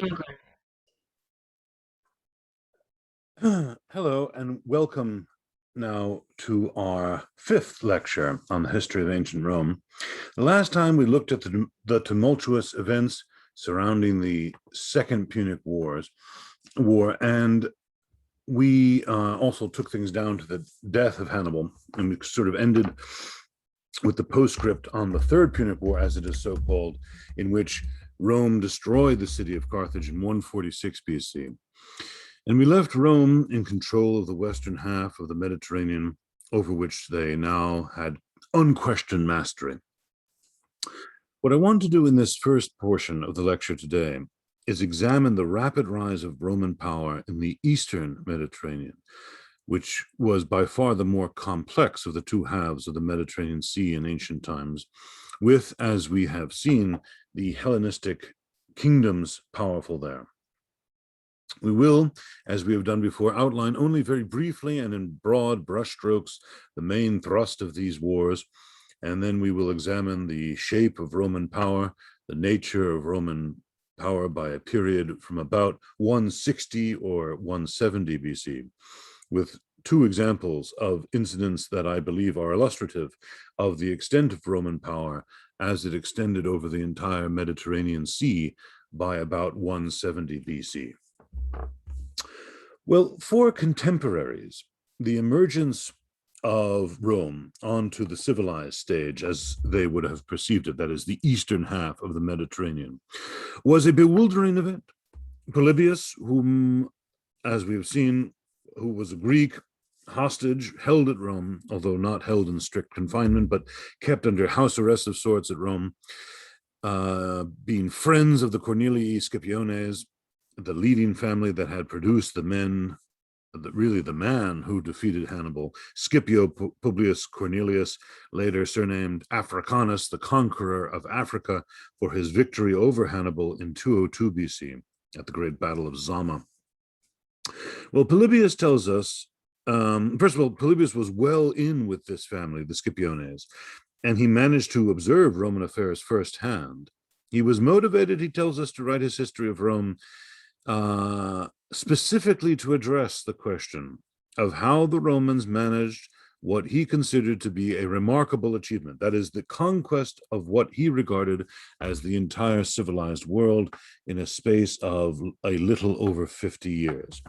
Okay. Hello and welcome now to our fifth lecture on the history of ancient Rome. The last time we looked at the tumultuous events surrounding the Second Punic War, and we also took things down to the death of Hannibal, and we sort of ended with the postscript on the Third Punic War, as it is so called, in which Rome destroyed the city of Carthage in 146 BC. And we left Rome in control of the western half of the Mediterranean, over which they now had unquestioned mastery. What I want to do in this first portion of the lecture today is examine the rapid rise of Roman power in the eastern Mediterranean, which was by far the more complex of the two halves of the Mediterranean Sea in ancient times, with, as we have seen, the Hellenistic kingdoms powerful there. We will, as we have done before, outline only very briefly and in broad brushstrokes the main thrust of these wars, and then we will examine the shape of Roman power, the nature of Roman power by a period from about 160 or 170 BC, with two examples of incidents that I believe are illustrative of the extent of Roman power as it extended over the entire Mediterranean Sea by about 170 BC. Well, for contemporaries, the emergence of Rome onto the civilized stage, as they would have perceived it, that is, the eastern half of the Mediterranean, was a bewildering event. Polybius, whom, as we have seen, who was a Greek hostage, held at Rome, although not held in strict confinement, but kept under house arrest of sorts at Rome, being friends of the Cornelii Scipiones, the leading family that had produced the man who defeated Hannibal, Scipio Publius Cornelius, later surnamed Africanus, the conqueror of Africa, for his victory over Hannibal in 202 BC at the Great Battle of Zama. Well, Polybius tells us, first of all, Polybius was well in with this family, the Scipiones, and he managed to observe Roman affairs firsthand. He was motivated, he tells us, to write his history of Rome specifically to address the question of how the Romans managed what he considered to be a remarkable achievement, that is, the conquest of what he regarded as the entire civilized world in a space of a little over 50 years.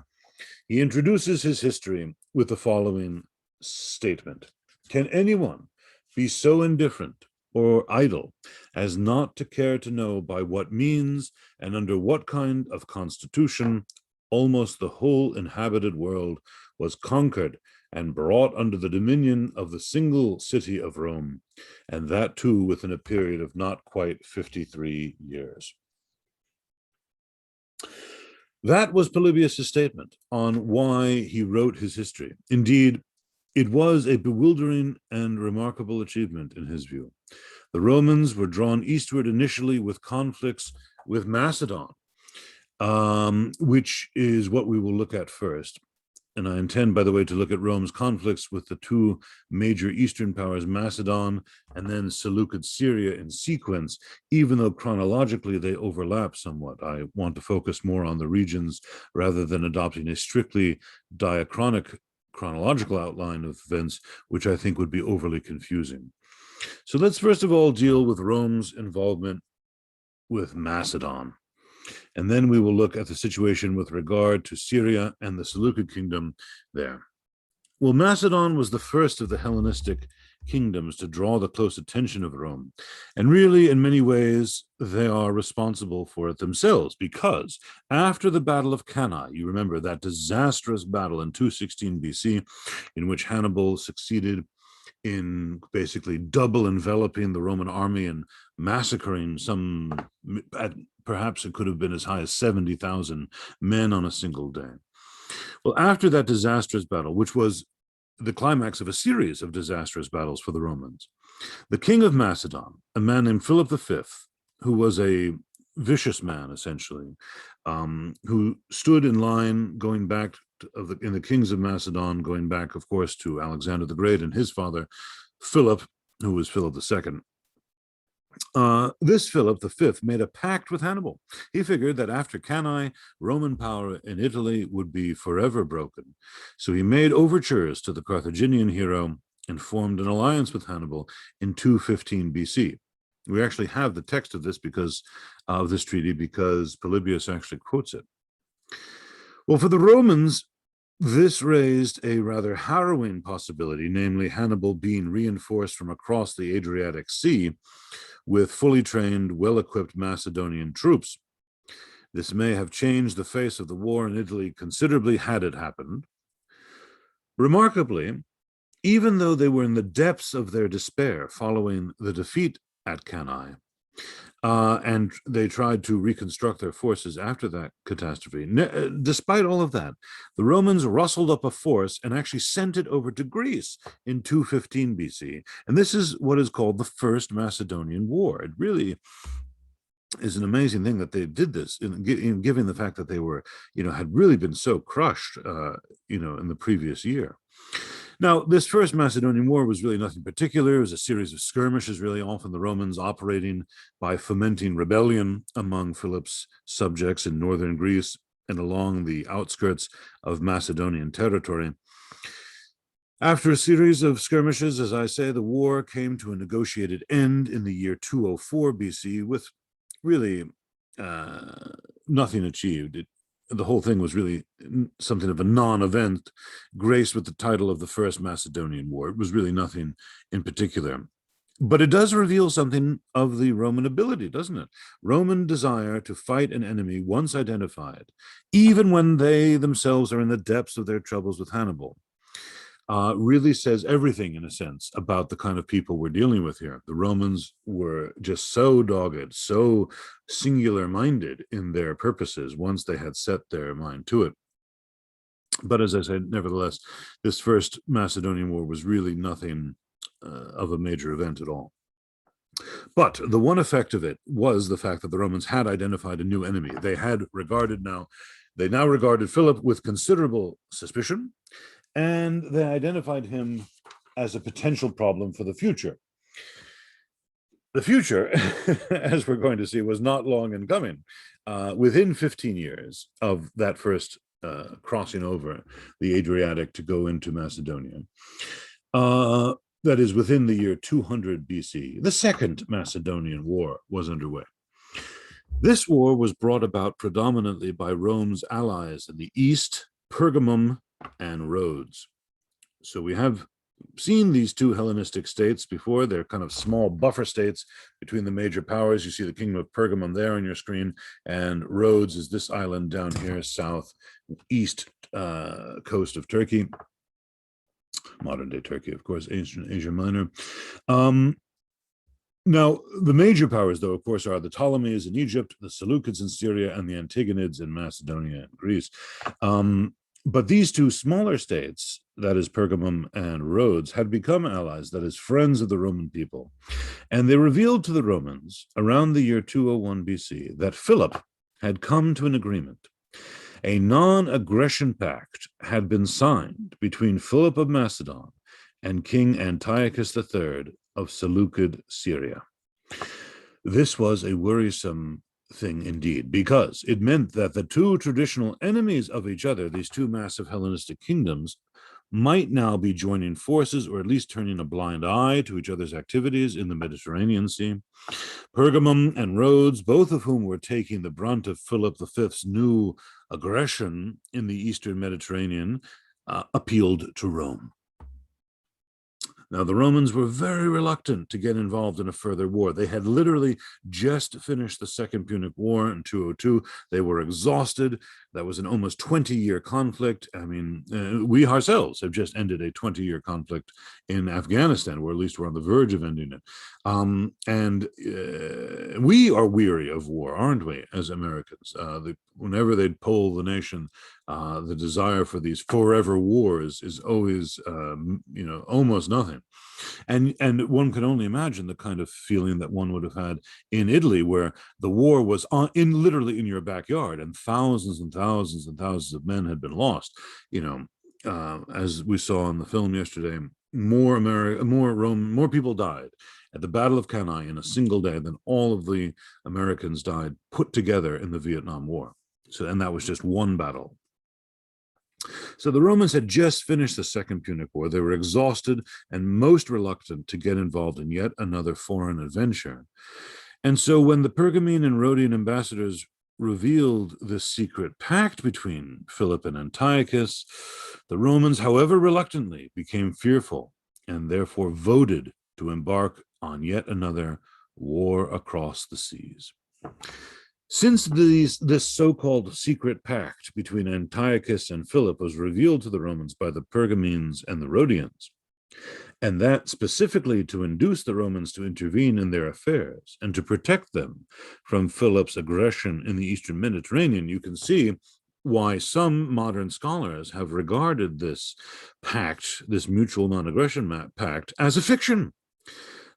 He introduces his history with the following statement: "Can anyone be so indifferent or idle as not to care to know by what means and under what kind of constitution almost the whole inhabited world was conquered and brought under the dominion of the single city of Rome, and that too within a period of not quite 53 years." That was Polybius' statement on why he wrote his history. Indeed, it was a bewildering and remarkable achievement in his view. The Romans were drawn eastward initially with conflicts with Macedon, which is what we will look at first. And I intend, by the way, to look at Rome's conflicts with the two major eastern powers, Macedon and then Seleucid Syria, in sequence, even though chronologically they overlap somewhat. I want to focus more on the regions rather than adopting a strictly diachronic chronological outline of events, which I think would be overly confusing. So let's first of all deal with Rome's involvement with Macedon. And then we will look at the situation with regard to Syria and the Seleucid kingdom there. Well, Macedon was the first of the Hellenistic kingdoms to draw the close attention of Rome. And really, in many ways, they are responsible for it themselves, because after the Battle of Cannae, you remember that disastrous battle in 216 BC, in which Hannibal succeeded in basically double enveloping the Roman army and massacring perhaps it could have been as high as 70,000 men on a single day. Well, after that disastrous battle, which was the climax of a series of disastrous battles for the Romans, the king of Macedon, a man named Philip V, who was a vicious man, essentially, who stood in line going back in the kings of Macedon, going back, of course, to Alexander the Great and his father, Philip, who was Philip II. This Philip V made a pact with Hannibal. He figured that after Cannae, Roman power in Italy would be forever broken. So he made overtures to the Carthaginian hero and formed an alliance with Hannibal in 215 BC. We actually have the text of this treaty because Polybius actually quotes it. Well, for the Romans, this raised a rather harrowing possibility, namely Hannibal being reinforced from across the Adriatic Sea with fully trained, well-equipped Macedonian troops. This may have changed the face of the war in Italy considerably had it happened. Remarkably, even though they were in the depths of their despair following the defeat at Cannae, and they tried to reconstruct their forces after that catastrophe. Despite all of that, the Romans rustled up a force and actually sent it over to Greece in 215 BC. And this is what is called the First Macedonian War. It really is an amazing thing that they did this, given the fact that they were, had really been so crushed, in the previous year. Now, this First Macedonian War was really nothing particular. It was a series of skirmishes, really, often the Romans operating by fomenting rebellion among Philip's subjects in northern Greece and along the outskirts of Macedonian territory. After a series of skirmishes, as I say, the war came to a negotiated end in the year 204 BC with really nothing achieved. The whole thing was really something of a non-event, graced with the title of the First Macedonian War. It was really nothing in particular. But it does reveal something of the Roman ability, doesn't it? Roman desire to fight an enemy once identified, even when they themselves are in the depths of their troubles with Hannibal, really says everything, in a sense, about the kind of people we're dealing with here. The Romans were just so dogged, so singular-minded in their purposes once they had set their mind to it. But as I said, nevertheless, this First Macedonian War was really nothing of a major event at all. But the one effect of it was the fact that the Romans had identified a new enemy. They now regarded Philip with considerable suspicion, and they identified him as a potential problem for the future. The future, as we're going to see, was not long in coming. Within 15 years of that first crossing over the Adriatic to go into Macedonia, that is, within the year 200 BC, the Second Macedonian War was underway. This war was brought about predominantly by Rome's allies in the east, Pergamum and Rhodes. So we have seen these two Hellenistic states before. They're kind of small buffer states between the major powers. You see the kingdom of Pergamum there on your screen, and Rhodes is this island down here, southeast coast of Turkey. Modern day Turkey, of course, ancient Asia Minor. Now, the major powers, though, of course, are the Ptolemies in Egypt, the Seleucids in Syria, and the Antigonids in Macedonia and Greece. But these two smaller states, that is Pergamum and Rhodes, had become allies, that is, friends of the Roman people. And they revealed to the Romans around the year 201 BC that Philip had come to an agreement. A non-aggression pact had been signed between Philip of Macedon and King Antiochus III of Seleucid Syria. This was a worrisome thing indeed, because it meant that the two traditional enemies of each other, these two massive Hellenistic kingdoms, might now be joining forces, or at least turning a blind eye to each other's activities in the Mediterranean Sea. Pergamum and Rhodes, both of whom were taking the brunt of Philip V's new aggression in the Eastern Mediterranean, appealed to Rome. Now, the Romans were very reluctant to get involved in a further war. They had literally just finished the Second Punic War in 202. They were exhausted. That was an almost 20-year conflict. I mean, we ourselves have just ended a 20-year conflict in Afghanistan, or at least we're on the verge of ending it. And we are weary of war, aren't we, as Americans? Whenever they'd poll the nation, the desire for these forever wars is always, almost nothing. And one can only imagine the kind of feeling that one would have had in Italy, where the war was literally in your backyard, and thousands and thousands and thousands of men had been lost. As we saw in the film yesterday, more people died at the Battle of Cannae in a single day than all of the Americans died put together in the Vietnam War. So, and that was just one battle. So the Romans had just finished the Second Punic War. They were exhausted and most reluctant to get involved in yet another foreign adventure. And so when the Pergamene and Rhodian ambassadors revealed this secret pact between Philip and Antiochus, the Romans, however reluctantly, became fearful and therefore voted to embark on yet another war across the seas. Since this so-called secret pact between Antiochus and Philip was revealed to the Romans by the Pergamenes and the Rhodians, and that specifically to induce the Romans to intervene in their affairs and to protect them from Philip's aggression in the Eastern Mediterranean, you can see why some modern scholars have regarded this pact, this mutual non-aggression pact, as a fiction.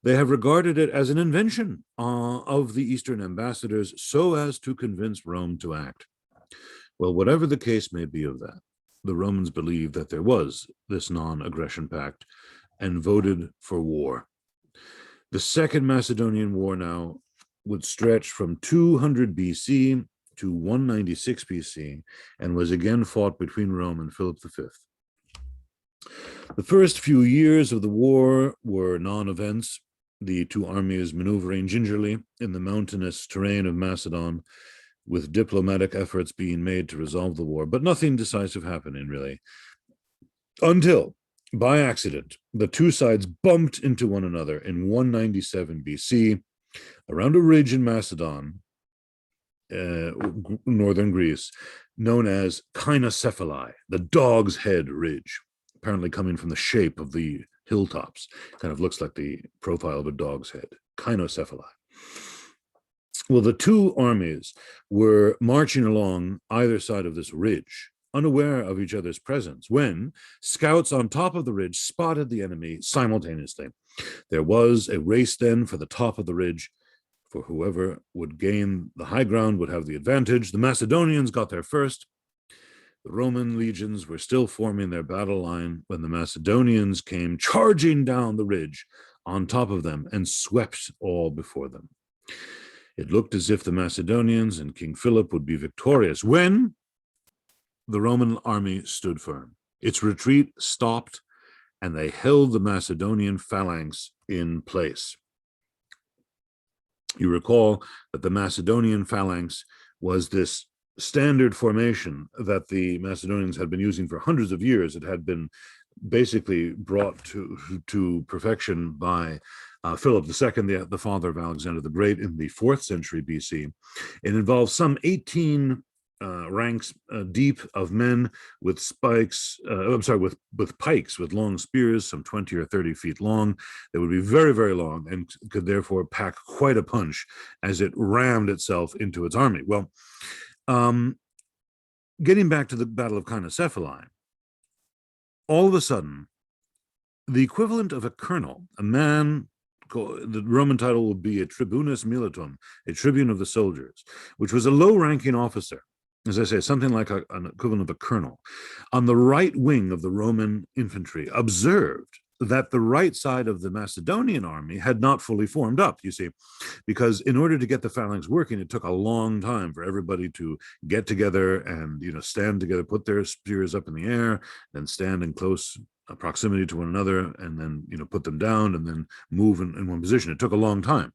They have regarded it as an invention of the Eastern ambassadors so as to convince Rome to act. Well, whatever the case may be of that, the Romans believed that there was this non-aggression pact and voted for war. The Second Macedonian War now would stretch from 200 BC to 196 BC and was again fought between Rome and Philip V. The first few years of the war were non-events, the two armies maneuvering gingerly in the mountainous terrain of Macedon, with diplomatic efforts being made to resolve the war, but nothing decisive happening, really, until, by accident, the two sides bumped into one another in 197 BC around a ridge in Macedon, northern Greece, known as Kynacephali, the dog's head ridge, apparently coming from the shape of the hilltops. Kind of looks like the profile of a dog's head. Kynacephali. Well, the two armies were marching along either side of this ridge, unaware of each other's presence, when scouts on top of the ridge spotted the enemy simultaneously. There was a race then for the top of the ridge, for whoever would gain the high ground would have the advantage. The Macedonians got there first. The Roman legions were still forming their battle line when the Macedonians came charging down the ridge on top of them and swept all before them. It looked as if the Macedonians and King Philip would be victorious when the Roman army stood firm. Its retreat stopped, and they held the Macedonian phalanx in place. You recall that the Macedonian phalanx was this standard formation that the Macedonians had been using for hundreds of years. It had been basically brought to perfection by Philip II, the father of Alexander the Great, in the 4th century BC. It involves some 18 ranks deep of men with spikes, with pikes, with long spears, some 20 or 30 feet long. They would be very, very long and could therefore pack quite a punch as it rammed itself into its army. Well, getting back to the Battle of Kynacephali, all of a sudden, the equivalent of a colonel, a man, the Roman title would be a tribunus militum, a tribune of the soldiers, which was a low-ranking officer, as I say, something like an equivalent of a colonel, on the right wing of the Roman infantry, observed that the right side of the Macedonian army had not fully formed up, you see, because in order to get the phalanx working, it took a long time for everybody to get together and, stand together, put their spears up in the air, then stand in close proximity to one another, and then, put them down and then move in one position. It took a long time.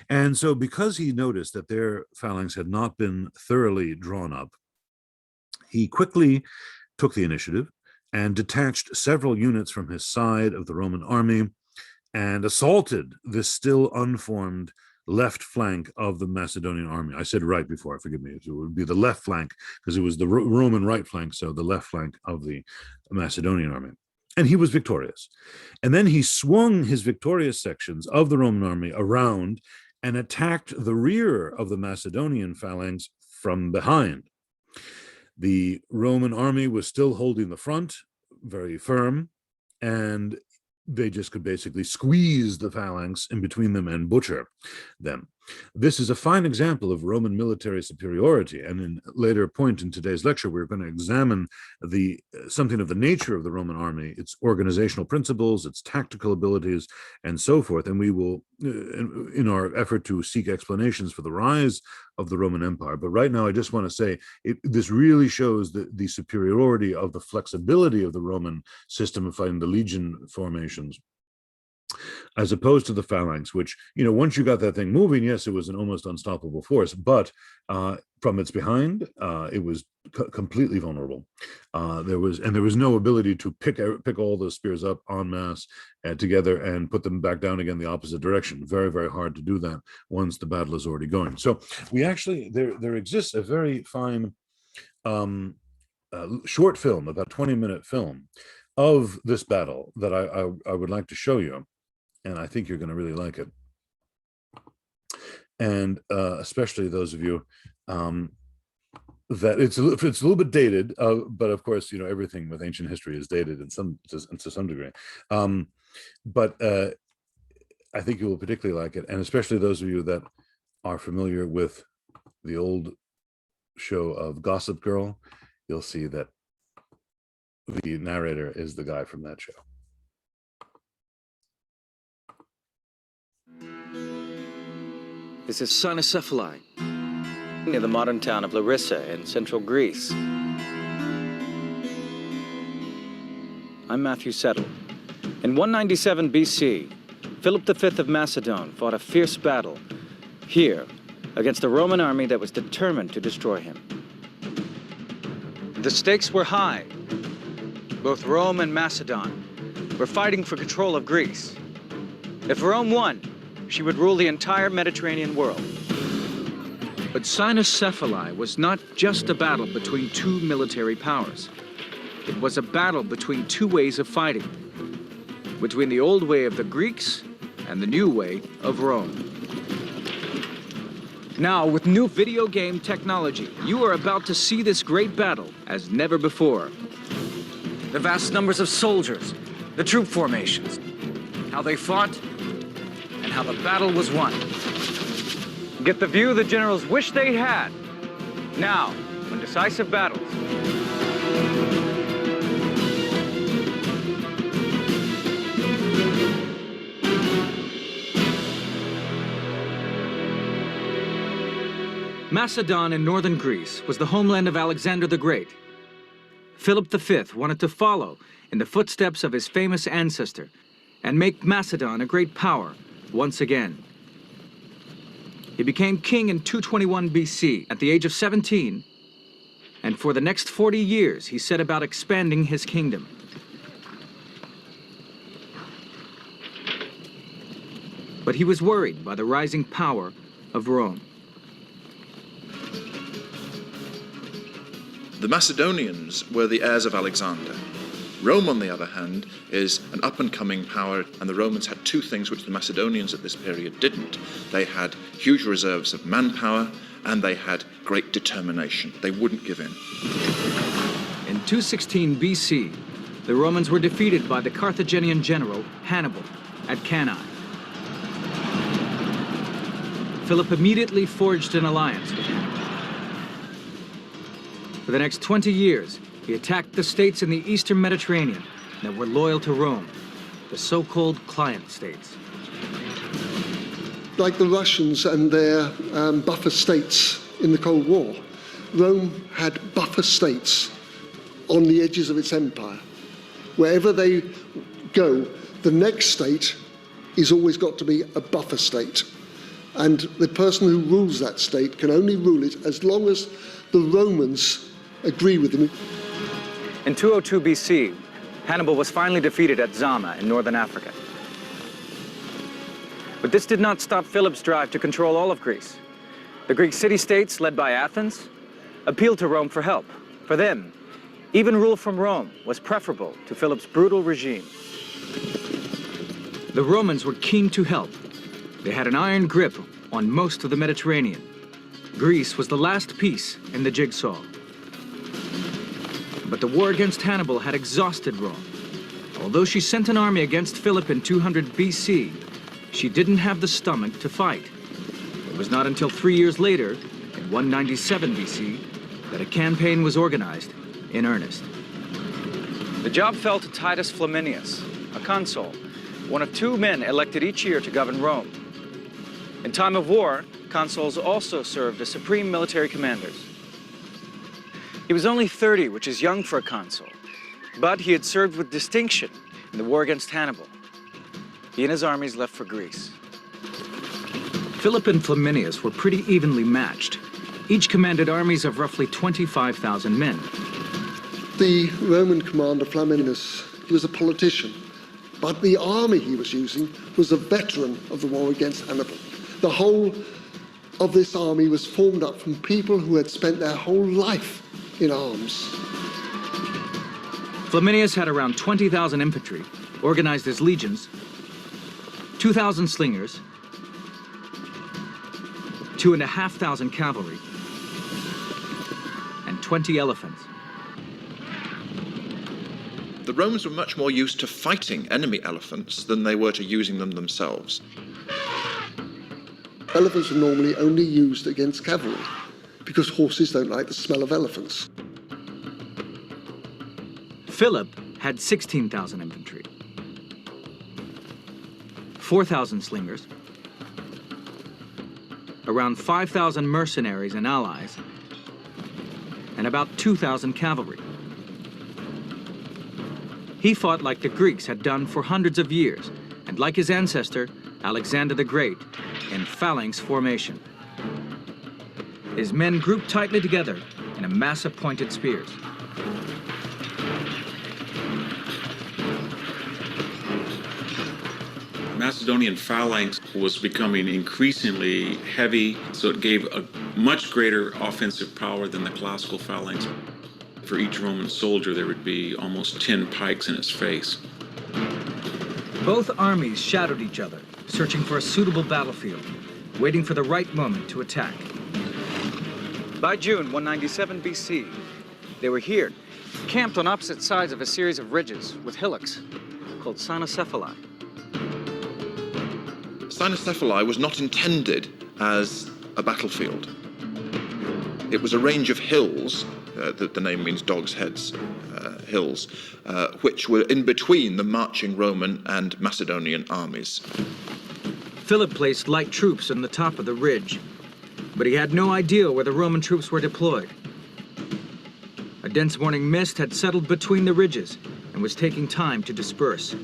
And so because he noticed that their phalanx had not been thoroughly drawn up, he quickly took the initiative and detached several units from his side of the Roman army and assaulted this still unformed left flank of the Macedonian army. I said right before, forgive me, it would be the left flank because it was the Roman right flank, so the left flank of the Macedonian army. And he was victorious. And then he swung his victorious sections of the Roman army around and attacked the rear of the Macedonian phalanx from behind. The Roman army was still holding the front, very firm, and they just could basically squeeze the phalanx in between them and butcher them. This is a fine example of Roman military superiority, and in a later point in today's lecture, we're going to examine something of the nature of the Roman army, its organizational principles, its tactical abilities, and so forth. And we will, in our effort to seek explanations for the rise of the Roman Empire. But right now, I just want to say this really shows the superiority of the flexibility of the Roman system of fighting, the legion formations, as opposed to the phalanx, which, once you got that thing moving, yes, it was an almost unstoppable force, but from its behind, it was completely vulnerable. There was no ability to pick all those spears up en masse together and put them back down again the opposite direction. Very, very hard to do that once the battle is already going. So we actually, there exists a very fine short film, about 20-minute film of this battle that I would like to show you. And I think you're going to really like it. And especially those of you that it's a little bit dated, but of course, everything with ancient history is dated to some degree. But I think you will particularly like it, and especially those of you that are familiar with the old show of Gossip Girl, you'll see that the narrator is the guy from that show. This is Kynacephali, near the modern town of Lorica in central Greece. I'm Matthew Settle. In 197 BC, Philip V of Macedon fought a fierce battle here against a Roman army that was determined to destroy him. The stakes were high. Both Rome and Macedon were fighting for control of Greece. If Rome won, she would rule the entire Mediterranean world. But Kynacephali was not just a battle between two military powers. It was a battle between two ways of fighting, between the old way of the Greeks and the new way of Rome. Now, with new video game technology, you are about to see this great battle as never before. The vast numbers of soldiers, the troop formations, how they fought, and how the battle was won. Get the view the generals wish they had. Now, when decisive battles. Macedon in northern Greece was the homeland of Alexander the Great. Philip V wanted to follow in the footsteps of his famous ancestor and make Macedon a great power once again. He became king in 221 BC at the age of 17, and for the next 40 years he set about expanding his kingdom. But he was worried by the rising power of Rome. The Macedonians were the heirs of Alexander. Rome, on the other hand, is an up-and-coming power, and the Romans had two things which the Macedonians at this period didn't. They had huge reserves of manpower, and they had great determination. They wouldn't give in. In 216 BC, the Romans were defeated by the Carthaginian general Hannibal at Cannae. Philip immediately forged an alliance with Hannibal. For the next 20 years, he attacked the states in the eastern Mediterranean that were loyal to Rome, the so-called client states. Like the Russians and their buffer states in the Cold War, Rome had buffer states on the edges of its empire. Wherever they go, the next state is always got to be a buffer state. And the person who rules that state can only rule it as long as the Romans agree with them. In 202 BC, Hannibal was finally defeated at Zama in northern Africa. But this did not stop Philip's drive to control all of Greece. The Greek city-states, led by Athens, appealed to Rome for help. For them, even rule from Rome was preferable to Philip's brutal regime. The Romans were keen to help. They had an iron grip on most of the Mediterranean. Greece was the last piece in the jigsaw. But the war against Hannibal had exhausted Rome. Although she sent an army against Philip in 200 BC, she didn't have the stomach to fight. It was not until 3 years later, in 197 BC, that a campaign was organized in earnest. The job fell to Titus Flaminius, a consul, one of 2 men elected each year to govern Rome. In time of war, consuls also served as supreme military commanders. He was only 30, which is young for a consul, but he had served with distinction in the war against Hannibal. He and his armies left for Greece. Philip and Flaminius were pretty evenly matched. Each commanded armies of roughly 25,000 men. The Roman commander Flaminius, he was a politician, but the army he was using was a veteran of the war against Hannibal. The whole of this army was formed up from people who had spent their whole life in arms. Flaminius had around 20,000 infantry, organized as legions, 2,000 slingers, 2,500 cavalry, and 20 elephants. The Romans were much more used to fighting enemy elephants than they were to using them themselves. Elephants were normally only used against cavalry because horses don't like the smell of elephants. Philip had 16,000 infantry, 4,000 slingers, around 5,000 mercenaries and allies, and about 2,000 cavalry. He fought like the Greeks had done for hundreds of years, and like his ancestor, Alexander the Great, in phalanx formation. His men grouped tightly together in a mass of pointed spears. Macedonian phalanx was becoming increasingly heavy, so it gave a much greater offensive power than the classical phalanx. For each Roman soldier, there would be almost 10 pikes in his face. Both armies shadowed each other, searching for a suitable battlefield, waiting for the right moment to attack. By June 197 BC, they were here, camped on opposite sides of a series of ridges with hillocks called Kynacephali. Cynocephali was not intended as a battlefield. It was a range of hills, the name means dog's heads, hills, which were in between the marching Roman and Macedonian armies. Philip placed light troops on the top of the ridge, but he had no idea where the Roman troops were deployed. A dense morning mist had settled between the ridges and was taking time to disperse.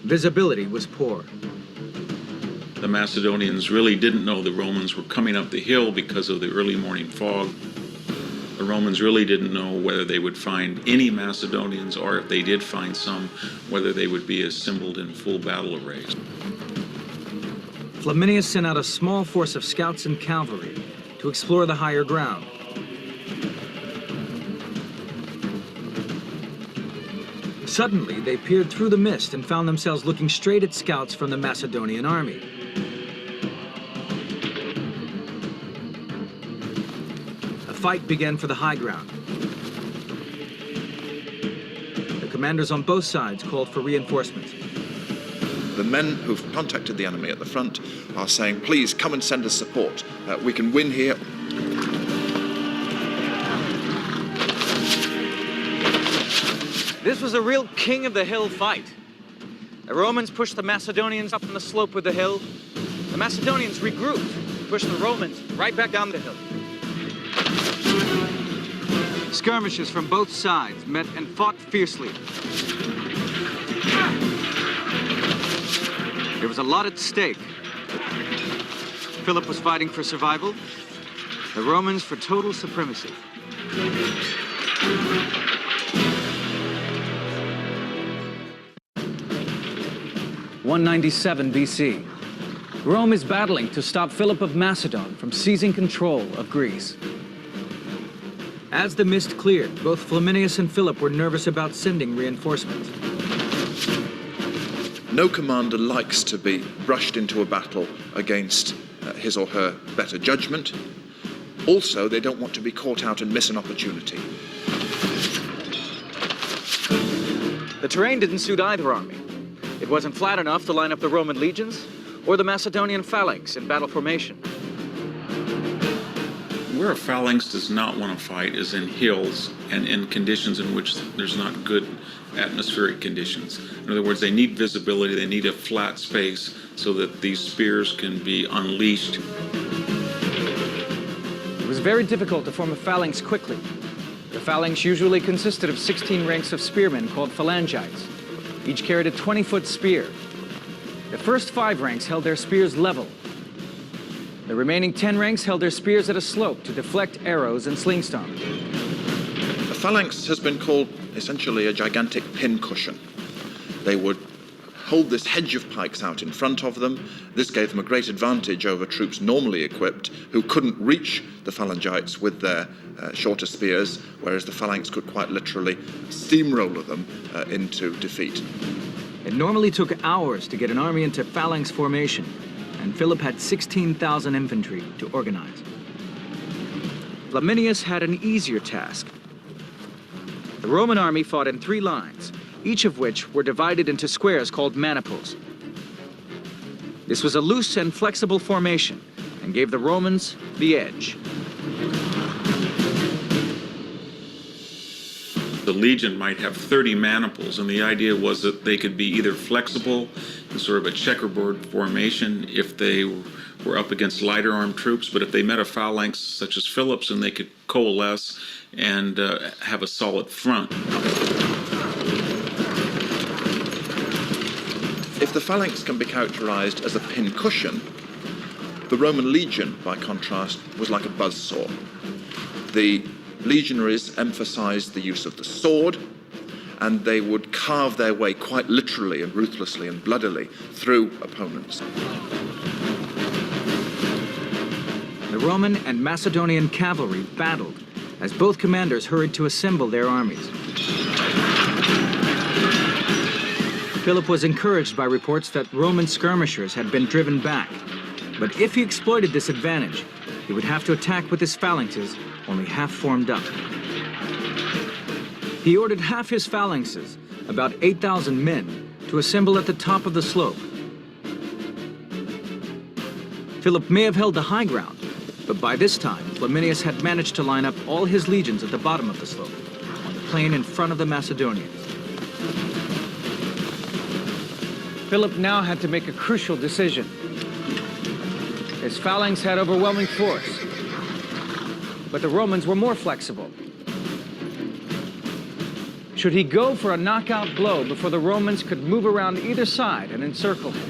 Visibility was poor. The Macedonians really didn't know the Romans were coming up the hill because of the early morning fog. The Romans really didn't know whether they would find any Macedonians, or if they did find some, whether they would be assembled in full battle array. Flaminius sent out a small force of scouts and cavalry to explore the higher ground. Suddenly, they peered through the mist and found themselves looking straight at scouts from the Macedonian army. A fight began for the high ground. The commanders on both sides called for reinforcements. The men who've contacted the enemy at the front are saying, please come and send us support. We can win here. This was a real king of the hill fight. The Romans pushed the Macedonians up on the slope of the hill. The Macedonians regrouped, pushed the Romans right back down the hill. Skirmishers from both sides met and fought fiercely. There was a lot at stake. Philip was fighting for survival, the Romans for total supremacy. 197 BC. Rome is battling to stop Philip of Macedon from seizing control of Greece. As the mist cleared, both Flaminius and Philip were nervous about sending reinforcements. No commander likes to be rushed into a battle against his or her better judgment. Also, they don't want to be caught out and miss an opportunity. The terrain didn't suit either army. It wasn't flat enough to line up the Roman legions or the Macedonian phalanx in battle formation. Where a phalanx does not want to fight is in hills and in conditions in which there's not good atmospheric conditions. In other words, they need visibility, they need a flat space so that these spears can be unleashed. It was very difficult to form a phalanx quickly. The phalanx usually consisted of 16 ranks of spearmen called phalangites. Each carried a 20-foot spear. The first 5 ranks held their spears level. The remaining 10 ranks held their spears at a slope to deflect arrows and slingstones. A phalanx has been called essentially a gigantic pincushion. They would hold this hedge of pikes out in front of them. This gave them a great advantage over troops normally equipped who couldn't reach the phalangites with their shorter spears, whereas the phalanx could quite literally steamroller them into defeat. It normally took hours to get an army into phalanx formation, and Philip had 16,000 infantry to organize. Flaminius had an easier task. The Roman army fought in 3 lines, each of which were divided into squares called maniples. This was a loose and flexible formation and gave the Romans the edge. The legion might have 30 maniples, and the idea was that they could be either flexible in sort of a checkerboard formation if they were up against lighter armed troops, but if they met a phalanx such as Philip's, then they could coalesce and have a solid front. If the phalanx can be characterized as a pincushion, the Roman legion, by contrast, was like a buzzsaw. The legionaries emphasized the use of the sword, and they would carve their way quite literally and ruthlessly and bloodily through opponents. The Roman and Macedonian cavalry battled as both commanders hurried to assemble their armies. Philip was encouraged by reports that Roman skirmishers had been driven back. But if he exploited this advantage, he would have to attack with his phalanxes only half formed up. He ordered half his phalanxes, about 8,000 men, to assemble at the top of the slope. Philip may have held the high ground, but by this time, Flaminius had managed to line up all his legions at the bottom of the slope, on the plain in front of the Macedonians. Philip now had to make a crucial decision. His phalanx had overwhelming force, but the Romans were more flexible. Should he go for a knockout blow before the Romans could move around either side and encircle him?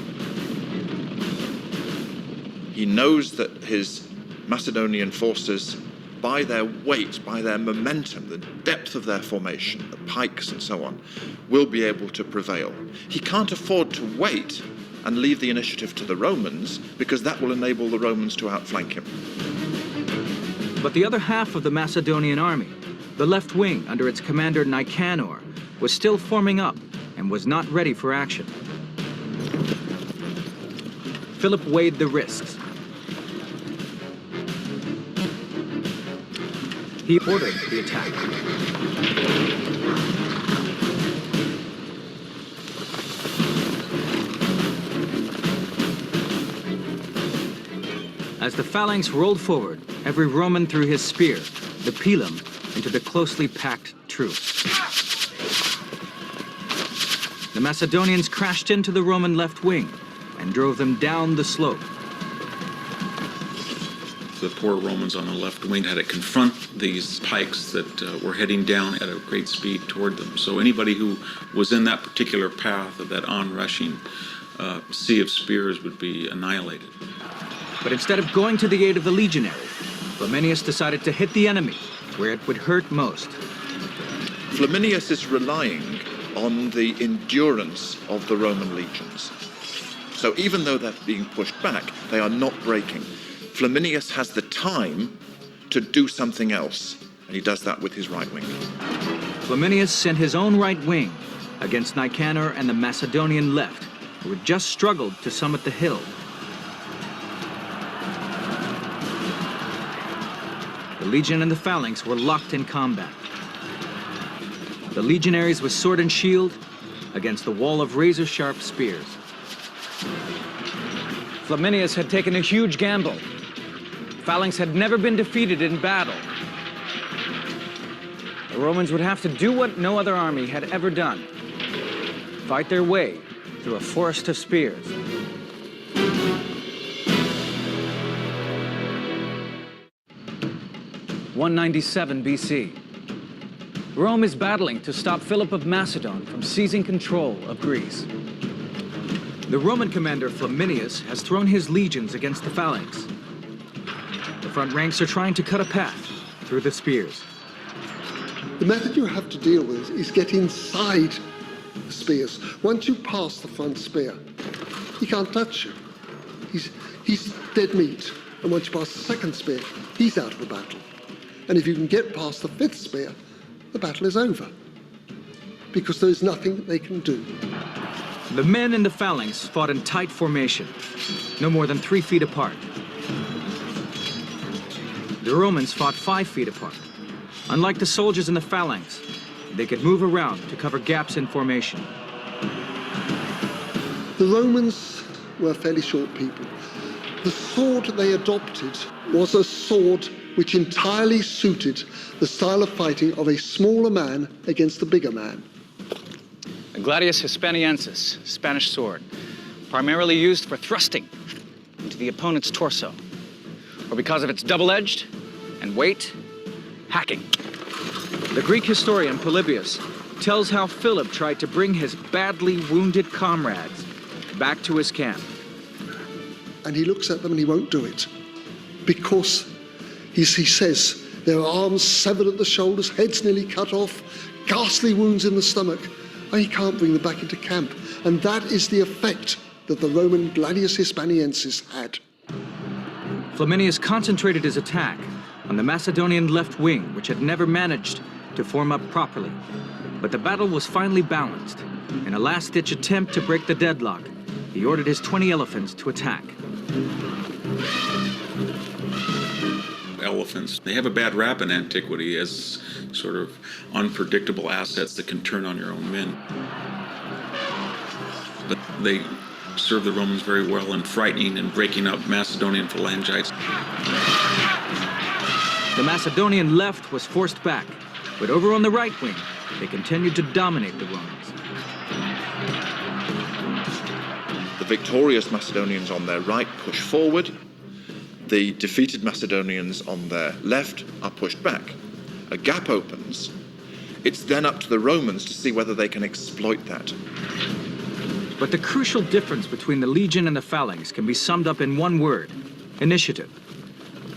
He knows that his Macedonian forces, by their weight, by their momentum, the depth of their formation, the pikes and so on, will be able to prevail. He can't afford to wait and leave the initiative to the Romans, because that will enable the Romans to outflank him. But the other half of the Macedonian army, the left wing under its commander Nicanor, was still forming up and was not ready for action. Philip weighed the risks. He ordered the attack. As the phalanx rolled forward, every Roman threw his spear, the pilum, into the closely packed troops. The Macedonians crashed into the Roman left wing and drove them down the slope. The poor Romans on the left wing had to confront these pikes that were heading down at a great speed toward them. So anybody who was in that particular path of that onrushing sea of spears would be annihilated. But instead of going to the aid of the legionaries, Flaminius decided to hit the enemy where it would hurt most. Flaminius is relying on the endurance of the Roman legions. So even though they're being pushed back, they are not breaking. Flaminius has the time to do something else, and he does that with his right wing. Flaminius sent his own right wing against Nicanor and the Macedonian left, who had just struggled to summit the hill. The legion and the phalanx were locked in combat. The legionaries with sword and shield against the wall of razor-sharp spears. Flaminius had taken a huge gamble. Phalanx had never been defeated in battle. The Romans would have to do what no other army had ever done: fight their way through a forest of spears. (197 BC). Rome is battling to stop Philip of Macedon from seizing control of Greece. The Roman commander Flaminius has thrown his legions against the Phalanx. The front ranks are trying to cut a path through the spears. The method you have to deal with is get inside the spears. Once you pass the front spear, he can't touch you. He's dead meat. And once you pass the second spear, he's out of the battle. And if you can get past the fifth spear, the battle is over, because there is nothing they can do. The men in the Phalanx fought in tight formation, no more than 3 feet apart. The Romans fought 5 feet apart. Unlike the soldiers in the Phalanx, they could move around to cover gaps in formation. The Romans were fairly short people. The sword they adopted was a sword which entirely suited the style of fighting of a smaller man against a bigger man. The Gladius Hispaniensis, Spanish sword, primarily used for thrusting into the opponent's torso, or because of its double-edged and weight, hacking. The Greek historian Polybius tells how Philip tried to bring his badly wounded comrades back to his camp. And he looks at them and he won't do it, because he says their arms severed at the shoulders, heads nearly cut off, ghastly wounds in the stomach, and he can't bring them back into camp. And that is the effect that the Roman Gladius Hispaniensis had. Flaminius concentrated his attack on the Macedonian left wing, which had never managed to form up properly. But the battle was finally balanced. In a last-ditch attempt to break the deadlock, he ordered his 20 elephants to attack. Elephants, they have a bad rap in antiquity as sort of unpredictable assets that can turn on your own men. But they served the Romans very well in frightening and breaking up Macedonian phalangites. The Macedonian left was forced back, but over on the right wing, they continued to dominate the Romans. The victorious Macedonians on their right push forward. The defeated Macedonians on their left are pushed back. A gap opens. It's then up to the Romans to see whether they can exploit that. But the crucial difference between the legion and the Phalanx can be summed up in one word: initiative.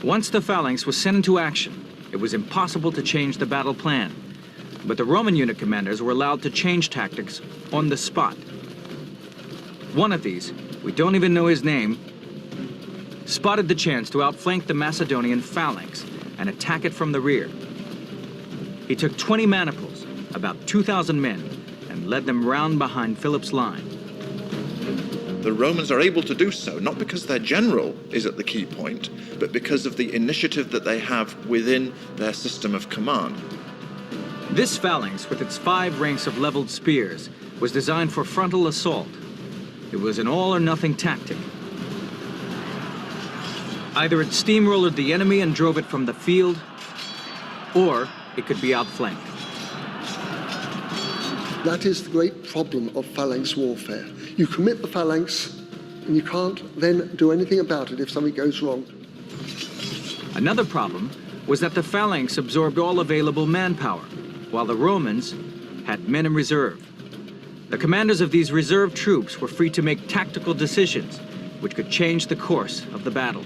Once the Phalanx was sent into action, it was impossible to change the battle plan. But the Roman unit commanders were allowed to change tactics on the spot. One of these, we don't even know his name, spotted the chance to outflank the Macedonian Phalanx and attack it from the rear. He took 20 maniples, about 2,000 men, and led them round behind Philip's line. The Romans are able to do so, not because their general is at the key point, but because of the initiative that they have within their system of command. This Phalanx, with its 5 ranks of leveled spears, was designed for frontal assault. It was an all-or-nothing tactic. Either it steamrollered the enemy and drove it from the field, or it could be outflanked. That is the great problem of phalanx warfare. You commit the phalanx, and you can't then do anything about it if something goes wrong. Another problem was that the Phalanx absorbed all available manpower, while the Romans had men in reserve. The commanders of these reserve troops were free to make tactical decisions, which could change the course of the battle.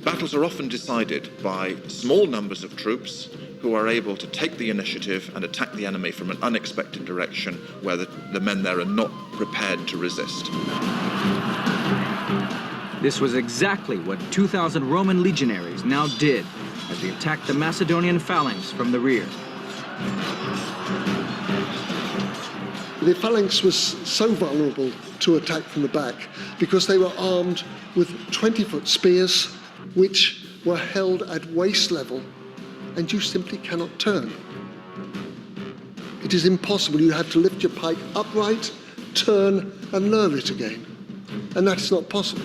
Battles are often decided by small numbers of troops who are able to take the initiative and attack the enemy from an unexpected direction where the men there are not prepared to resist. This was exactly what 2,000 Roman legionaries now did as they attacked the Macedonian Phalanx from the rear. The phalanx was so vulnerable to attack from the back because they were armed with 20-foot spears which were held at waist level, and you simply cannot turn. It is impossible. You have to lift your pike upright, turn, and lower it again. And that's not possible.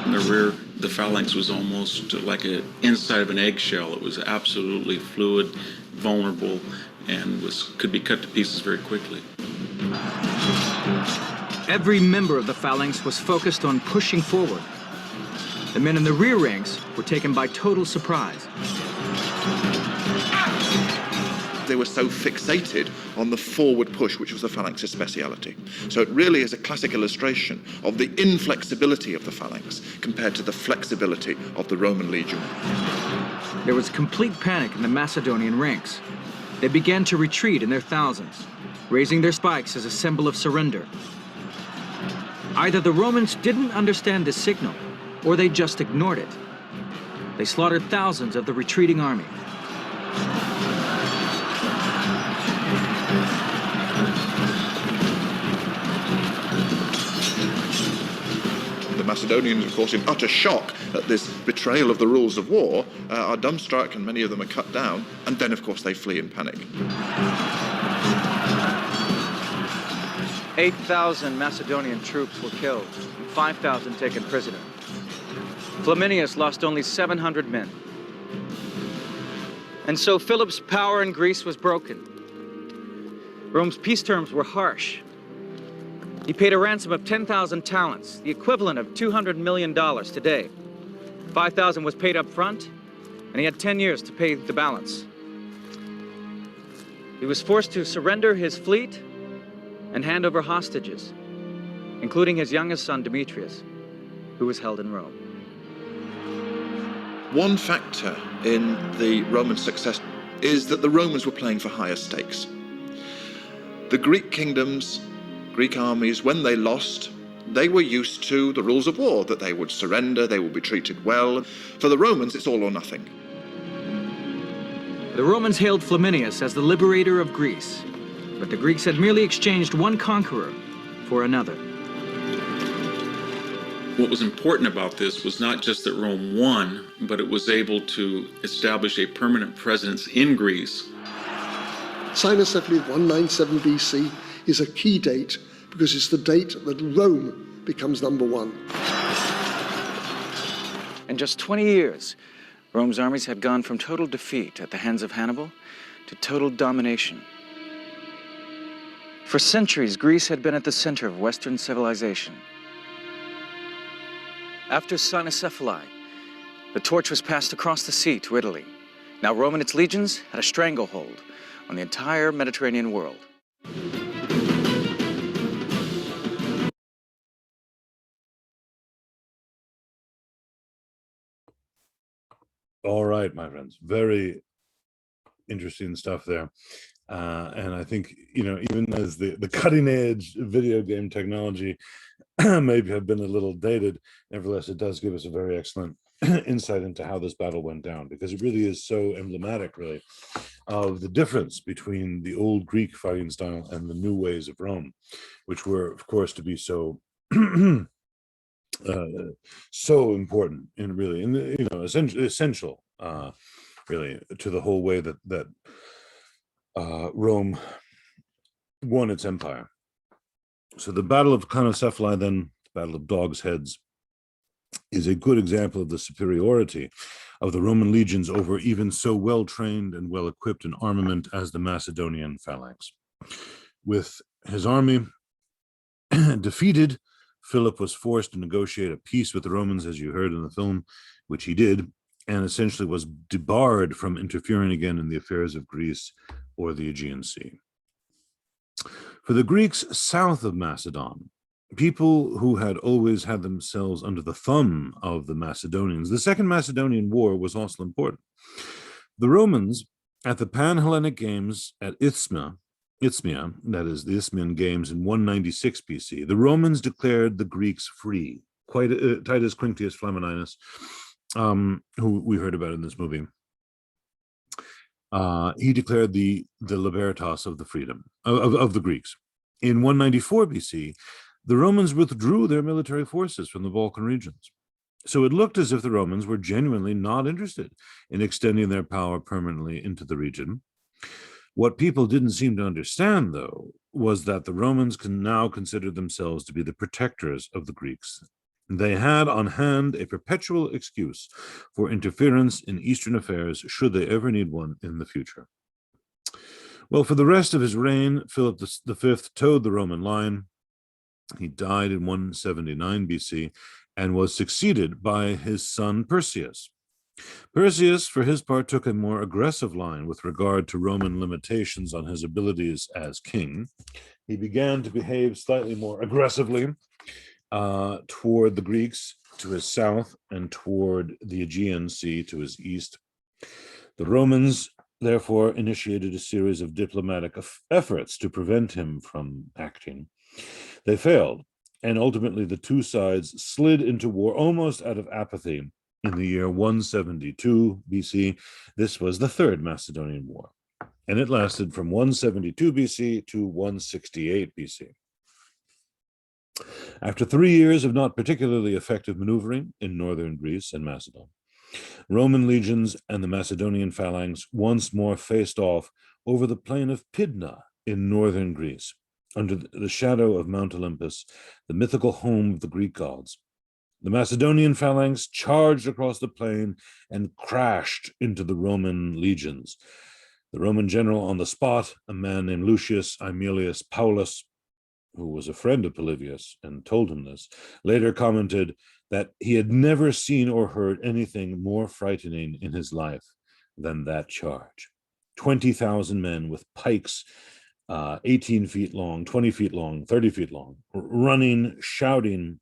In the rear, The phalanx was almost like an inside of an eggshell. It was absolutely fluid, vulnerable, and could be cut to pieces very quickly. Every member of the phalanx was focused on pushing forward. The men in the rear ranks were taken by total surprise. They were so fixated on the forward push, which was the phalanx's speciality. So it really is a classic illustration of the inflexibility of the phalanx compared to the flexibility of the Roman legion. There was complete panic in the Macedonian ranks. They began to retreat in their thousands, raising their spikes as a symbol of surrender. Either the Romans didn't understand this signal, or they just ignored it. They slaughtered thousands of the retreating army. The Macedonians, of course, in utter shock at this betrayal of the rules of war, are dumbstruck, and many of them are cut down, and then, of course, they flee in panic. 8,000 Macedonian troops were killed, and 5,000 taken prisoner. Flaminius lost only 700 men. And so Philip's power in Greece was broken. Rome's peace terms were harsh. He paid a ransom of 10,000 talents, the equivalent of $200 million today. 5,000 was paid up front, and he had 10 years to pay the balance. He was forced to surrender his fleet and hand over hostages, including his youngest son, Demetrius, who was held in Rome. One factor in the Roman success is that the Romans were playing for higher stakes. The Greek kingdoms, Greek armies, when they lost, they were used to the rules of war, that they would surrender, they would be treated well. For the Romans, it's all or nothing. The Romans hailed Flaminius as the liberator of Greece, but the Greeks had merely exchanged one conqueror for another. What was important about this was not just that Rome won, but it was able to establish a permanent presence in Greece. Cynacephali 197 BC is a key date because it's the date that Rome becomes number one. In just 20 years, Rome's armies had gone from total defeat at the hands of Hannibal to total domination. For centuries, Greece had been at the center of Western civilization. After Cynacephali, the torch was passed across the sea to Italy. Now Rome and its legions had a stranglehold on the entire Mediterranean world. All right, my friends, very interesting stuff there. And I think, even as the cutting edge video game technology maybe have been a little dated, nevertheless, it does give us a very excellent insight into how this battle went down, because it really is so emblematic, really, of the difference between the old Greek fighting style and the new ways of Rome, which were, of course, to be so so important and really, essential, really, to the whole way that Rome won its empire. So the Battle of Kynacephali, then, the Battle of Dogs' Heads, is a good example of the superiority of the Roman legions over even so well-trained and well-equipped an armament as the Macedonian Phalanx. With his army defeated, Philip was forced to negotiate a peace with the Romans, as you heard in the film, which he did, and essentially was debarred from interfering again in the affairs of Greece or the Aegean Sea. For the Greeks south of Macedon, people who had always had themselves under the thumb of the Macedonians, the Second Macedonian War was also important. The Romans, at the Pan-Hellenic Games at Isthmia, that is the Isthmian Games in 196 BC, the Romans declared the Greeks free. Titus Quinctius Flamininus, who we heard about in this movie, he declared the libertas of the freedom of the Greeks. In 194 BC, the Romans withdrew their military forces from the Balkan regions. So it looked as if the Romans were genuinely not interested in extending their power permanently into the region. What people didn't seem to understand, though, was that the Romans can now consider themselves to be the protectors of the Greeks. They had on hand a perpetual excuse for interference in Eastern affairs should they ever need one in the future. Well, for the rest of his reign, Philip V towed the Roman line. He died in 179 BC and was succeeded by his son Perseus. Perseus, for his part, took a more aggressive line with regard to Roman limitations on his abilities as king. He began to behave slightly more aggressively toward the Greeks to his south and toward the Aegean Sea to his east. The Romans, therefore, initiated a series of diplomatic efforts to prevent him from acting. They failed, and ultimately the two sides slid into war almost out of apathy in the year 172 BC. This was the Third Macedonian War, and it lasted from 172 BC to 168 BC. After 3 years of not particularly effective maneuvering in northern Greece and Macedon, Roman legions and the Macedonian Phalanx once more faced off over the plain of Pydna in northern Greece, under the shadow of Mount Olympus, the mythical home of the Greek gods. The Macedonian Phalanx charged across the plain and crashed into the Roman legions. The Roman general on the spot, a man named Lucius Aemilius Paulus, who was a friend of Polybius and told him this, later commented that he had never seen or heard anything more frightening in his life than that charge. 20,000 men with pikes 18 feet long, 20 feet long, 30 feet long, running, shouting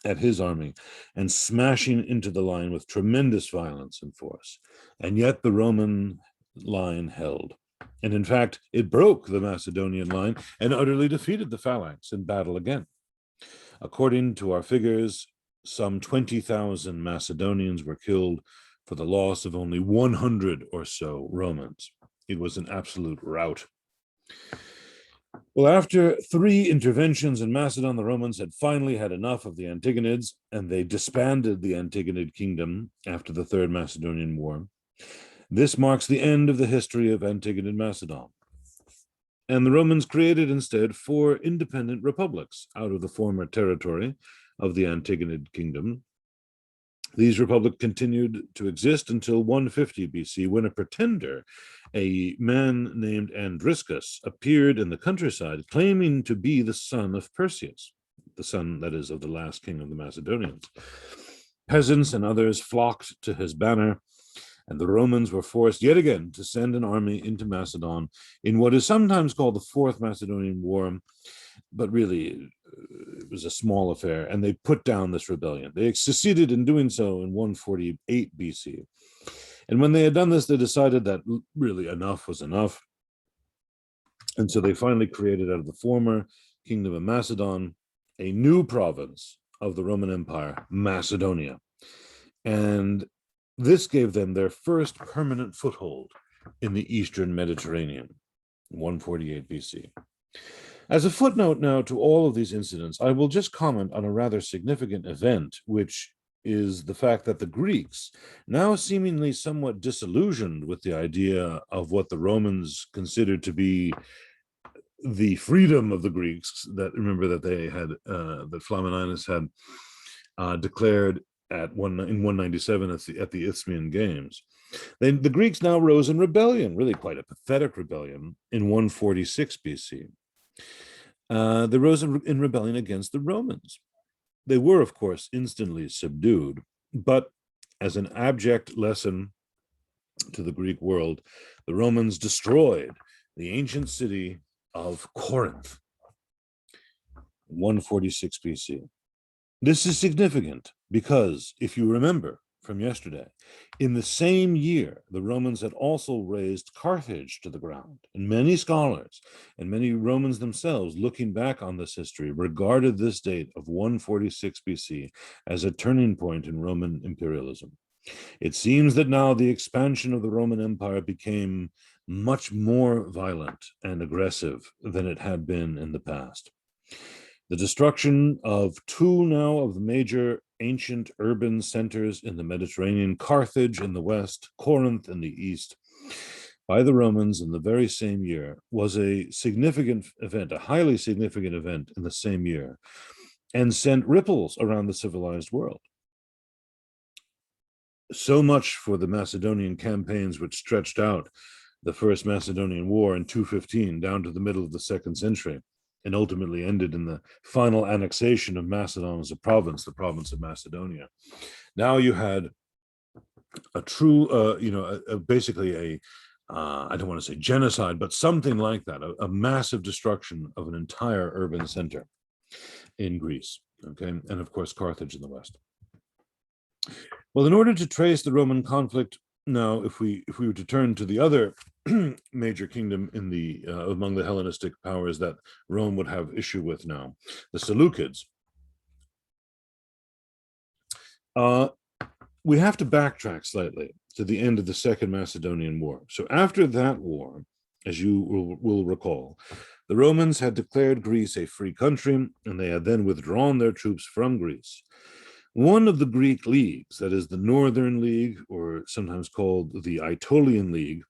at his army and smashing into the line with tremendous violence and force. And yet the Roman line held. And in fact, it broke the Macedonian line and utterly defeated the Phalanx in battle again. According to our figures, some 20,000 Macedonians were killed for the loss of only 100 or so Romans. It was an absolute rout. Well, after 3 interventions in Macedon, the Romans had finally had enough of the Antigonids, and they disbanded the Antigonid kingdom after the Third Macedonian War. This marks the end of the history of Antigonid Macedon. And the Romans created instead 4 independent republics out of the former territory of the Antigonid kingdom. These republics continued to exist until 150 BC, when a pretender, a man named Andriscus, appeared in the countryside claiming to be the son of Perseus, the son, that is, of the last king of the Macedonians. Peasants and others flocked to his banner, and the Romans were forced yet again to send an army into Macedon in what is sometimes called the Fourth Macedonian War, but really it was a small affair, and they put down this rebellion. They succeeded in doing so in 148 BC. And when they had done this, they decided that really enough was enough. And so they finally created out of the former kingdom of Macedon a new province of the Roman Empire, Macedonia. And this gave them their first permanent foothold in the Eastern Mediterranean, 148 BC. As a footnote now to all of these incidents, I will just comment on a rather significant event, which is the fact that the Greeks, now seemingly somewhat disillusioned with the idea of what the Romans considered to be the freedom of the Greeks, that remember that they had, that Flamininus had declared in 197 at the Isthmian Games. The Greeks now rose in rebellion, really quite a pathetic rebellion, in 146 BC. They rose in rebellion against the Romans. They were, of course, instantly subdued, but as an abject lesson to the Greek world, the Romans destroyed the ancient city of Corinth, 146 BC. This is significant because, if you remember from yesterday, in the same year, the Romans had also razed Carthage to the ground. And many scholars and many Romans themselves, looking back on this history, regarded this date of 146 BC as a turning point in Roman imperialism. It seems that now the expansion of the Roman Empire became much more violent and aggressive than it had been in the past. The destruction of 2 now of the major ancient urban centers in the Mediterranean, Carthage in the west, Corinth in the east, by the Romans in the very same year, was a significant event, a highly significant event in the same year. and sent ripples around the civilized world. So much for the Macedonian campaigns, which stretched out the First Macedonian War in 215 down to the middle of the 2nd century, and ultimately ended in the final annexation of Macedon as a province, the province of Macedonia. Now you had a true, basically a, I don't want to say genocide, but something like that, a massive destruction of an entire urban center in Greece, okay, and of course Carthage in the west. Well, in order to trace the Roman conflict, now, if we were to turn to the other major kingdom in the among the Hellenistic powers that Rome would have issue with now, the Seleucids, we have to backtrack slightly to the end of the Second Macedonian War. So after that war, as you will recall, the Romans had declared Greece a free country, and they had then withdrawn their troops from Greece. One of the Greek leagues, that is the Northern League, or sometimes called the Aetolian League,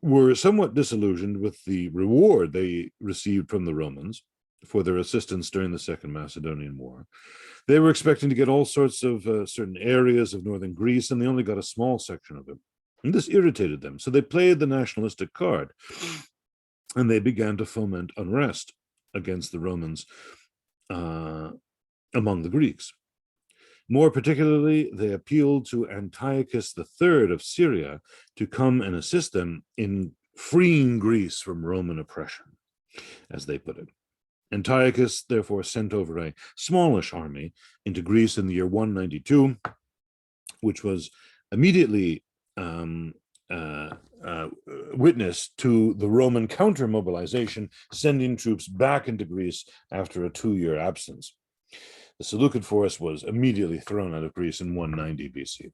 were somewhat disillusioned with the reward they received from the Romans for their assistance during the Second Macedonian War. They were expecting to get all sorts of certain areas of northern Greece, and they only got a small section of it. And this irritated them, so they played the nationalistic card, and they began to foment unrest against the Romans among the Greeks. More particularly, they appealed to Antiochus III of Syria to come and assist them in freeing Greece from Roman oppression, as they put it. Antiochus therefore sent over a smallish army into Greece in the year 192, which was immediately witness to the Roman counter-mobilization, sending troops back into Greece after a 2-year absence. The Seleucid force was immediately thrown out of Greece in 190 BC.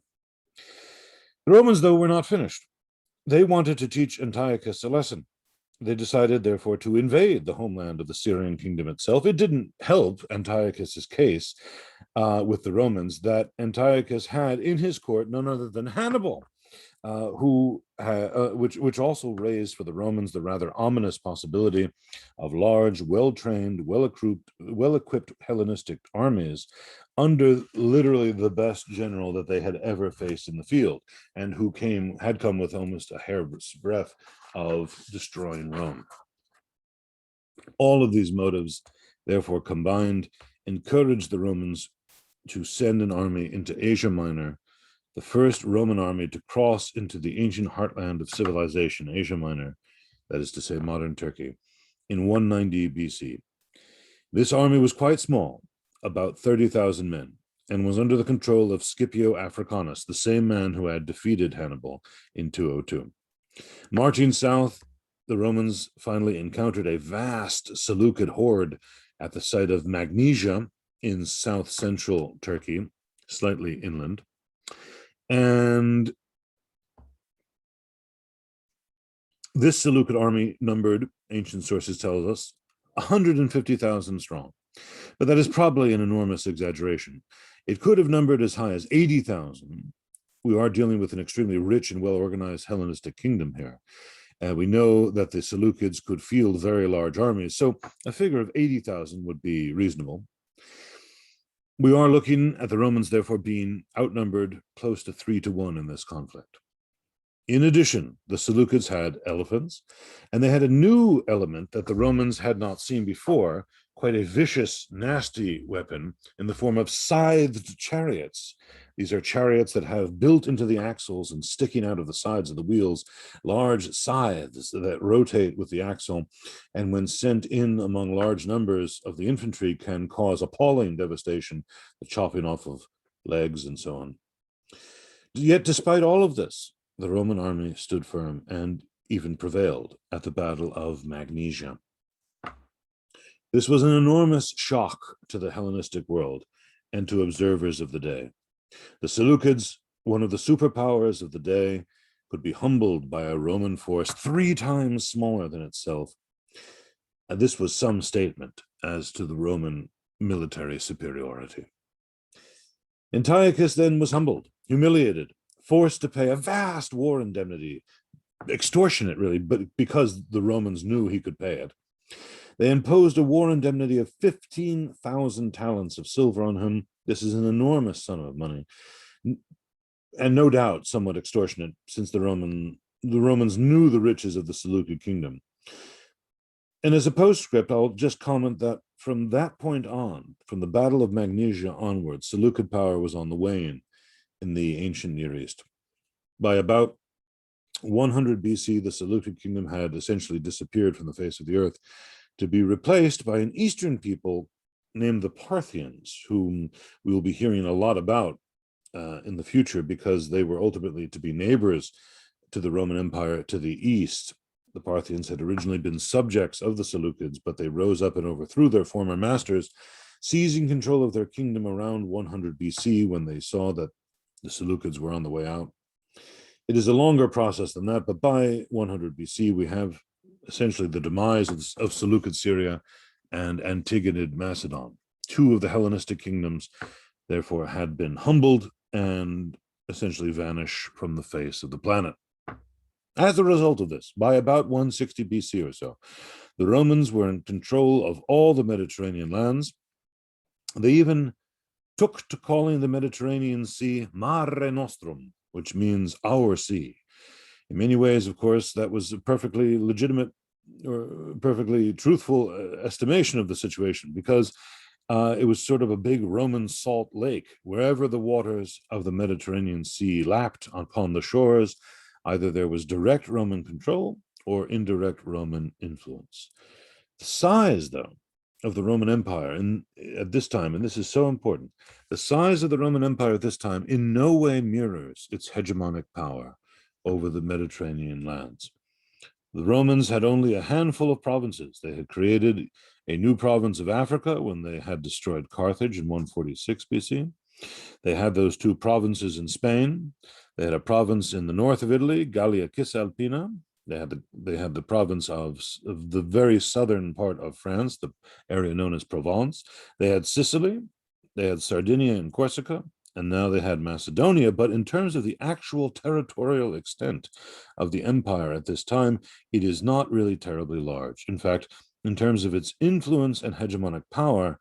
The Romans, though, were not finished. They wanted to teach Antiochus a lesson. They decided, therefore, to invade the homeland of the Syrian kingdom itself. It didn't help Antiochus's case with the Romans that Antiochus had in his court none other than Hannibal, which also raised for the Romans the rather ominous possibility of large, well-trained, well-equipped Hellenistic armies under literally the best general that they had ever faced in the field, and who had come with almost a hair's breadth of destroying Rome. All of these motives, therefore, combined, encouraged the Romans to send an army into Asia Minor, the first Roman army to cross into the ancient heartland of civilization, Asia Minor, that is to say modern Turkey, in 190 BC. This army was quite small, about 30,000 men, and was under the control of Scipio Africanus, the same man who had defeated Hannibal in 202. Marching south, the Romans finally encountered a vast Seleucid horde at the site of Magnesia in south-central Turkey, slightly inland. And this Seleucid army numbered, ancient sources tell us, 150,000 strong. But that is probably an enormous exaggeration. It could have numbered as high as 80,000. We are dealing with an extremely rich and well-organized Hellenistic kingdom here. We know that the Seleucids could field very large armies, so a figure of 80,000 would be reasonable. We are looking at the Romans, therefore, being outnumbered close to 3-1 in this conflict. In addition, the Seleucids had elephants, and they had a new element that the Romans had not seen before, quite a vicious, nasty weapon in the form of scythed chariots. These are chariots that have built into the axles and sticking out of the sides of the wheels, large scythes that rotate with the axle, and when sent in among large numbers of the infantry can cause appalling devastation, the chopping off of legs and so on. Yet despite all of this, the Roman army stood firm and even prevailed at the Battle of Magnesia. This was an enormous shock to the Hellenistic world and to observers of the day. The Seleucids, one of the superpowers of the day, could be humbled by a Roman force 3 times smaller than itself. And this was some statement as to the Roman military superiority. Antiochus then was humbled, humiliated, forced to pay a vast war indemnity, extortionate really, but because the Romans knew he could pay it. They imposed a war indemnity of 15,000 talents of silver on him. This is an enormous sum of money, and no doubt somewhat extortionate, since the Romans knew the riches of the Seleucid kingdom. And as a postscript, I'll just comment that from that point on, from the Battle of Magnesia onwards, Seleucid power was on the wane in the ancient Near East. By about 100 BC, the Seleucid kingdom had essentially disappeared from the face of the earth, to be replaced by an Eastern people named the Parthians, whom we will be hearing a lot about in the future, because they were ultimately to be neighbors to the Roman Empire to the east. The Parthians had originally been subjects of the Seleucids, but they rose up and overthrew their former masters, seizing control of their kingdom around 100 BC when they saw that the Seleucids were on the way out. It is a longer process than that, but by 100 BC, we have essentially the demise of Seleucid Syria and Antigonid Macedon. Two of the Hellenistic kingdoms, therefore, had been humbled and essentially vanish from the face of the planet. As a result of this, by about 160 BC or so, the Romans were in control of all the Mediterranean lands. They even took to calling the Mediterranean Sea Mare Nostrum, which means our sea. In many ways, of course, that was a perfectly legitimate or perfectly truthful estimation of the situation, because it was sort of a big Roman salt lake. Wherever the waters of the Mediterranean Sea lapped upon the shores, either there was direct Roman control or indirect Roman influence. The size, though, of the Roman Empire at this time, and this is so important, the size of the Roman Empire at this time in no way mirrors its hegemonic power over the Mediterranean lands. The Romans had only a handful of provinces. They had created a new province of Africa when they had destroyed Carthage in 146 BC. They had those two provinces in Spain. They had a province in the north of Italy, Gallia Cisalpina. They had the province of the very southern part of France, the area known as Provence. They had Sicily. They had Sardinia and Corsica. And now they had Macedonia. But in terms of the actual territorial extent of the empire at this time, it is not really terribly large. In fact, in terms of its influence and hegemonic power,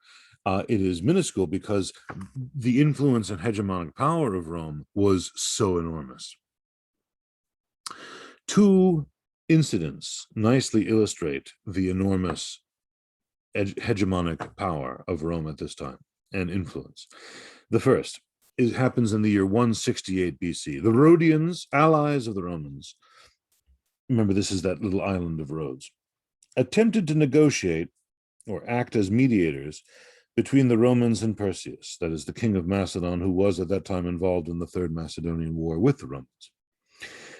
it is minuscule, because the influence and hegemonic power of Rome was so enormous. Two incidents nicely illustrate the enormous hegemonic power of Rome at this time and influence. The first happens in the year 168 BC. The Rhodians, allies of the Romans, remember this is that little island of Rhodes, attempted to negotiate or act as mediators between the Romans and Perseus, that is the king of Macedon, who was at that time involved in the Third Macedonian War with the Romans.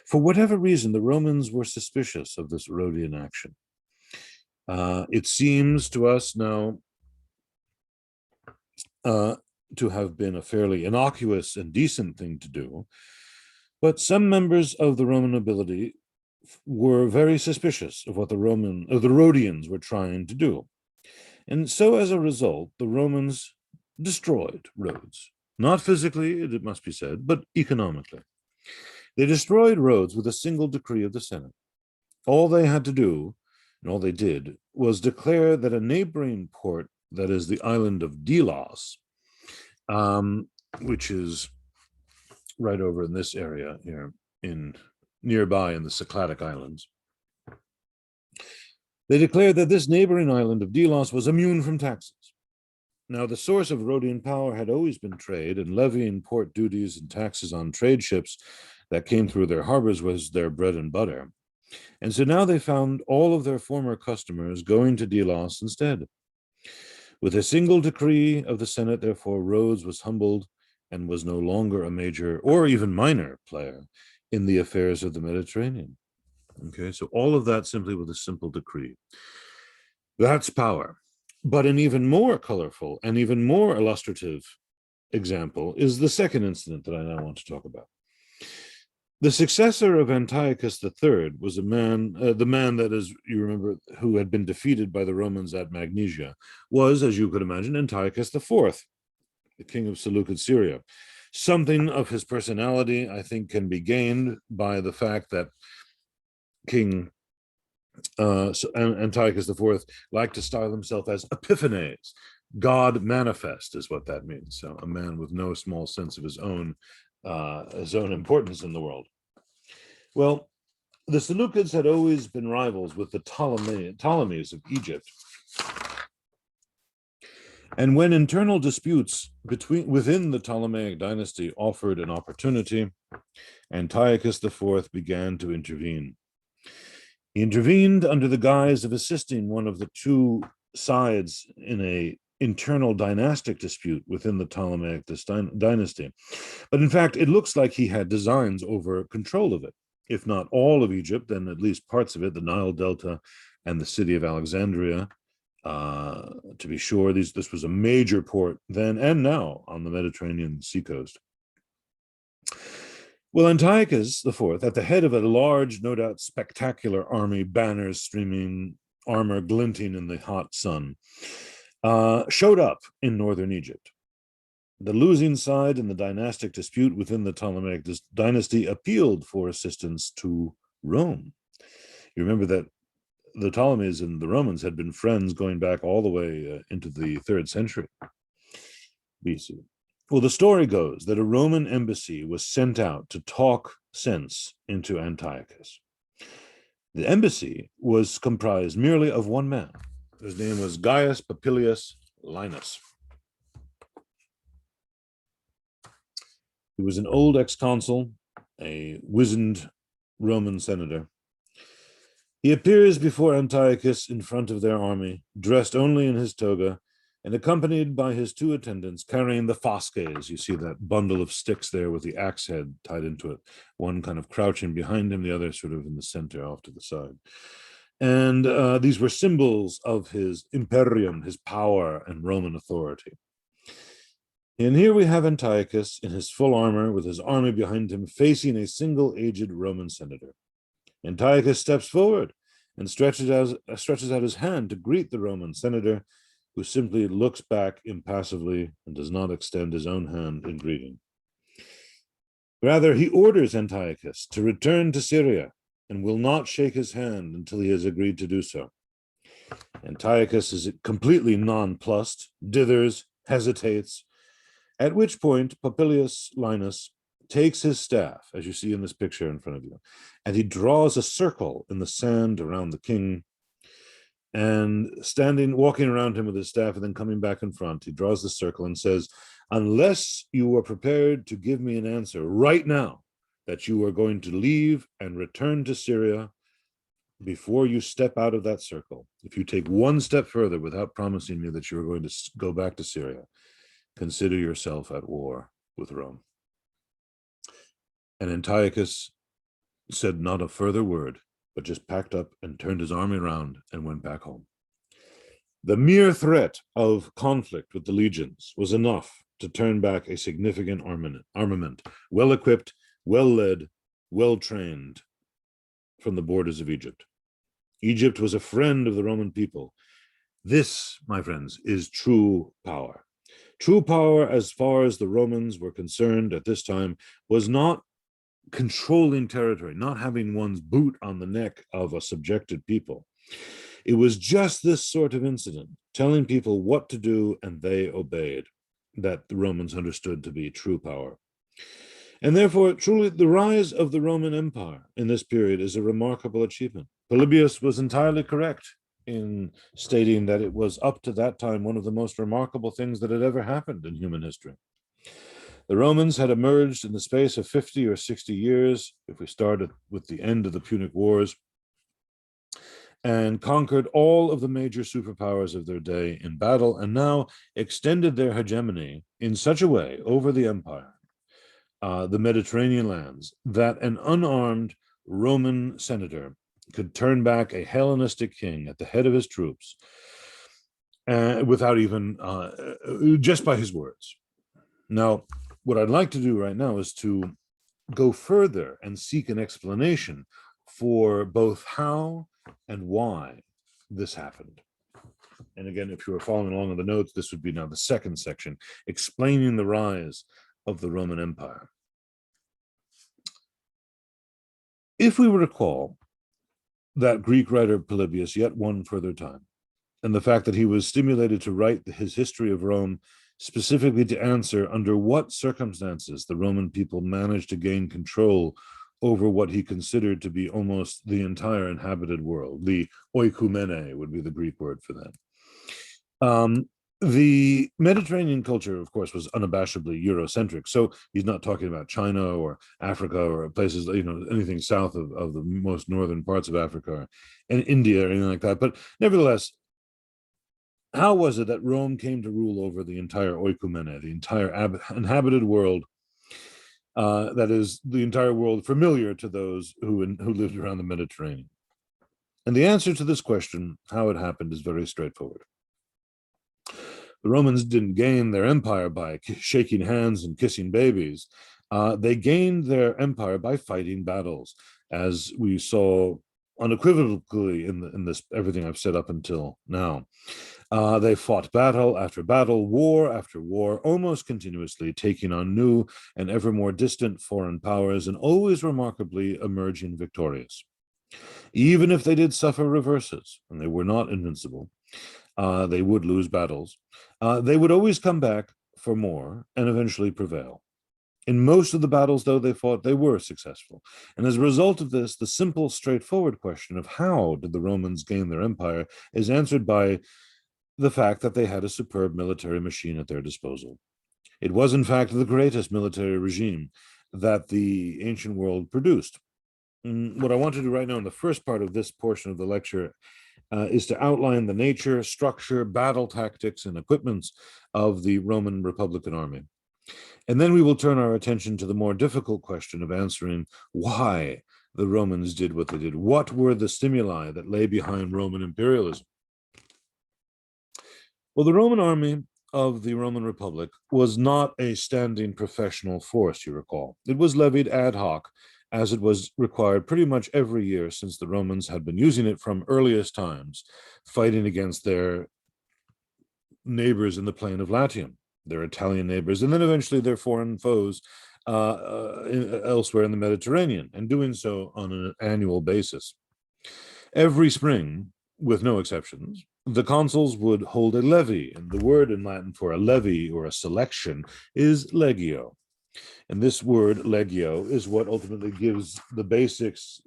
For whatever reason, the Romans were suspicious of this Rhodian action. It seems to us now to have been a fairly innocuous and decent thing to do, but some members of the Roman nobility were very suspicious of what the Rhodians were trying to do. And so as a result, the Romans destroyed Rhodes, not physically, it must be said, but economically. They destroyed Rhodes with a single decree of the Senate. All they had to do, and all they did, was declare that a neighboring port, that is the island of Delos, which is right over in this area here, nearby in the Cycladic Islands. They declared that this neighboring island of Delos was immune from taxes. Now, the source of Rhodian power had always been trade, and levying port duties and taxes on trade ships that came through their harbors was their bread and butter. And so now they found all of their former customers going to Delos instead. With a single decree of the Senate, therefore, Rhodes was humbled and was no longer a major or even minor player in the affairs of the Mediterranean. Okay, so all of that simply with a simple decree. That's power. But an even more colorful and even more illustrative example is the second incident that I now want to talk about. The successor of Antiochus III was the man that, as you remember, who had been defeated by the Romans at Magnesia, was, as you could imagine, Antiochus IV, the king of Seleucid Syria. Something of his personality, I think, can be gained by the fact that King Antiochus IV liked to style himself as Epiphanes. God manifest is what that means. So a man with no small sense of his own importance in the world. Well, the Seleucids had always been rivals with the Ptolemies of Egypt. And when internal disputes within the Ptolemaic dynasty offered an opportunity, Antiochus IV began to intervene. He intervened under the guise of assisting one of the two sides in an internal dynastic dispute within the Ptolemaic dynasty. But in fact, it looks like he had designs over control of it, if not all of Egypt, then at least parts of it, the Nile Delta and the city of Alexandria. To be sure, this was a major port then and now on the Mediterranean seacoast. Well, Antiochus IV, at the head of a large, no doubt spectacular army, banners streaming, armor glinting in the hot sun, showed up in northern Egypt. The losing side in the dynastic dispute within the Ptolemaic dynasty appealed for assistance to Rome. You remember that the Ptolemies and the Romans had been friends going back all the way into the 3rd century BC. Well, the story goes that a Roman embassy was sent out to talk sense into Antiochus. The embassy was comprised merely of one man. His name was Gaius Popilius Linus. He was an old ex-consul, a wizened Roman senator. He appears before Antiochus in front of their army, dressed only in his toga, and accompanied by his two attendants carrying the fasces. You see that bundle of sticks there with the axe head tied into it, one kind of crouching behind him, the other sort of in the center off to the side. And these were symbols of his imperium, his power and Roman authority. And here we have Antiochus in his full armor with his army behind him, facing a single aged Roman senator. Antiochus steps forward and stretches out his hand to greet the Roman senator, who simply looks back impassively and does not extend his own hand in greeting. Rather, he orders Antiochus to return to Syria and will not shake his hand until he has agreed to do so. Antiochus is completely nonplussed, dithers, hesitates, at which point Popilius Linus takes his staff, as you see in this picture in front of you, and he draws a circle in the sand around the king, and walking around him with his staff and then coming back in front, he draws the circle and says, unless you are prepared to give me an answer right now that you are going to leave and return to Syria before you step out of that circle, if you take one step further without promising me that you are going to go back to Syria, consider yourself at war with Rome. And Antiochus said not a further word, but just packed up and turned his army around and went back home. The mere threat of conflict with the legions was enough to turn back a significant armament, well-equipped, well-led, well-trained from the borders of Egypt. Egypt was a friend of the Roman people. This, my friends, is true power. True power, as far as the Romans were concerned at this time, was not controlling territory, not having one's boot on the neck of a subjected people. It was just this sort of incident, telling people what to do and they obeyed, that the Romans understood to be true power. And therefore, truly, the rise of the Roman Empire in this period is a remarkable achievement. Polybius was entirely correct in stating that it was up to that time one of the most remarkable things that had ever happened in human history. The Romans had emerged in the space of 50 or 60 years, if we started with the end of the Punic Wars, and conquered all of the major superpowers of their day in battle, and now extended their hegemony in such a way over the empire, the Mediterranean lands, that an unarmed Roman senator could turn back a Hellenistic king at the head of his troops without even, just by his words. Now, what I'd like to do right now is to go further and seek an explanation for both how and why this happened. And again, if you were following along in the notes, this would be now the second section, explaining the rise of the Roman Empire. If we recall, that Greek writer Polybius yet one further time, and the fact that he was stimulated to write his history of Rome specifically to answer under what circumstances the Roman people managed to gain control over what he considered to be almost the entire inhabited world. The oikumene would be the Greek word for that. The Mediterranean culture, of course, was unabashedly Eurocentric. So he's not talking about China or Africa or places, anything south of the most northern parts of Africa and India or anything like that. But nevertheless, how was it that Rome came to rule over the entire oikumene, the entire inhabited world? That is the entire world familiar to those who lived around the Mediterranean. And the answer to this question, how it happened, is very straightforward. The Romans didn't gain their empire by shaking hands and kissing babies. They gained their empire by fighting battles, as we saw unequivocally in this everything I've said up until now. They fought battle after battle, war after war, almost continuously, taking on new and ever more distant foreign powers, and always remarkably emerging victorious. Even if they did suffer reverses, and they were not invincible, they would lose battles, they would always come back for more and eventually prevail. In most of the battles, though, they fought, they were successful. And as a result of this, the simple, straightforward question of how did the Romans gain their empire is answered by the fact that they had a superb military machine at their disposal. It was, in fact, the greatest military regime that the ancient world produced. What I want to do right now in the first part of this portion of the lecture is to outline the nature, structure, battle tactics, and equipments of the Roman Republican army. And then we will turn our attention to the more difficult question of answering why the Romans did what they did. What were the stimuli that lay behind Roman imperialism? Well, the Roman army of the Roman Republic was not a standing professional force, you recall. It was levied ad hoc, as it was required pretty much every year since the Romans had been using it from earliest times, fighting against their neighbors in the plain of Latium, their Italian neighbors, and then eventually their foreign foes elsewhere in the Mediterranean, and doing so on an annual basis. Every spring, with no exceptions, the consuls would hold a levy, and the word in Latin for a levy or a selection is legio. And this word legio is what ultimately gives the basis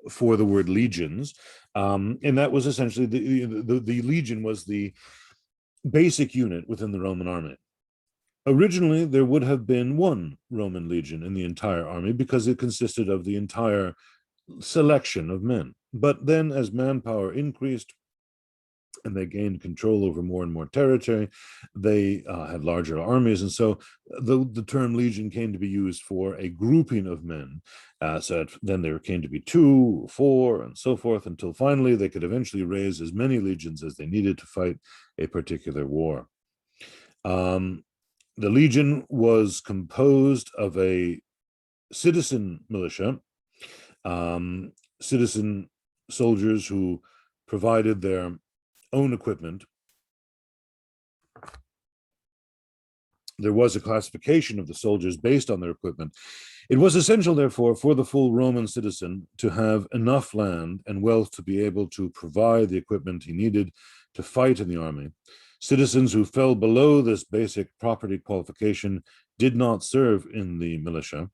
for the word legions, and that was essentially the legion was the basic unit within the Roman army. Originally, there would have been one Roman legion in the entire army because it consisted of the entire selection of men. But then as manpower increased and they gained control over more and more territory, they had larger armies. And so the term legion came to be used for a grouping of men. So then there came to be 2, 4, and so forth, until finally they could eventually raise as many legions as they needed to fight a particular war. The legion was composed of a citizen militia, citizen soldiers who provided their own equipment. There was a classification of the soldiers based on their equipment. It was essential, therefore, for the full Roman citizen to have enough land and wealth to be able to provide the equipment he needed to fight in the army. Citizens who fell below this basic property qualification did not serve in the militia.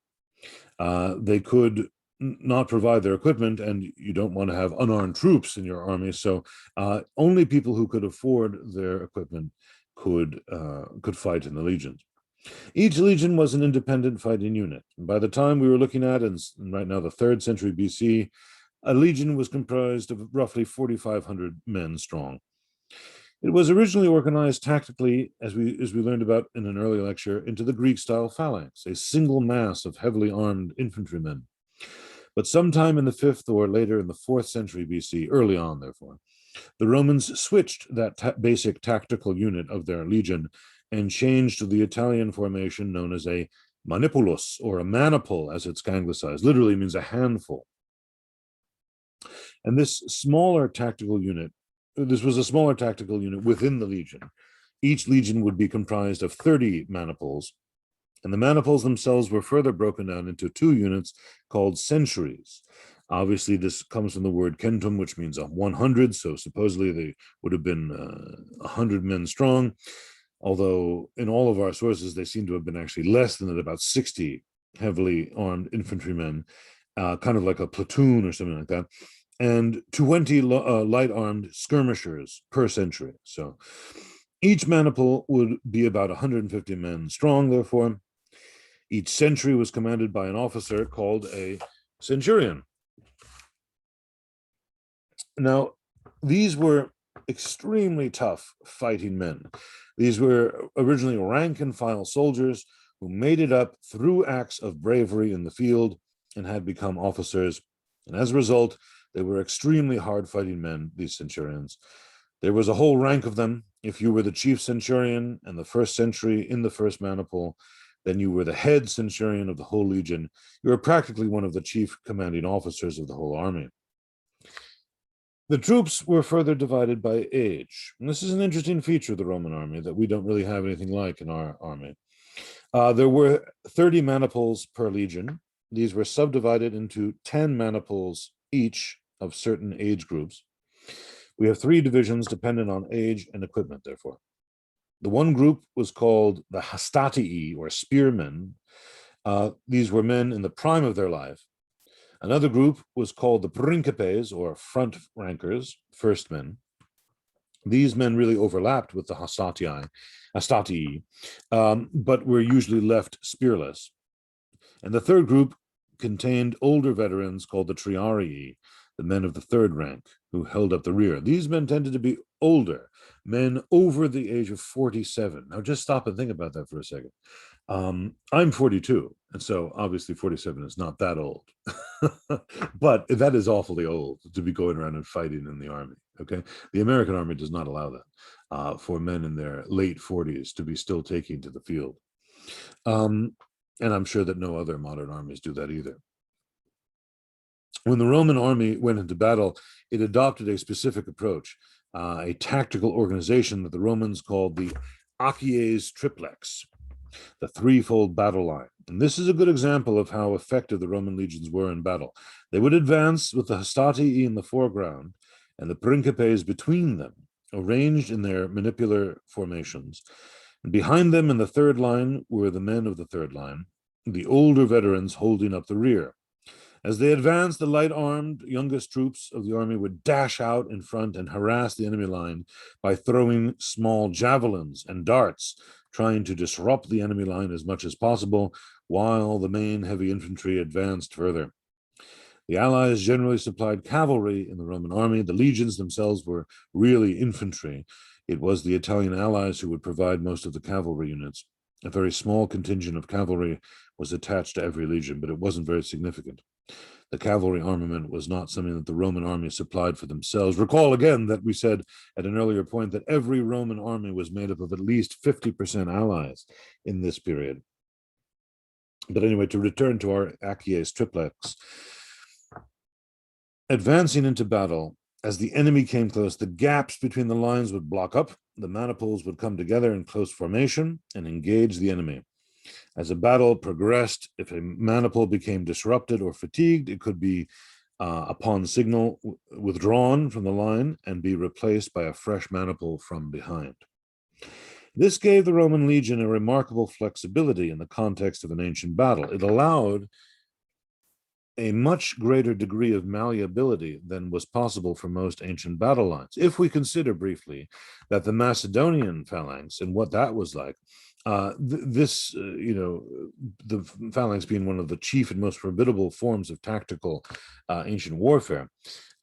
They could not provide their equipment, and you don't want to have unarmed troops in your army, so only people who could afford their equipment could fight in the legions. Each legion was an independent fighting unit. And by the time we were looking at, and right now the 3rd century BC, a legion was comprised of roughly 4,500 men strong. It was originally organized tactically, as we learned about in an earlier lecture, into the Greek-style phalanx, a single mass of heavily armed infantrymen. But sometime in the 5th or later in the 4th century BC, early on, therefore, the Romans switched that basic tactical unit of their legion and changed to the Italian formation known as a manipulus, or a maniple, as it's anglicized, literally means a handful. And this was a smaller tactical unit within the legion. Each legion would be comprised of 30 maniples, and the maniples themselves were further broken down into 2 units called centuries. Obviously, this comes from the word centum, which means 100. So supposedly they would have been 100 men strong, although in all of our sources, they seem to have been actually less than that, about 60 heavily armed infantrymen, kind of like a platoon or something like that, and 20 light armed skirmishers per century. So each maniple would be about 150 men strong, therefore. Each century was commanded by an officer called a centurion. Now, these were extremely tough fighting men. These were originally rank and file soldiers who made it up through acts of bravery in the field and had become officers. And as a result, they were extremely hard fighting men, these centurions. There was a whole rank of them. If you were the chief centurion in the first century in the first maniple, then you were the head centurion of the whole legion. You were practically one of the chief commanding officers of the whole army. The troops were further divided by age. And this is an interesting feature of the Roman army that we don't really have anything like in our army. There were 30 maniples per legion. These were subdivided into 10 maniples each of certain age groups. We have 3 divisions dependent on age and equipment, therefore. The one group was called the hastatii, or spearmen. These were men in the prime of their life. Another group was called the principes, or front rankers, first men. These men really overlapped with the hastatii, but were usually left spearless. And the third group contained older veterans called the triarii, the men of the third rank, who held up the rear. These men tended to be older, men over the age of 47. Now, just stop and think about that for a second. I'm 42, and so obviously 47 is not that old, but that is awfully old to be going around and fighting in the army, okay? The American army does not allow that for men in their late 40s to be still taking to the field. And I'm sure that no other modern armies do that either. When the Roman army went into battle, it adopted a specific approach, a tactical organization that the Romans called the Achaeas Triplex, the threefold battle line. And this is a good example of how effective the Roman legions were in battle. They would advance with the hastatii in the foreground and the principes between them, arranged in their manipular formations. And behind them in the third line were the men of the third line, the older veterans holding up the rear. As they advanced, the light-armed youngest troops of the army would dash out in front and harass the enemy line by throwing small javelins and darts, trying to disrupt the enemy line as much as possible, while the main heavy infantry advanced further. The Allies generally supplied cavalry in the Roman army. The legions themselves were really infantry. It was the Italian allies who would provide most of the cavalry units. A very small contingent of cavalry was attached to every legion, but it wasn't very significant. The cavalry armament was not something that the Roman army supplied for themselves. Recall again that we said at an earlier point that every Roman army was made up of at least 50% allies in this period. But anyway, to return to our Achaeas Triplex, advancing into battle, as the enemy came close, the gaps between the lines would block up, the maniples would come together in close formation and engage the enemy. As a battle progressed, if a maniple became disrupted or fatigued, it could be, upon signal, withdrawn from the line and be replaced by a fresh maniple from behind. This gave the Roman legion a remarkable flexibility in the context of an ancient battle. It allowed a much greater degree of malleability than was possible for most ancient battle lines. If we consider briefly that the Macedonian Phalanx and what that was like, the phalanx being one of the chief and most formidable forms of tactical ancient warfare,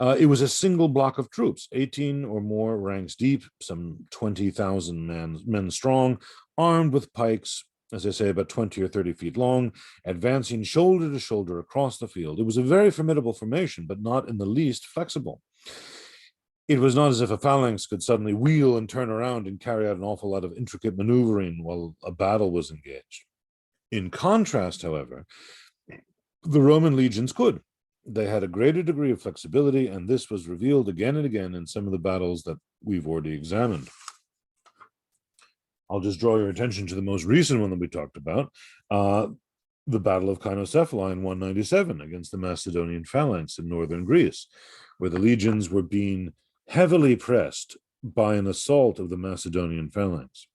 it was a single block of troops, 18 or more ranks deep, some 20,000 men strong, armed with pikes, as I say, about 20 or 30 feet long, advancing shoulder to shoulder across the field. It was a very formidable formation, but not in the least flexible. It was not as if a phalanx could suddenly wheel and turn around and carry out an awful lot of intricate maneuvering while a battle was engaged. In contrast, however, the Roman legions could. They had a greater degree of flexibility, and this was revealed again and again in some of the battles that we've already examined. I'll just draw your attention to the most recent one that we talked about. the Battle of Kynacephali in 197 against the Macedonian Phalanx in northern Greece, where the legions were being heavily pressed by an assault of the Macedonian Phalanx.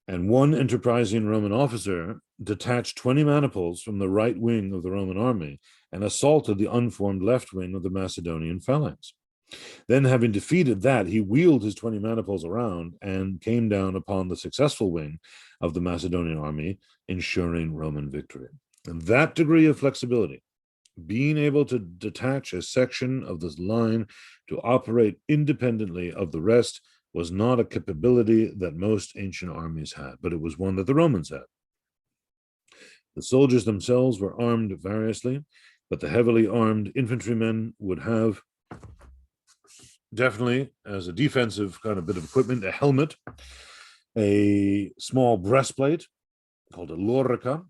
And one enterprising Roman officer detached 20 maniples from the right wing of the Roman army and assaulted the unformed left wing of the Macedonian Phalanx. Then, having defeated that, he wheeled his 20 maniples around and came down upon the successful wing of the Macedonian army, ensuring Roman victory. And that degree of flexibility, being able to detach a section of this line to operate independently of the rest, was not a capability that most ancient armies had, but it was one that the Romans had. The soldiers themselves were armed variously, but the heavily armed infantrymen would have, definitely as a defensive kind of bit of equipment, a helmet, a small breastplate called a lorica,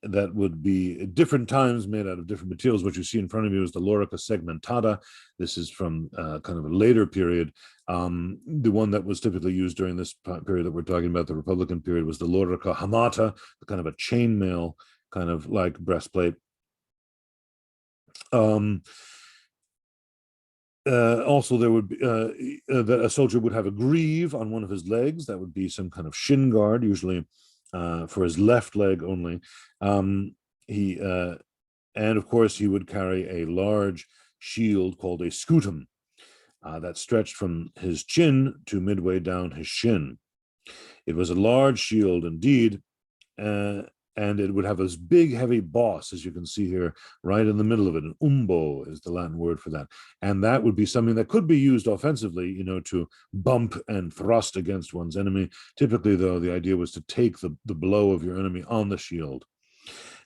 that would be at different times made out of different materials. What you see in front of you is the Lorica Segmentata. This is from kind of a later period. The one that was typically used during this period that we're talking about, the Republican period, was the Lorica Hamata, kind of a chainmail kind of like breastplate. Also, there would be a soldier would have a greave on one of his legs. That would be some kind of shin guard, usually for his left leg only. And of course, he would carry a large shield called a scutum that stretched from his chin to midway down his shin. It was a large shield indeed, and it would have this big, heavy boss, as you can see here, right in the middle of it. An umbo is the Latin word for that. And that would be something that could be used offensively, you know, to bump and thrust against one's enemy. Typically, though, the idea was to take the blow of your enemy on the shield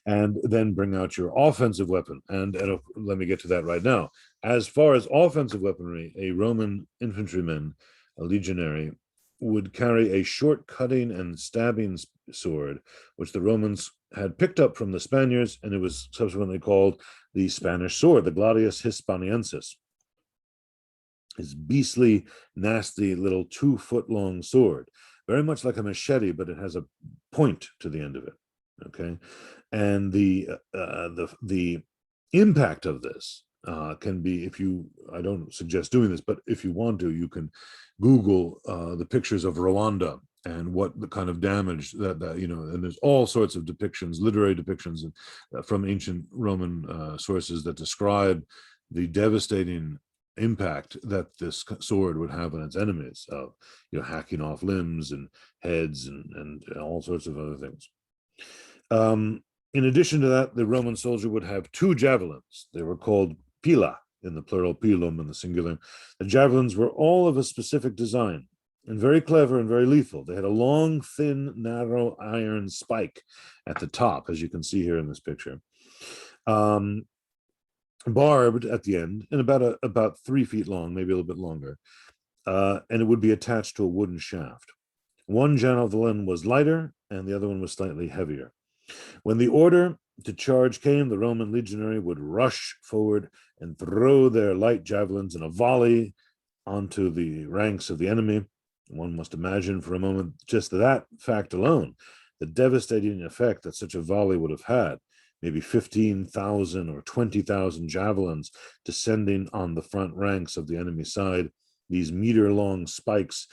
and then bring out your offensive weapon. And let me get to that right now. As far as offensive weaponry, a Roman infantryman, a legionary, would carry a short cutting and stabbing sword, which the Romans had picked up from the Spaniards, and it was subsequently called the Spanish sword, the Gladius Hispaniensis. His beastly, nasty little 2-foot-long sword, very much like a machete, but it has a point to the end of it. Okay, and the impact of this can be, if you, I don't suggest doing this, but if you want to, you can Google the pictures of Rwanda and what the kind of damage that you know, and there's all sorts of depictions, literary depictions from ancient Roman sources that describe the devastating impact that this sword would have on its enemies, you know, hacking off limbs and heads and all sorts of other things. In addition to that, the Roman soldier would have 2 javelins. They were called pila, in the plural, pilum in the singular. The javelins were all of a specific design and very clever and very lethal. They had a long, thin, narrow iron spike at the top, as you can see here in this picture, barbed at the end, and about 3 feet long, maybe a little bit longer, and it would be attached to a wooden shaft. One javelin was lighter, and the other one was slightly heavier. When the order to charge came, the Roman legionary would rush forward and throw their light javelins in a volley onto the ranks of the enemy. One must imagine for a moment just that fact alone, the devastating effect that such a volley would have had. Maybe 15,000 or 20,000 javelins descending on the front ranks of the enemy side, these meter-long spikes.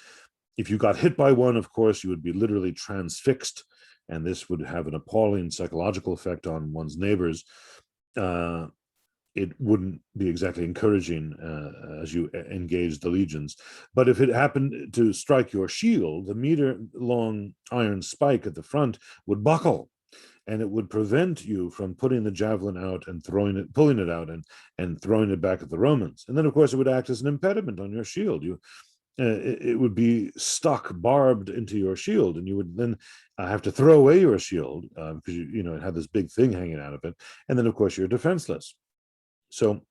If you got hit by one, of course, you would be literally transfixed, and this would have an appalling psychological effect on one's neighbors. It wouldn't be exactly encouraging as you engage the legions. But if it happened to strike your shield, the meter-long iron spike at the front would buckle, and it would prevent you from putting the javelin out and pulling it out and throwing it back at the Romans. And then, of course, it would act as an impediment on your shield. It would be stuck, barbed into your shield, and you would then have to throw away your shield because you know it had this big thing hanging out of it, and then of course you're defenseless. So,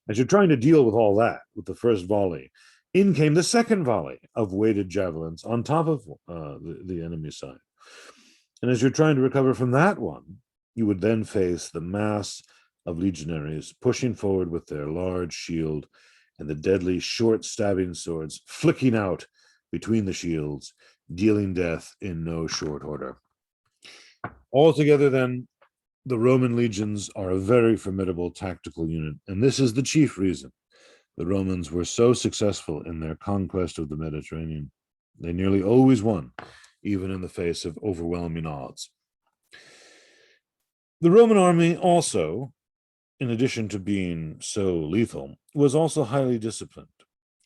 as you're trying to deal with all that, with the first volley, in came the second volley of weighted javelins on top of the enemy side, and as you're trying to recover from that one, you would then face the mass of legionaries pushing forward with their large shield and the deadly short stabbing swords flicking out between the shields, dealing death in no short order. Altogether, then, the Roman legions are a very formidable tactical unit, and this is the chief reason the Romans were so successful in their conquest of the Mediterranean. They nearly always won, even in the face of overwhelming odds. The Roman army also, in addition to being so lethal, was also highly disciplined,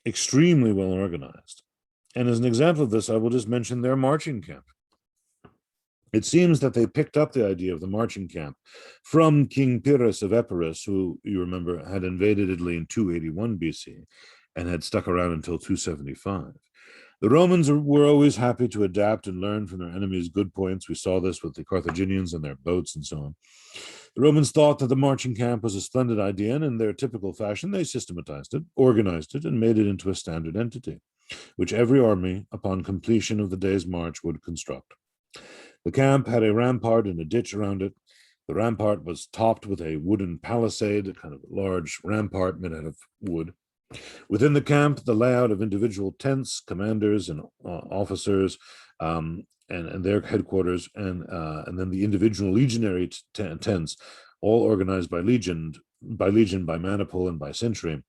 extremely well organized. And as an example of this, I will just mention their marching camp. It seems that they picked up the idea of the marching camp from King Pyrrhus of Epirus, who, you remember, had invaded Italy in 281 BC and had stuck around until 275. The Romans were always happy to adapt and learn from their enemies' good points. We saw this with the Carthaginians and their boats and so on. The Romans thought that the marching camp was a splendid idea, and in their typical fashion, they systematized it, organized it, and made it into a standard entity, which every army, upon completion of the day's march, would construct. The camp had a rampart and a ditch around it. The rampart was topped with a wooden palisade, a kind of large rampart made out of wood. Within the camp, the layout of individual tents, commanders and officers, and their headquarters, and then the individual legionary tents, all organized by legion, by maniple, and by century,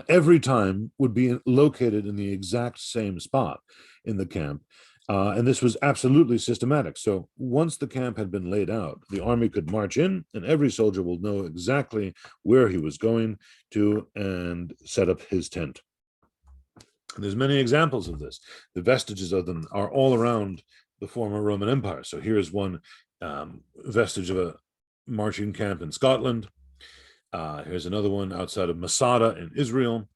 every time would be located in the exact same spot in the camp. And this was absolutely systematic. So once the camp had been laid out, the army could march in, and every soldier will know exactly where he was going to and set up his tent. And there's many examples of this. The vestiges of them are all around the former Roman Empire. So here's one vestige of a marching camp in Scotland. Here's another one outside of Masada in Israel.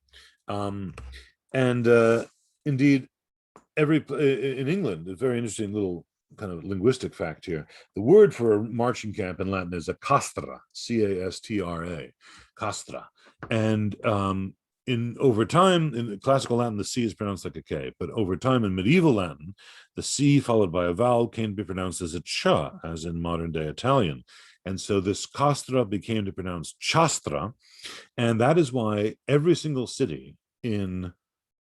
Indeed, in England, a very interesting little kind of linguistic fact here. The word for a marching camp in Latin is a castra, C-A-S-T-R-A, castra. And over time, in classical Latin, the C is pronounced like a K, but over time in medieval Latin, the C followed by a vowel came to be pronounced as a cha, as in modern day Italian. And so this castra became to pronounce chastra, and that is why every single city in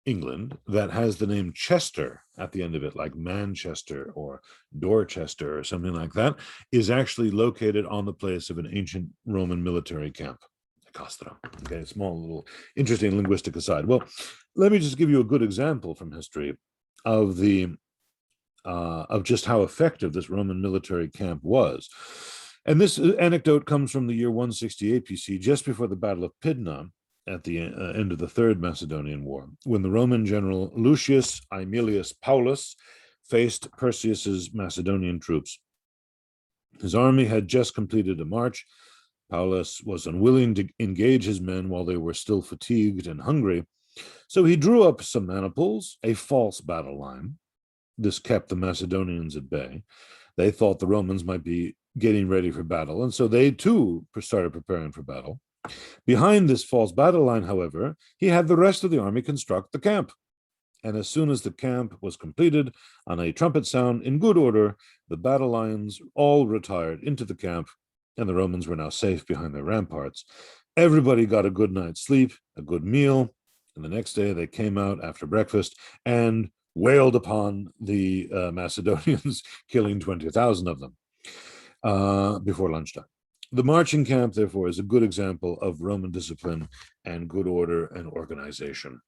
England that has the name Chester at the end of it, like Manchester or Dorchester or something like that, is actually located on the place of an ancient Roman military camp, castra. Okay, small little interesting linguistic aside. Well, let me just give you a good example from history of of just how effective this Roman military camp was. And this anecdote comes from the year 168 BC, just before the Battle of Pydna, at the end of the Third Macedonian War, when the Roman general Lucius Aemilius Paulus faced Perseus's Macedonian troops. His army had just completed a march. Paulus was unwilling to engage his men while they were still fatigued and hungry, so he drew up some maniples, a false battle line. This kept the Macedonians at bay. They thought the Romans might be getting ready for battle, and so they too started preparing for battle. Behind this false battle line, however, he had the rest of the army construct the camp. And as soon as the camp was completed, on a trumpet sound, in good order, the battle lines all retired into the camp, and the Romans were now safe behind their ramparts. Everybody got a good night's sleep, a good meal, and the next day they came out after breakfast and wailed upon the Macedonians, killing 20,000 of them before lunchtime. The marching camp, therefore, is a good example of Roman discipline and good order and organization.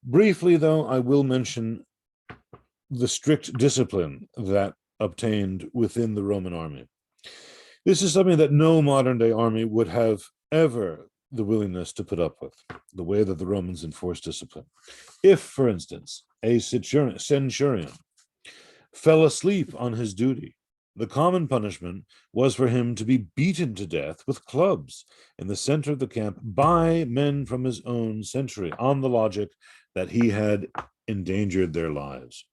Briefly, though, I will mention the strict discipline that obtained within the Roman army. This is something that no modern-day army would have ever the willingness to put up with, the way that the Romans enforced discipline. If, for instance, a centurion fell asleep on his duty, the common punishment was for him to be beaten to death with clubs in the center of the camp by men from his own century, on the logic that he had endangered their lives.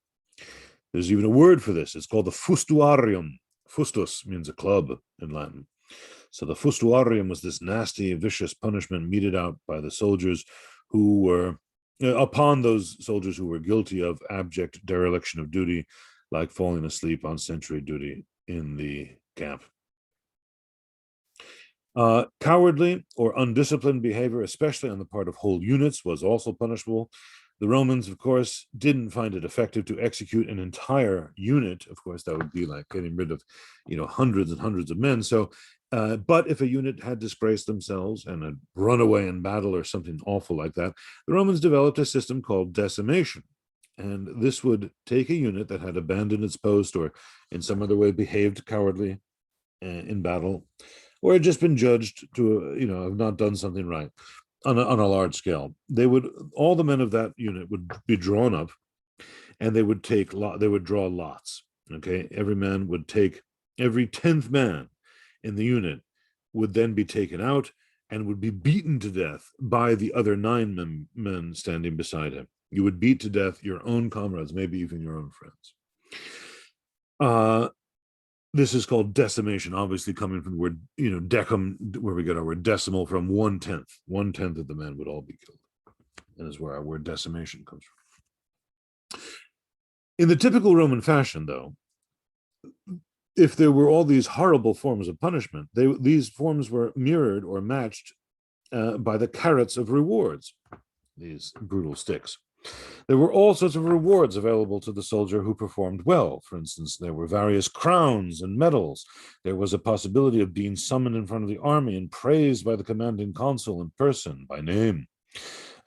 There's even a word for this. It's called the Fustuarium. Fustus means a club in Latin. So the Fustuarium was this nasty, vicious punishment meted out by the soldiers who were, upon those soldiers who were guilty of abject dereliction of duty, like falling asleep on sentry duty in the camp. Cowardly or undisciplined behavior, especially on the part of whole units, was also punishable. The Romans, of course, didn't find it effective to execute an entire unit. Of course, that would be like getting rid of, hundreds and hundreds of men. So, but if a unit had disgraced themselves and had run away in battle or something awful like that, the Romans developed a system called decimation. And this would take a unit that had abandoned its post or in some other way behaved cowardly in battle, or had just been judged to, have not done something right on a large scale. All the men of that unit would be drawn up, and they would draw lots. Okay, every 10th man in the unit would then be taken out and would be beaten to death by the other 9 men standing beside him. You would beat to death your own comrades, maybe even your own friends. This is called decimation, obviously coming from the word, decum, where we get our word decimal from, 1/10. 1/10 of the men would all be killed. That is where our word decimation comes from. In the typical Roman fashion, though, if there were all these horrible forms of punishment, these forms were mirrored or matched by the carrots of rewards, these brutal sticks. There were all sorts of rewards available to the soldier who performed well. For instance, there were various crowns and medals. There was a possibility of being summoned in front of the army and praised by the commanding consul in person, by name.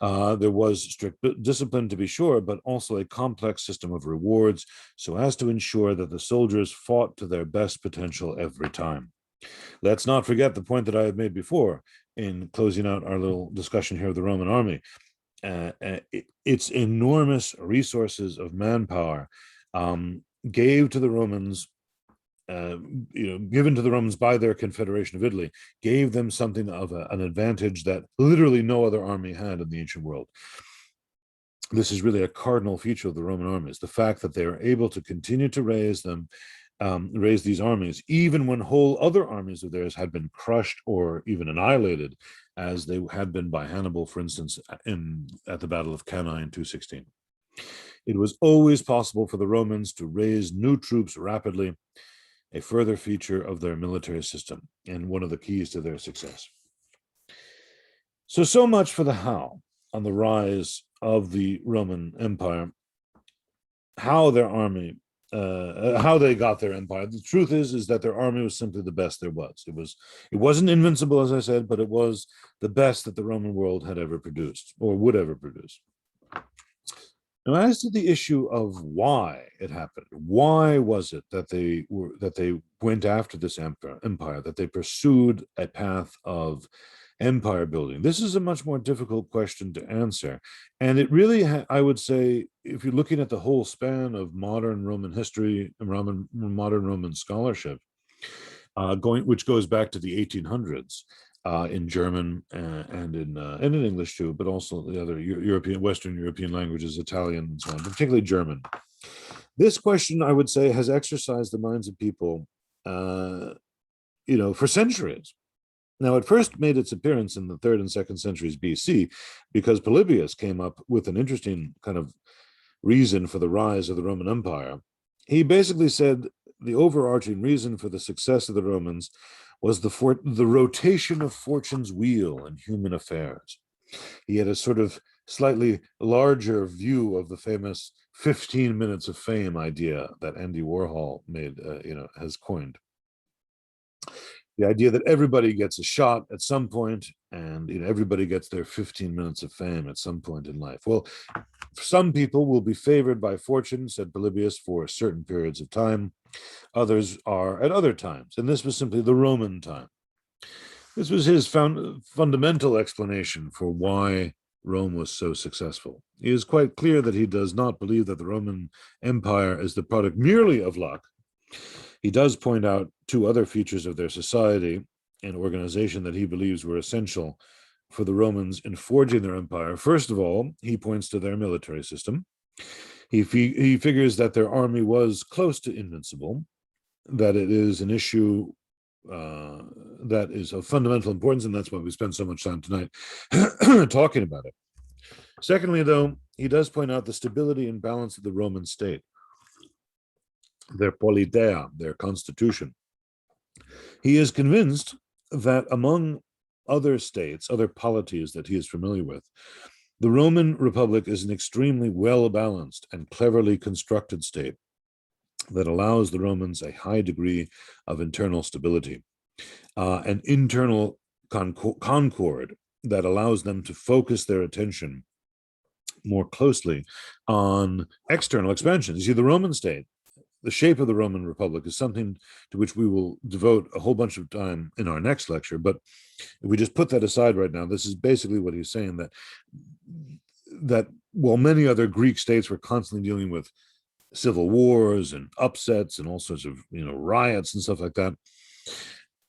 There was strict discipline, to be sure, but also a complex system of rewards so as to ensure that the soldiers fought to their best potential every time. Let's not forget the point that I have made before in closing out our little discussion here of the Roman army. Its enormous resources of manpower gave to the Romans, given to the Romans by their Confederation of Italy, gave them something of an advantage that literally no other army had in the ancient world. This is really a cardinal feature of the Roman armies, the fact that they are able to continue to raise these armies, even when whole other armies of theirs had been crushed or even annihilated, as they had been by Hannibal, for instance, at the Battle of Cannae in 216. It was always possible for the Romans to raise new troops rapidly, a further feature of their military system, and one of the keys to their success. So much for the how on the rise of the Roman Empire, how their army, how they got their empire. The truth is that their army was simply the best there was. It wasn't invincible, as I said, but it was the best that the Roman world had ever produced or would ever produce. Now, as to the issue of why it happened, why was it that they went after this empire, that they pursued a path of empire building? This is a much more difficult question to answer. And it really, I would say, if you're looking at the whole span of modern Roman history and modern Roman scholarship, which goes back to the 1800s, in German and in English too, but also the other Western European languages, Italian and so on, particularly German. This question, I would say, has exercised the minds of people, for centuries. Now, it first made its appearance in the 3rd and 2nd centuries BC because Polybius came up with an interesting kind of reason for the rise of the Roman Empire. He basically said the overarching reason for the success of the Romans was the rotation of fortune's wheel in human affairs. He had a sort of slightly larger view of the famous 15 minutes of fame idea that Andy Warhol has coined. The idea that everybody gets a shot at some point, and everybody gets their 15 minutes of fame at some point in life. Well, some people will be favored by fortune, said Polybius, for certain periods of time. Others are at other times, and this was simply the Roman time. This was his fundamental explanation for why Rome was so successful. It is quite clear that he does not believe that the Roman Empire is the product merely of luck. He does point out 2 other features of their society and organization that he believes were essential for the Romans in forging their empire. First of all, he points to their military system. He figures that their army was close to invincible, that it is an issue that is of fundamental importance, and that's why we spend so much time tonight talking about it. Secondly, though, he does point out the stability and balance of the Roman state, their politeia, their constitution. He is convinced that among other states, other polities that he is familiar with, The Roman Republic is an extremely well-balanced and cleverly constructed state that allows the Romans a high degree of internal stability, an internal concord that allows them to focus their attention more closely on external expansion. You see, the Roman state, the shape of the Roman Republic, is something to which we will devote a whole bunch of time in our next lecture. But if we just put that aside right now, this is basically what he's saying, that while many other Greek states were constantly dealing with civil wars and upsets and all sorts of riots and stuff like that,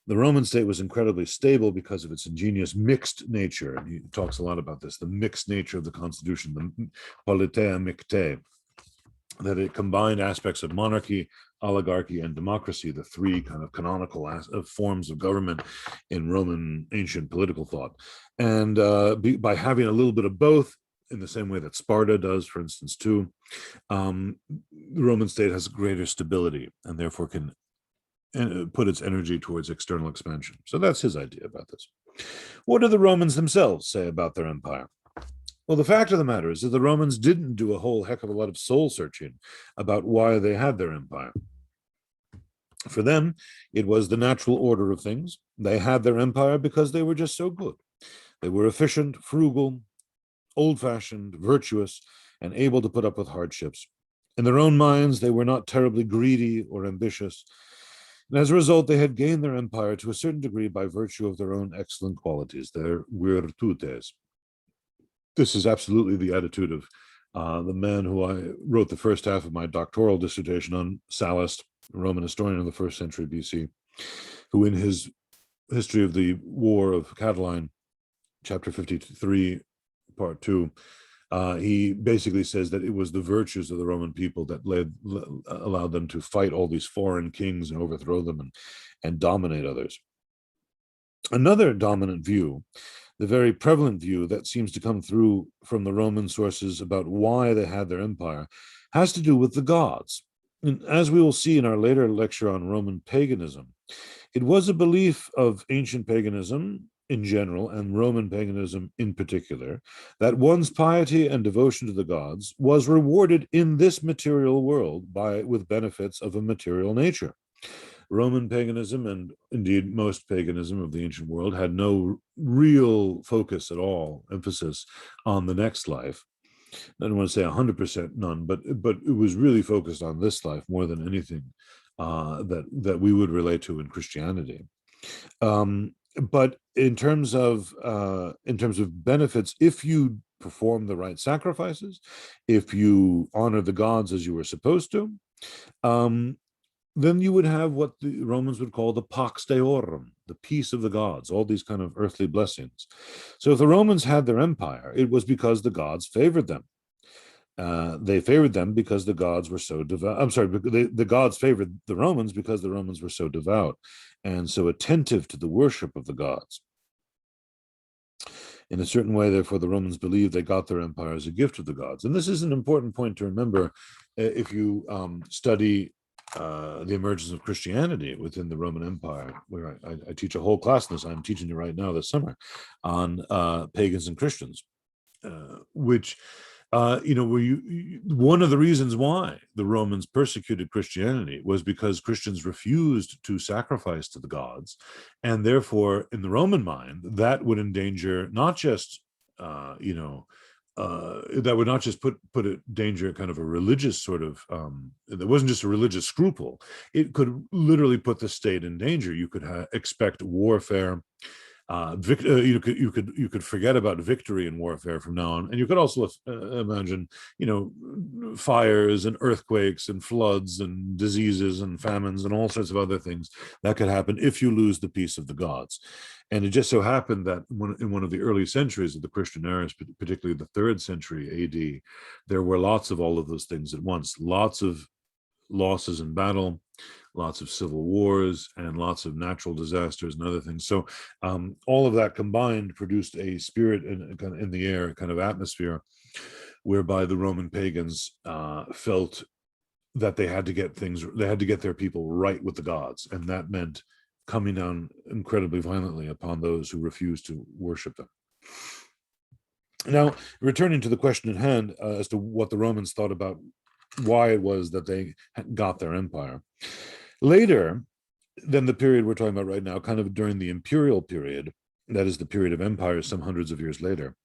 the Roman state was incredibly stable because of its ingenious mixed nature. And he talks a lot about this, the mixed nature of the constitution, the politea mixte, that it combined aspects of monarchy, oligarchy, and democracy, the three kind of canonical forms of government in Roman ancient political thought. And by having a little bit of both, in the same way that Sparta does, for instance, too, the Roman state has greater stability and therefore can put its energy towards external expansion. So that's his idea about this. What do the Romans themselves say about their empire? Well, the fact of the matter is that the Romans didn't do a whole heck of a lot of soul searching about why they had their empire. For them, it was the natural order of things. They had their empire because they were just so good. They were efficient, frugal, old-fashioned, virtuous, and able to put up with hardships. In their own minds, they were not terribly greedy or ambitious. And as a result, they had gained their empire to a certain degree by virtue of their own excellent qualities, their virtutes. This is absolutely the attitude of the man who I wrote the first half of my doctoral dissertation on, Sallust, a Roman historian of the 1st century BC, who in his History of the War of Catiline, chapter 53, part 2, he basically says that it was the virtues of the Roman people that allowed them to fight all these foreign kings and overthrow them and dominate others. Another dominant view, the very prevalent view that seems to come through from the Roman sources about why they had their empire, has to do with the gods. And as we will see in our later lecture on Roman paganism, it was a belief of ancient paganism in general, and Roman paganism in particular, that one's piety and devotion to the gods was rewarded in this material world with benefits of a material nature. Roman paganism, and indeed most paganism of the ancient world, had no real focus at all, emphasis on the next life. I don't want to say 100% none, but it was really focused on this life more than anything that we would relate to in Christianity. But in terms of benefits, if you perform the right sacrifices, if you honor the gods as you were supposed to, then you would have what the Romans would call the Pax Deorum, the peace of the gods, all these kind of earthly blessings. So if the Romans had their empire, it was because the gods favored them. They favored them because the gods were so devout. I'm sorry, the gods favored the Romans because the Romans were so devout and so attentive to the worship of the gods. In a certain way, therefore, the Romans believed they got their empire as a gift of the gods. And this is an important point to remember if you study the emergence of Christianity within the Roman Empire, where I teach a whole class in this. I'm teaching it right now this summer on pagans and Christians, which one of the reasons why the Romans persecuted Christianity was because Christians refused to sacrifice to the gods, and therefore, in the Roman mind, that would endanger not just that would not just put in danger kind of a religious sort of it wasn't just a religious scruple. It could literally put the state in danger. You could expect warfare. You could forget about victory in warfare from now on, and you could also imagine, fires and earthquakes and floods and diseases and famines and all sorts of other things that could happen if you lose the peace of the gods. And it just so happened that in one of the early centuries of the Christian era, particularly the 3rd century AD, there were lots of all of those things at once. Lots of losses in battle, lots of civil wars, and lots of natural disasters and other things. So all of that combined produced a spirit in the air, kind of atmosphere, whereby the Roman pagans felt that they had to get their people right with the gods, and that meant coming down incredibly violently upon those who refused to worship them. Now, returning to the question at hand as to what the Romans thought about why it was that they got their empire. Later than the period we're talking about right now, kind of during the imperial period, that is the period of empires some hundreds of years later,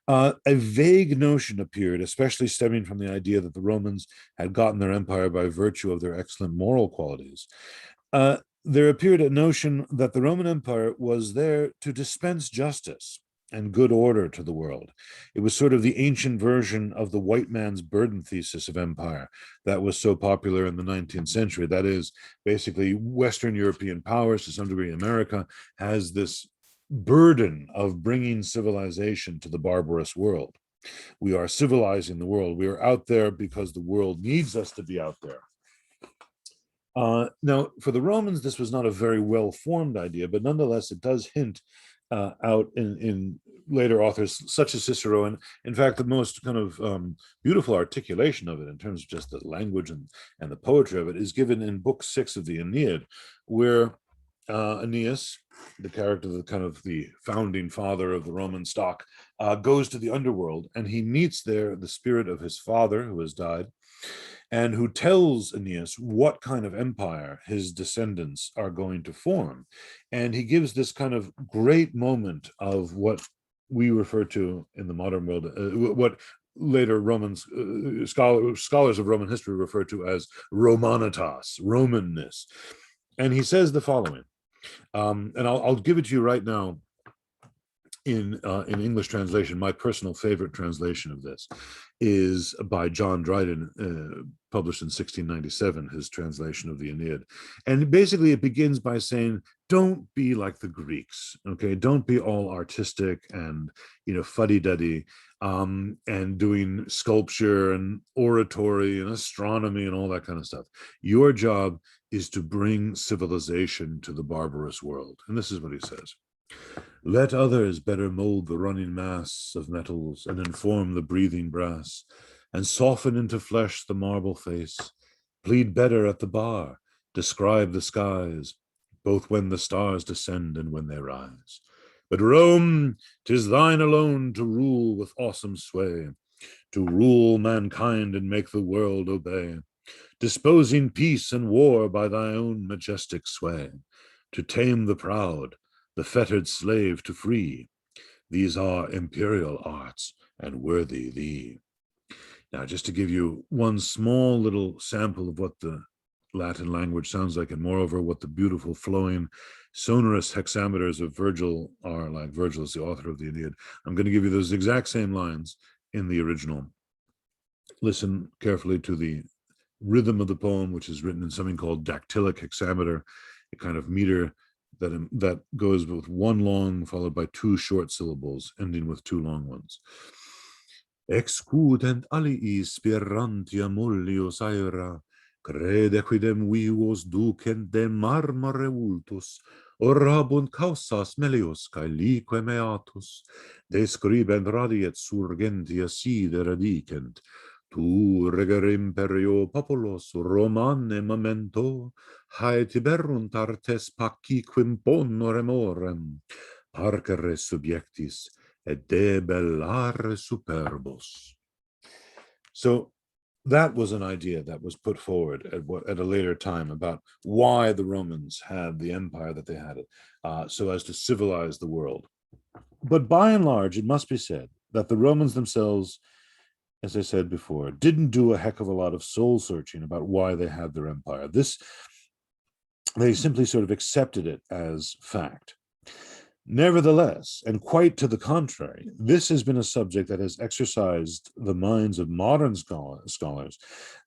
a vague notion appeared, especially stemming from the idea that the Romans had gotten their empire by virtue of their excellent moral qualities. There appeared a notion that the Roman Empire was there to dispense justice and good order to the world. It was sort of the ancient version of the white man's burden thesis of empire that was so popular in the 19th century. That is, basically, Western European powers, to some degree America, has this burden of bringing civilization to the barbarous world. We are civilizing the world. We are out there because the world needs us to be out there. Now, for the Romans, this was not a very well-formed idea, but nonetheless, it does hint out in later authors such as Cicero, and in fact the most kind of beautiful articulation of it in terms of just the language and the poetry of it is given in book 6 of the Aeneid, where Aeneas, the character, the kind of the founding father of the Roman stock, goes to the underworld, and he meets there the spirit of his father who has died, and who tells Aeneas what kind of empire his descendants are going to form. And he gives this kind of great moment of what we refer to in the modern world, what later Romans, scholars of Roman history refer to as Romanitas, Romanness. And he says the following, and I'll give it to you right now in English translation. My personal favorite translation of this is by John Dryden, published in 1697, his translation of the Aeneid. And basically it begins by saying, don't be like the Greeks, okay? Don't be all artistic and, fuddy-duddy, and doing sculpture and oratory and astronomy and all that kind of stuff. Your job is to bring civilization to the barbarous world. And this is what he says. Let others better mold the running mass of metals and inform the breathing brass, and soften into flesh the marble face, plead better at the bar, describe the skies, both when the stars descend and when they rise. But Rome, 'tis thine alone to rule with awesome sway, to rule mankind and make the world obey, disposing peace and war by thy own majestic sway, to tame the proud, the fettered slave to free. These are imperial arts and worthy thee. Now, just to give you one small little sample of what the Latin language sounds like, and moreover, what the beautiful flowing sonorous hexameters of Virgil are like. Virgil is the author of the Aeneid. I'm going to give you those exact same lines in the original. Listen carefully to the rhythm of the poem, which is written in something called dactylic hexameter, a kind of meter that goes with one long followed by two short syllables, ending with two long ones. Excudent aliis sperantia mollius aera, crede quidem vivos ducent de marmore vultus, orabunt causas melius cae lique meatus, describent radiet surgentia side radicent, tu reger imperio populos Romane memento, hae tiberunt artes paciquim ponore morem, parcere subjectis et debellare superbos. So that was an idea that was put forward at a later time about why the Romans had the empire that they had, so as to civilize the world. But by and large, it must be said that the Romans themselves, as I said before, didn't do a heck of a lot of soul searching about why they had their empire. They simply sort of accepted it as fact. Nevertheless, and quite to the contrary, this has been a subject that has exercised the minds of modern scholars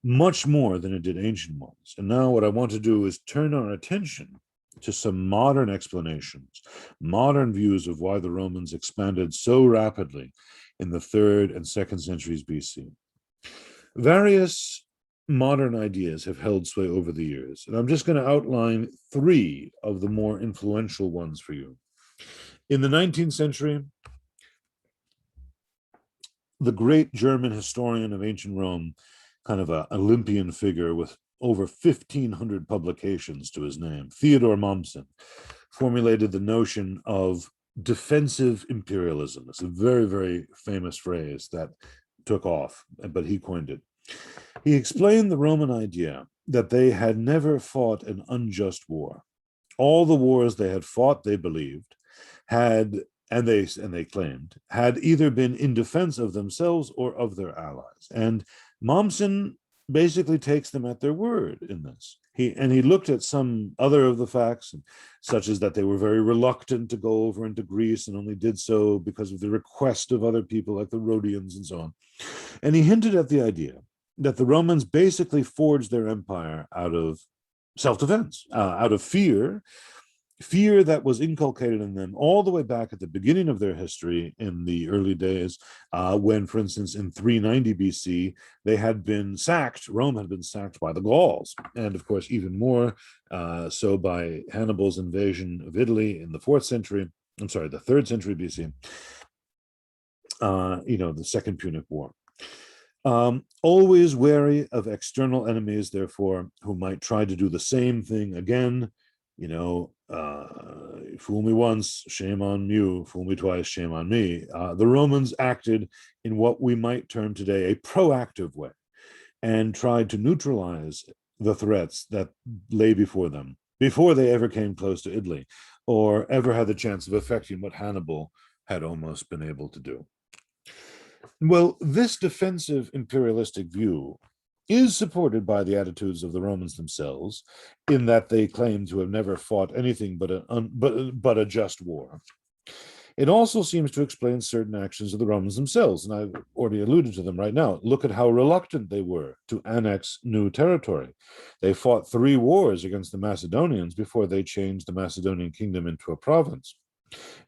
much more than it did ancient ones. And now what I want to do is turn our attention to some modern explanations, modern views of why the Romans expanded so rapidly in the 3rd and 2nd centuries BC. Various modern ideas have held sway over the years, and I'm just going to outline 3 of the more influential ones for you. In the 19th century, the great German historian of ancient Rome, kind of an Olympian figure with over 1,500 publications to his name, Theodor Mommsen, formulated the notion of defensive imperialism. It's a very, very famous phrase that took off, but he coined it. He explained the Roman idea that they had never fought an unjust war. All the wars they had fought, they believed, had, and they claimed, had either been in defense of themselves or of their allies. And Mommsen basically takes them at their word in this. He looked at some other of the facts, such as that they were very reluctant to go over into Greece and only did so because of the request of other people like the Rhodians and so on. And he hinted at the idea that the Romans basically forged their empire out of self-defense, out of fear that was inculcated in them all the way back at the beginning of their history in the early days, when, for instance, in 390 BC, they had been sacked, Rome had been sacked by the Gauls, and of course, even more so by Hannibal's invasion of Italy in the 3rd century BC, the Second Punic War. Always wary of external enemies, therefore, who might try to do the same thing again. Fool me once, shame on you. Fool me twice, shame on me. The Romans acted in what we might term today a proactive way and tried to neutralize the threats that lay before them before they ever came close to Italy or ever had the chance of effecting what Hannibal had almost been able to do. Well, this defensive imperialistic view is supported by the attitudes of the Romans themselves, in that they claim to have never fought anything but a just war. It also seems to explain certain actions of the Romans themselves, and I've already alluded to them right now. Look at how reluctant they were to annex new territory. They fought 3 wars against the Macedonians before they changed the Macedonian kingdom into a province.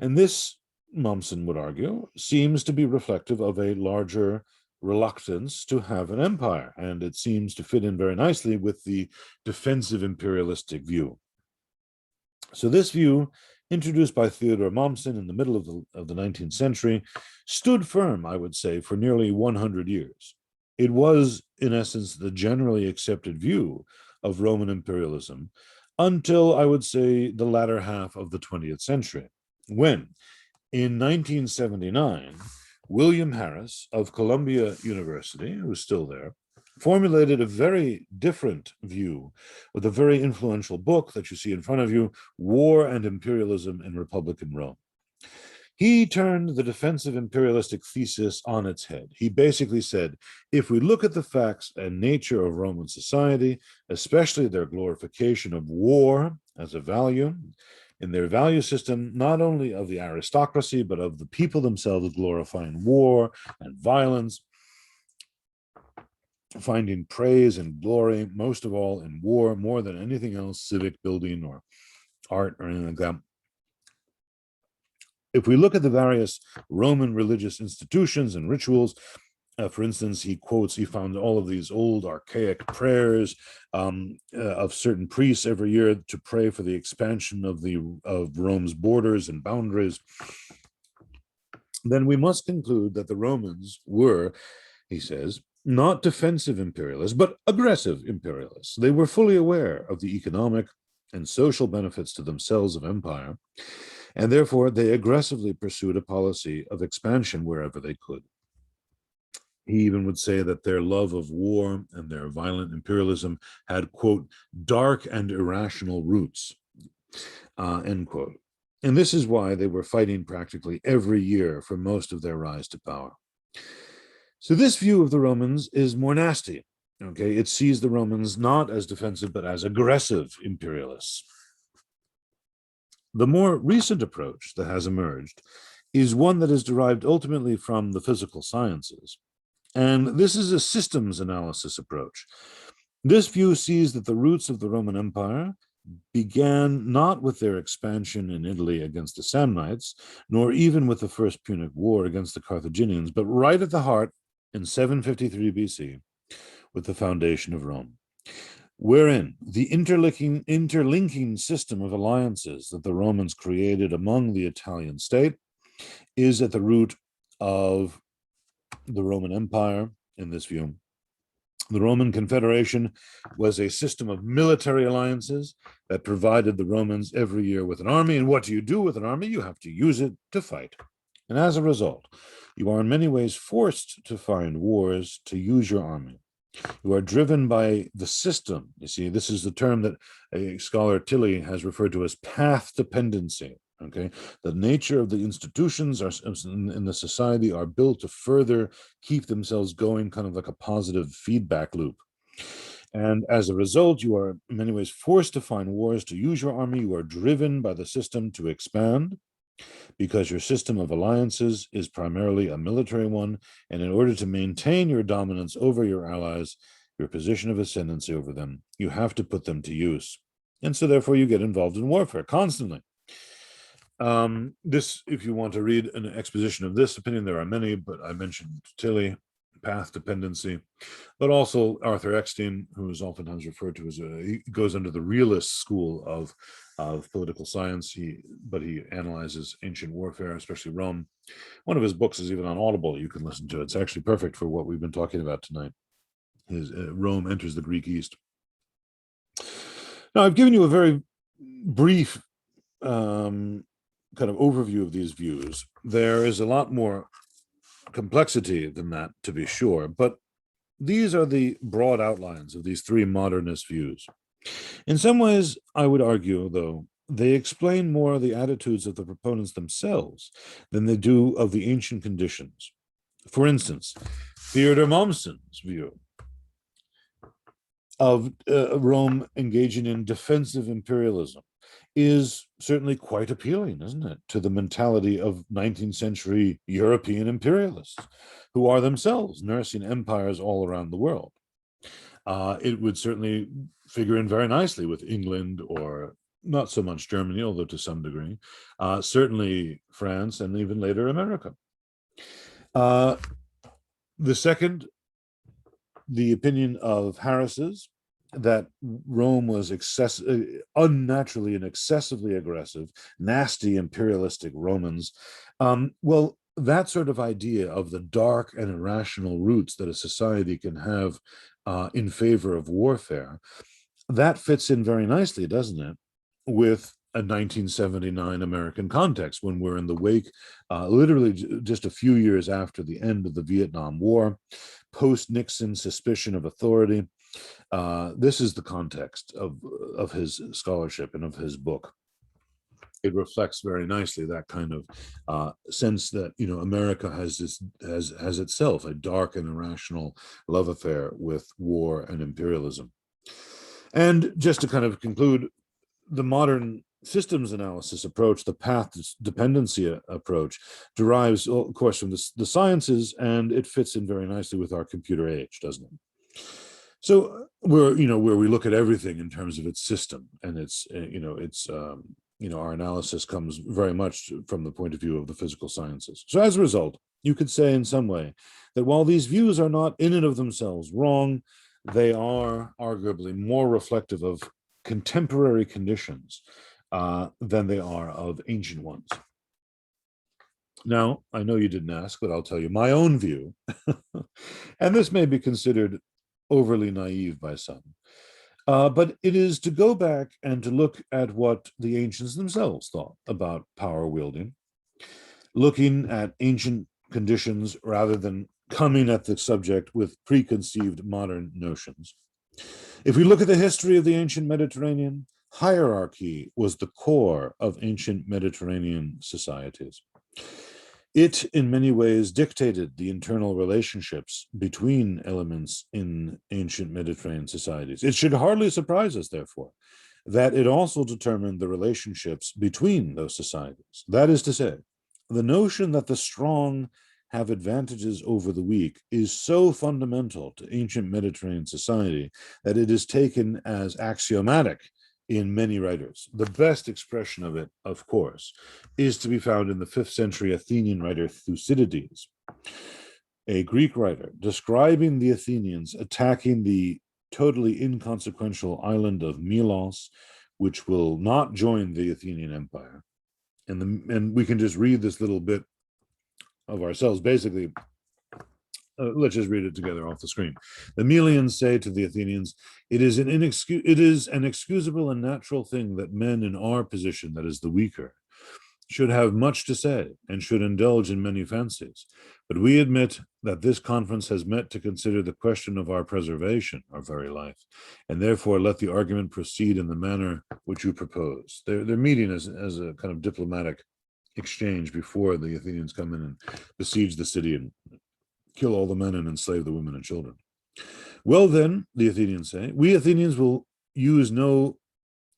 And this, Mommsen would argue, seems to be reflective of a larger reluctance to have an empire, and it seems to fit in very nicely with the defensive imperialistic view. So this view, introduced by Theodore Mommsen in the middle of the 19th century, stood firm, I would say, for nearly 100 years. It was, in essence, the generally accepted view of Roman imperialism until, I would say, the latter half of the 20th century, when, in 1979, William Harris of Columbia University, who's still there, formulated a very different view with a very influential book that you see in front of you, War and Imperialism in Republican Rome. He turned the defensive imperialistic thesis on its head. He basically said, if we look at the facts and nature of Roman society, especially their glorification of war as a value, in their value system, not only of the aristocracy, but of the people themselves glorifying war and violence, finding praise and glory, most of all in war, more than anything else, civic building or art or anything like that. If we look at the various Roman religious institutions and rituals, for instance, he found all of these old archaic prayers of certain priests every year to pray for the expansion of Rome's borders and boundaries. Then we must conclude that the Romans were, he says, not defensive imperialists, but aggressive imperialists. They were fully aware of the economic and social benefits to themselves of empire, and therefore they aggressively pursued a policy of expansion wherever they could. He even would say that their love of war and their violent imperialism had, quote, dark and irrational roots, end quote. And this is why they were fighting practically every year for most of their rise to power. So this view of the Romans is more nasty. Okay, it sees the Romans not as defensive, but as aggressive imperialists. The more recent approach that has emerged is one that is derived ultimately from the physical sciences. And this is a systems analysis approach. This view sees that the roots of the Roman Empire began not with their expansion in Italy against the Samnites, nor even with the First Punic War against the Carthaginians, but right at the heart in 753 BC with the foundation of Rome, wherein the interlinking system of alliances that the Romans created among the Italian state is at the root of the Roman Empire, in this view, The Roman Confederation was a system of military alliances that provided the Romans every year with an army. And what do you do with an army? You have to use it to fight. And as a result, you are in many ways forced to find wars to use your army. You are driven by the system. You see, this is the term that a scholar Tilly has referred to as path dependency. Okay, the nature of the institutions in the society are built to further keep themselves going, kind of like a positive feedback loop. And as a result, you are in many ways forced to find wars to use your army. You are driven by the system to expand because your system of alliances is primarily a military one. And in order to maintain your dominance over your allies, your position of ascendancy over them, you have to put them to use. And so therefore you get involved in warfare constantly. This, if you want to read an exposition of this opinion, there are many, but I mentioned Tilly, path dependency, but also Arthur Eckstein, who is oftentimes referred to as he goes under the realist school of political science. He analyzes ancient warfare, especially Rome. One of his books is even on Audible. You can listen to it. It's actually perfect for what we've been talking about tonight. Rome Enters the Greek East. Now, I've given you a very brief kind of overview of these views. There is a lot more complexity than that, to be sure, but these are the broad outlines of these three modernist views. In some ways, I would argue, though, they explain more the attitudes of the proponents themselves than they do of the ancient conditions. For instance, Theodor Mommsen's view of Rome engaging in defensive imperialism is certainly quite appealing, isn't it, to the mentality of 19th century European imperialists who are themselves nursing empires all around the world. It would certainly figure in very nicely with England, or not so much Germany, although to some degree, certainly France, and even later America. The second, the opinion of Harris's, that Rome was unnaturally and excessively aggressive, nasty imperialistic Romans. Well, that sort of idea of the dark and irrational roots that a society can have in favor of warfare, that fits in very nicely, doesn't it, with a 1979 American context, when we're in the wake, literally just a few years after the end of the Vietnam War, post-Nixon suspicion of authority. This is the context of his scholarship and of his book. It reflects very nicely that kind of sense that, you know, America has itself a dark and irrational love affair with war and imperialism. And just to kind of conclude, the modern systems analysis approach, the path dependency approach, derives, of course, from the sciences, and it fits in very nicely with our computer age, doesn't it? So where we look at everything in terms of its system, and our analysis comes very much from the point of view of the physical sciences. So as a result, you could say in some way that while these views are not in and of themselves wrong, they are arguably more reflective of contemporary conditions than they are of ancient ones. Now, I know you didn't ask, but I'll tell you my own view. And this may be considered overly naive by some. But it is to go back and to look at what the ancients themselves thought about power wielding, looking at ancient conditions rather than coming at the subject with preconceived modern notions. If we look at the history of the ancient Mediterranean, hierarchy was the core of ancient Mediterranean societies. It, in many ways, dictated the internal relationships between elements in ancient Mediterranean societies. It should hardly surprise us, therefore, that it also determined the relationships between those societies. That is to say, the notion that the strong have advantages over the weak is so fundamental to ancient Mediterranean society that it is taken as axiomatic in many writers. The best expression of it, of course, is to be found in the 5th century Athenian writer Thucydides, a Greek writer describing the Athenians attacking the totally inconsequential island of Milos, which will not join the Athenian Empire. And we can just read this little bit of ourselves. Basically, let's just read it together off the screen. The Melians say to the Athenians, it is an inexcusable and natural thing that men in our position, that is the weaker, should have much to say and should indulge in many fancies. But we admit that this conference has met to consider the question of our preservation, our very life, and therefore let the argument proceed in the manner which you propose. They're meeting as a kind of diplomatic exchange before the Athenians come in and besiege the city and kill all the men and enslave the women and children. Well then, the Athenians say, we Athenians will use no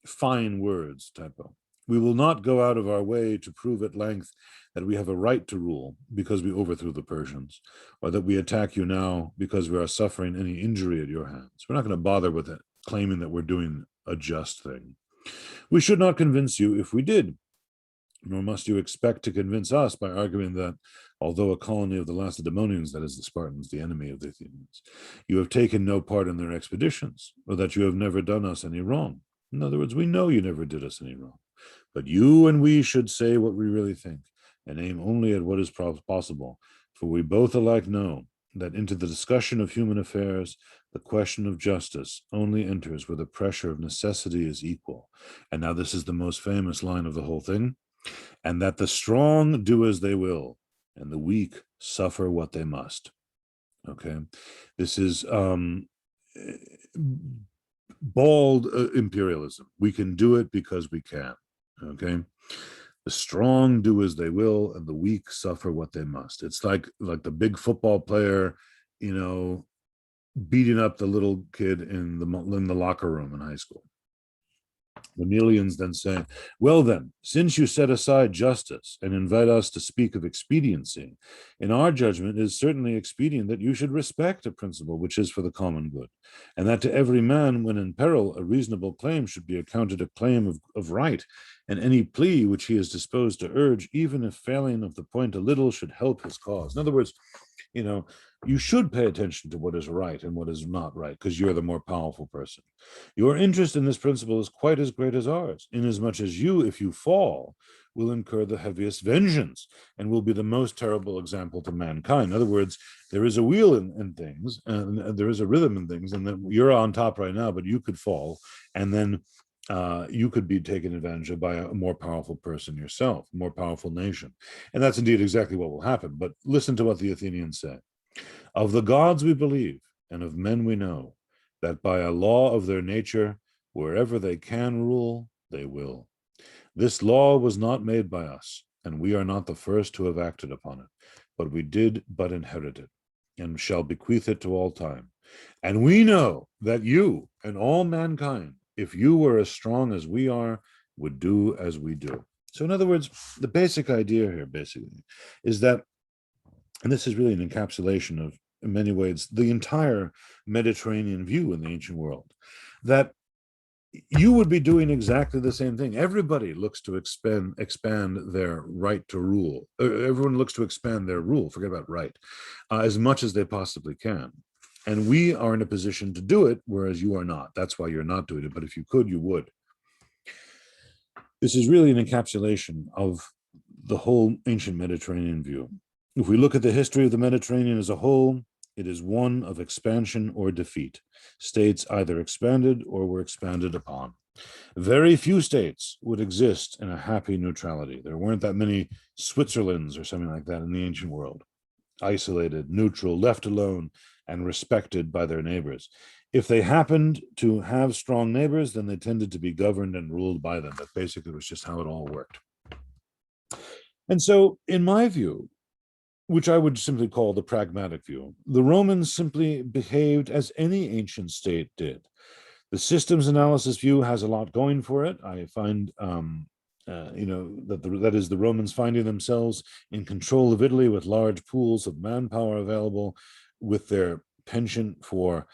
fine words, typo. We will not go out of our way to prove at length that we have a right to rule because we overthrew the Persians, or that we attack you now because we are suffering any injury at your hands. We're not going to bother with it, claiming that we're doing a just thing. We should not convince you if we did, nor must you expect to convince us by arguing that, although a colony of the Lacedaemonians, that is the Spartans, the enemy of the Athenians, you have taken no part in their expeditions, or that you have never done us any wrong. In other words, we know you never did us any wrong. But you and we should say what we really think, and aim only at what is possible, for we both alike know that into the discussion of human affairs, the question of justice only enters where the pressure of necessity is equal. And now this is the most famous line of the whole thing, and that the strong do as they will, and the weak suffer what they must. Okay, this is bald imperialism. We can do it because we can. Okay, the strong do as they will, and the weak suffer what they must. It's like the big football player, beating up the little kid in the locker room in high school. The Melians then say, well then, since you set aside justice and invite us to speak of expediency, in our judgment it is certainly expedient that you should respect a principle which is for the common good, and that to every man when in peril a reasonable claim should be accounted a claim of right, and any plea which he is disposed to urge, even if failing of the point a little, should help his cause. In other words, you should pay attention to what is right and what is not right, because you're the more powerful person. Your interest in this principle is quite as great as ours, inasmuch as you, if you fall, will incur the heaviest vengeance and will be the most terrible example to mankind. In other words, there is a wheel in things, and there is a rhythm in things, and then you're on top right now, but you could fall, and then you could be taken advantage of by a more powerful person yourself, a more powerful nation. And that's indeed exactly what will happen. But listen to what the Athenians say. Of the gods we believe, and of men we know, that by a law of their nature, wherever they can rule, they will. This law was not made by us, and we are not the first to have acted upon it, but we did but inherit it, and shall bequeath it to all time. And we know that you and all mankind, if you were as strong as we are, would do as we do. So in other words, the basic idea here is that, and this is really an encapsulation of, in many ways, the entire Mediterranean view in the ancient world, that you would be doing exactly the same thing. Everybody looks to expand their right to rule. Everyone looks to expand their rule, forget about right, as much as they possibly can. And we are in a position to do it, whereas you are not. That's why you're not doing it. But if you could, you would. This is really an encapsulation of the whole ancient Mediterranean view. If we look at the history of the Mediterranean as a whole, it is one of expansion or defeat. States either expanded or were expanded upon. Very few states would exist in a happy neutrality. There weren't that many Switzerlands or something like that in the ancient world. Isolated, neutral, left alone, and respected by their neighbors. If they happened to have strong neighbors, then they tended to be governed and ruled by them. That basically was just how it all worked. And so, in my view, which I would simply call the pragmatic view, the Romans simply behaved as any ancient state did. The systems analysis view has a lot going for it. I find that is the Romans finding themselves in control of Italy with large pools of manpower available, with their penchant for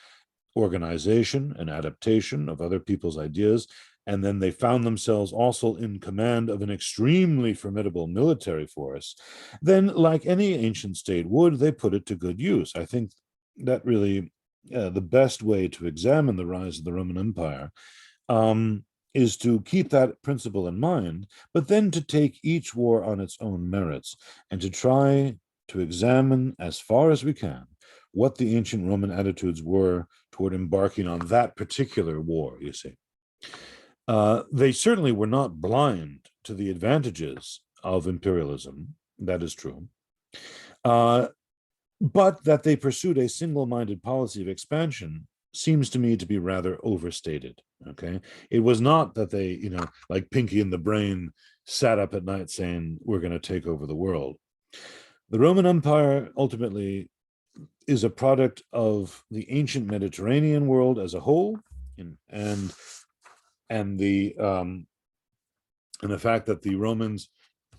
organization and adaptation of other people's ideas. And then they found themselves also in command of an extremely formidable military force. Then, like any ancient state would, they put it to good use. I think that really the best way to examine the rise of the Roman Empire is to keep that principle in mind, but then to take each war on its own merits and to try to examine as far as we can what the ancient Roman attitudes were toward embarking on that particular war, you see. They certainly were not blind to the advantages of imperialism, that is true, but that they pursued a single-minded policy of expansion seems to me to be rather overstated, okay? It was not that they, like Pinky and the Brain, sat up at night saying, we're going to take over the world. The Roman Empire ultimately is a product of the ancient Mediterranean world as a whole, and the fact that the Romans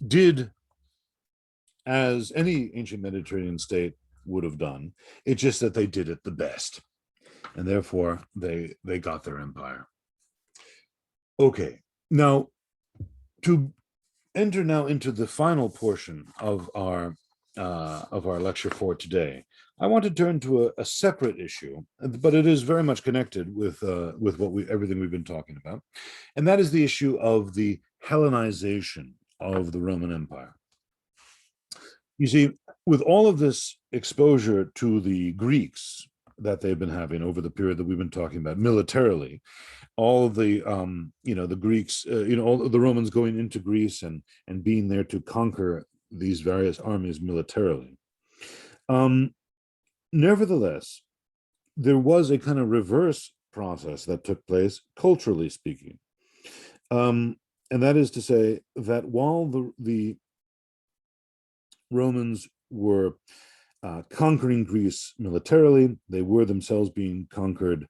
did as any ancient Mediterranean state would have done. It's just that they did it the best, and therefore they got their empire. Okay, now to enter now into the final portion of our lecture for today, I want to turn to a separate issue, but it is very much connected with everything we've been talking about, and that is the issue of the Hellenization of the Roman Empire. You see, with all of this exposure to the Greeks that they've been having over the period that we've been talking about militarily, all of the the Greeks, all of the Romans going into Greece and being there to conquer these various armies militarily. Nevertheless, there was a kind of reverse process that took place culturally speaking, and that is to say that while the Romans were conquering Greece militarily, they were themselves being conquered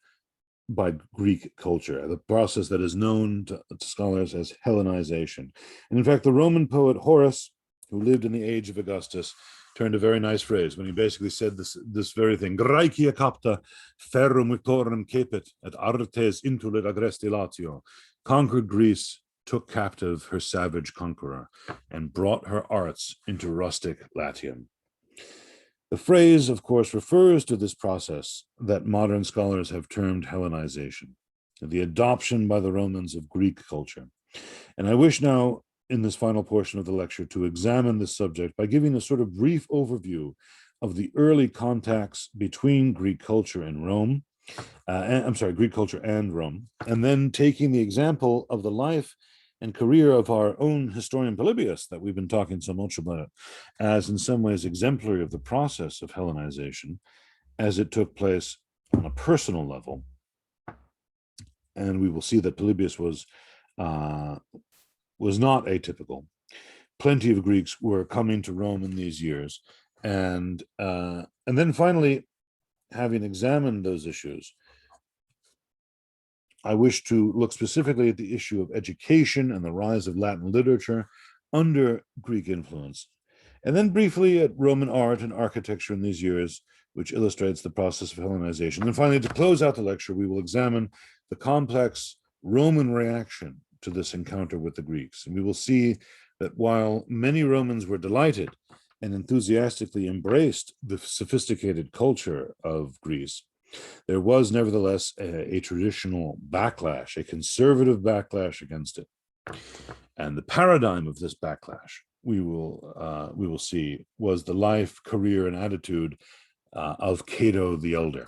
by Greek culture, the process that is known to scholars as Hellenization. And in fact, the Roman poet Horace, who lived in the age of Augustus, turned a very nice phrase when he basically said this very thing: Graecia capta ferrum victorem cepit et artes intulit agresti Latio. Conquered Greece, took captive her savage conqueror, and brought her arts into rustic Latium. The phrase, of course, refers to this process that modern scholars have termed Hellenization, the adoption by the Romans of Greek culture. And I wish now, in this final portion of the lecture, to examine this subject by giving a sort of brief overview of the early contacts between Greek culture and Rome, Greek culture and Rome, and then taking the example of the life and career of our own historian Polybius that we've been talking so much about as in some ways exemplary of the process of Hellenization as it took place on a personal level. And we will see that Polybius was not atypical. Plenty of Greeks were coming to Rome in these years. And then finally, having examined those issues, I wish to look specifically at the issue of education and the rise of Latin literature under Greek influence, and then briefly at Roman art and architecture in these years, which illustrates the process of Hellenization. And finally, to close out the lecture, we will examine the complex Roman reaction to this encounter with the Greeks. And we will see that while many Romans were delighted and enthusiastically embraced the sophisticated culture of Greece, there was nevertheless a traditional backlash, a conservative backlash against it. And the paradigm of this backlash, we will see, was the life, career, and attitude of Cato the Elder,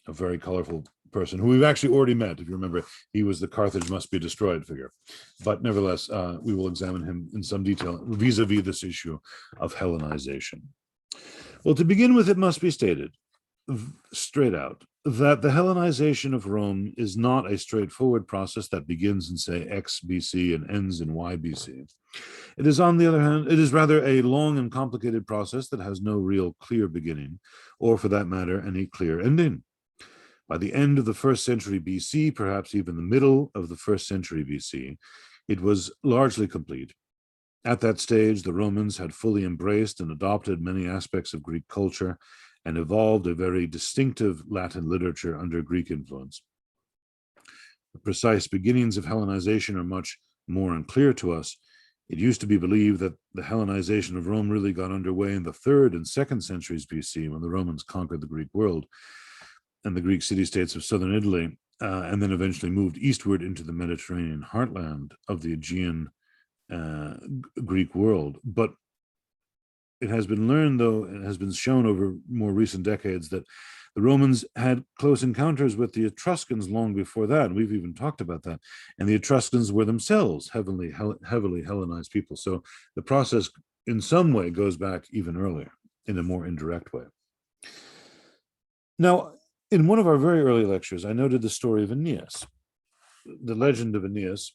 a very colorful person who we've actually already met. If you remember, he was the Carthage must be destroyed figure. But nevertheless, we will examine him in some detail vis-a-vis this issue of Hellenization. Well, to begin with, it must be stated straight out that the Hellenization of Rome is not a straightforward process that begins in, say, X BC and ends in Y BC. It is, on the other hand, it is rather a long and complicated process that has no real clear beginning, or for that matter, any clear ending. By the end of the 1st century BC, perhaps even the middle of the 1st century BC, it was largely complete. At that stage, the Romans had fully embraced and adopted many aspects of Greek culture and evolved a very distinctive Latin literature under Greek influence. The precise beginnings of Hellenization are much more unclear to us. It used to be believed that the Hellenization of Rome really got underway in the 3rd and 2nd centuries BC when the Romans conquered the Greek world and the Greek city-states of southern Italy, and then eventually moved eastward into the Mediterranean heartland of the Aegean Greek world. But it has been learned, though, it has been shown over more recent decades that the Romans had close encounters with the Etruscans long before that. We've even talked about that. And the Etruscans were themselves heavily Hellenized people. So the process in some way goes back even earlier in a more indirect way. Now, in one of our very early lectures, I noted the story of Aeneas, the legend of Aeneas,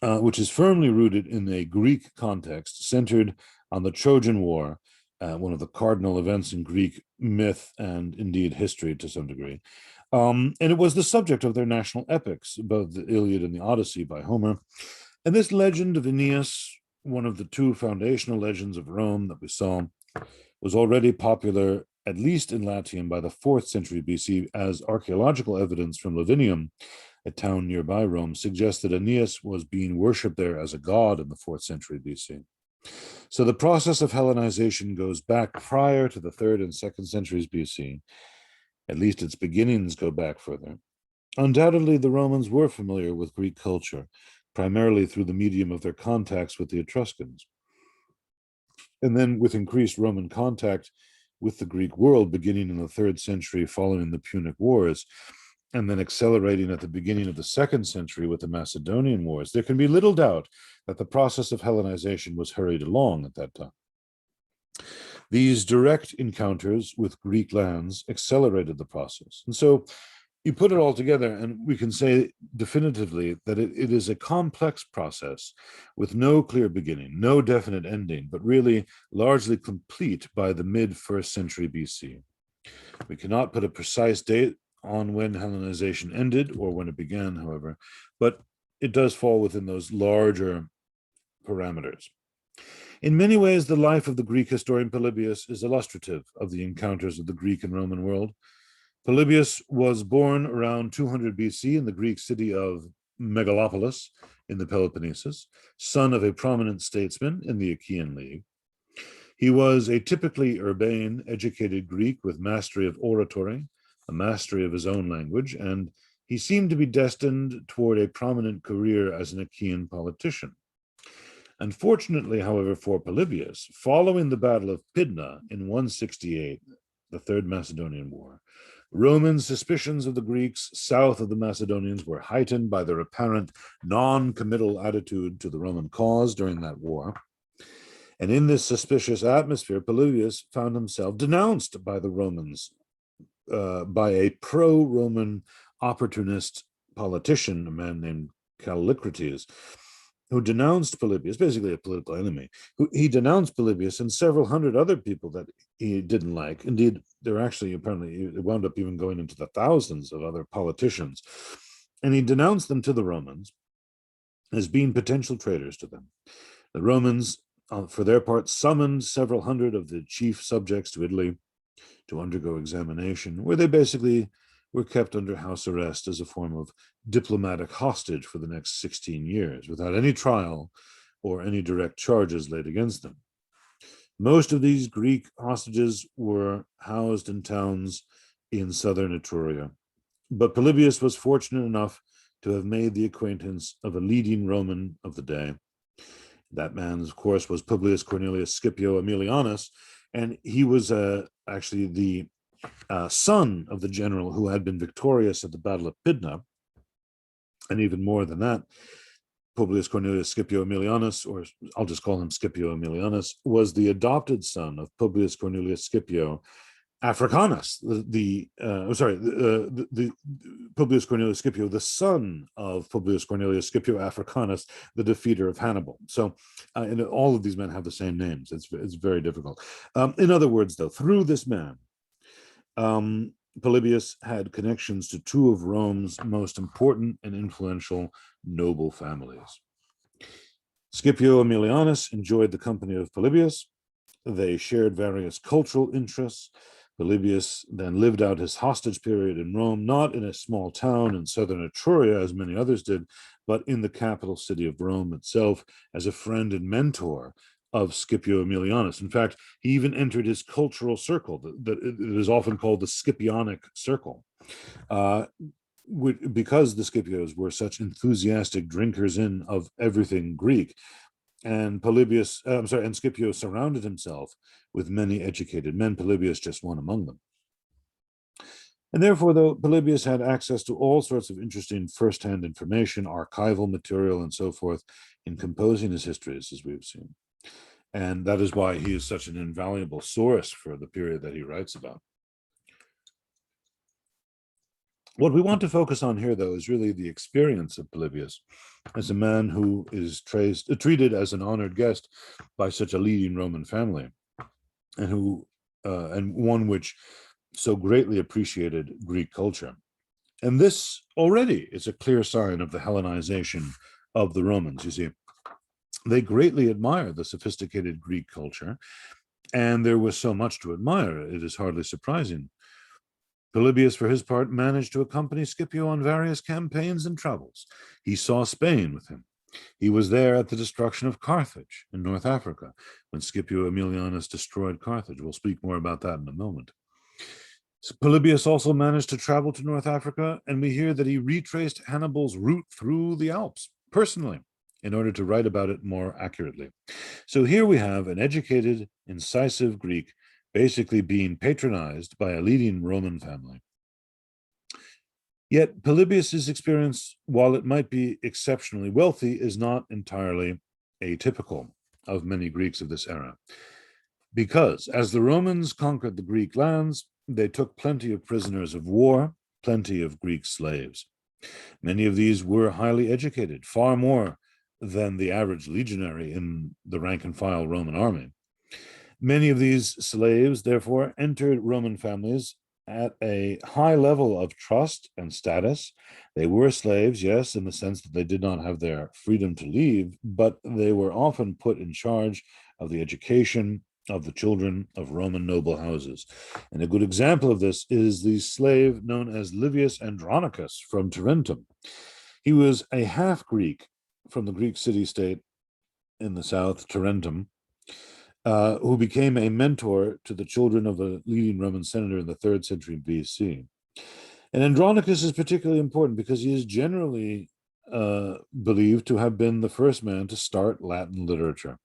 which is firmly rooted in a Greek context centered on the Trojan War, one of the cardinal events in Greek myth and indeed history to some degree. And it was the subject of their national epics, both the Iliad and the Odyssey by Homer. And this legend of Aeneas, one of the two foundational legends of Rome that we saw, was already popular, at least in Latium, by the 4th century BC, as archaeological evidence from Lavinium, a town nearby Rome, suggests that Aeneas was being worshipped there as a god in the 4th century BC. So the process of Hellenization goes back prior to the 3rd and 2nd centuries BC. At least its beginnings go back further. Undoubtedly, the Romans were familiar with Greek culture, primarily through the medium of their contacts with the Etruscans. And then with increased Roman contact with the Greek world beginning in the 3rd century following the Punic Wars, and then accelerating at the beginning of the 2nd century with the Macedonian Wars, there can be little doubt that the process of Hellenization was hurried along at that time. These direct encounters with Greek lands accelerated the process. And so you put it all together, and we can say definitively that it is a complex process with no clear beginning, no definite ending, but really largely complete by the mid-1st century BC. We cannot put a precise date on when Hellenization ended or when it began, however, but it does fall within those larger parameters. In many ways, the life of the Greek historian Polybius is illustrative of the encounters of the Greek and Roman world. Polybius was born around 200 BC in the Greek city of Megalopolis in the Peloponnesus, son of a prominent statesman in the Achaean League. He was a typically urbane, educated Greek with mastery of oratory, a mastery of his own language, and he seemed to be destined toward a prominent career as an Achaean politician. Unfortunately, however, for Polybius, following the Battle of Pydna in 168, the Third Macedonian War, Roman suspicions of the Greeks south of the Macedonians were heightened by their apparent non-committal attitude to the Roman cause during that war. And in this suspicious atmosphere, Polybius found himself denounced by the Romans, by a pro-Roman opportunist politician, a man named Callicrates, who denounced Polybius, basically a political enemy. He denounced Polybius and several hundred other people that he didn't like. Indeed, there actually apparently it wound up even going into the thousands of other politicians. And he denounced them to the Romans as being potential traitors to them. The Romans, for their part, summoned several hundred of the chief subjects to Italy to undergo examination, where they basically were kept under house arrest as a form of diplomatic hostage for the next 16 years, without any trial or any direct charges laid against them. Most of these Greek hostages were housed in towns in southern Etruria, but Polybius was fortunate enough to have made the acquaintance of a leading Roman of the day. That man, of course, was Publius Cornelius Scipio Aemilianus, and he was actually the son of the general who had been victorious at the Battle of Pydna. And even more than that, Publius Cornelius Scipio Aemilianus, or I'll just call him Scipio Aemilianus, was the adopted son of Publius Cornelius Scipio Africanus, the Publius Cornelius Scipio, the son of Publius Cornelius Scipio Africanus, the defeater of Hannibal. So, and all of these men have the same names. It's very difficult. In other words, though, through this man, Polybius had connections to two of Rome's most important and influential noble families. Scipio Aemilianus enjoyed the company of Polybius. They shared various cultural interests. Polybius then lived out his hostage period in Rome, not in a small town in southern Etruria, as many others did, but in the capital city of Rome itself, as a friend and mentor of Scipio Aemilianus. In fact, he even entered his cultural circle that is often called the Scipionic Circle, because the Scipios were such enthusiastic drinkers in of everything Greek. and and Scipio surrounded himself with many educated men, Polybius just one among them. And therefore, though Polybius had access to all sorts of interesting first-hand information, archival material, and so forth in composing his histories, as we've seen. And that is why he is such an invaluable source for the period that he writes about. What we want to focus on here, though, is really the experience of Polybius as a man who is treated as an honored guest by such a leading Roman family, and one which so greatly appreciated Greek culture. And this already is a clear sign of the Hellenization of the Romans. You see, they greatly admire the sophisticated Greek culture, and there was so much to admire, it is hardly surprising. Polybius, for his part, managed to accompany Scipio on various campaigns and travels. He saw Spain with him. He was there at the destruction of Carthage in North Africa, when Scipio Aemilianus destroyed Carthage. We'll speak more about that in a moment. Polybius also managed to travel to North Africa, and we hear that he retraced Hannibal's route through the Alps personally in order to write about it more accurately. So here we have an educated, incisive Greek basically being patronized by a leading Roman family. Yet Polybius's experience, while it might be exceptionally wealthy, is not entirely atypical of many Greeks of this era. Because as the Romans conquered the Greek lands, they took plenty of prisoners of war, plenty of Greek slaves. Many of these were highly educated, far more than the average legionary in the rank and file Roman army. Many of these slaves, therefore, entered Roman families at a high level of trust and status. They were slaves, yes, in the sense that they did not have their freedom to leave, but they were often put in charge of the education of the children of Roman noble houses. And a good example of this is the slave known as Livius Andronicus from Tarentum. He was a half-Greek from the Greek city-state in the south, Tarentum, who became a mentor to the children of a leading Roman senator in the 3rd century BC. And Andronicus is particularly important because he is generally believed to have been the first man to start Latin literature.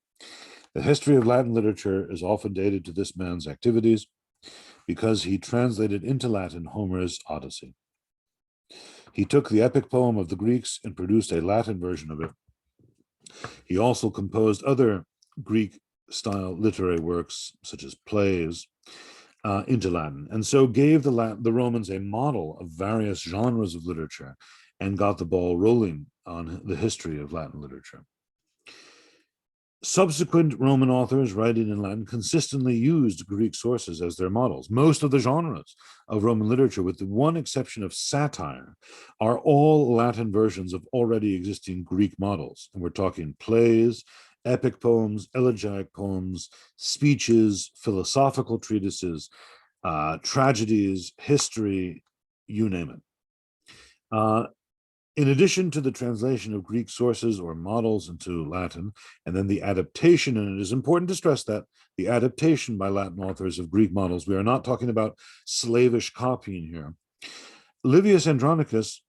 The history of Latin literature is often dated to this man's activities because he translated into Latin Homer's Odyssey. He took the epic poem of the Greeks and produced a Latin version of it. He also composed other Greek-style literary works, such as plays, into Latin, and so gave the Romans a model of various genres of literature and got the ball rolling on the history of Latin literature. Subsequent Roman authors writing in Latin consistently used Greek sources as their models. Most of the genres of Roman literature, with the one exception of satire, are all Latin versions of already existing Greek models. And we're talking plays, epic poems, elegiac poems, speeches, philosophical treatises, tragedies, history, you name it. In addition to the translation of Greek sources or models into Latin, and then the adaptation, and it is important to stress that the adaptation by Latin authors of Greek models, we are not talking about slavish copying here. Livius Andronicus,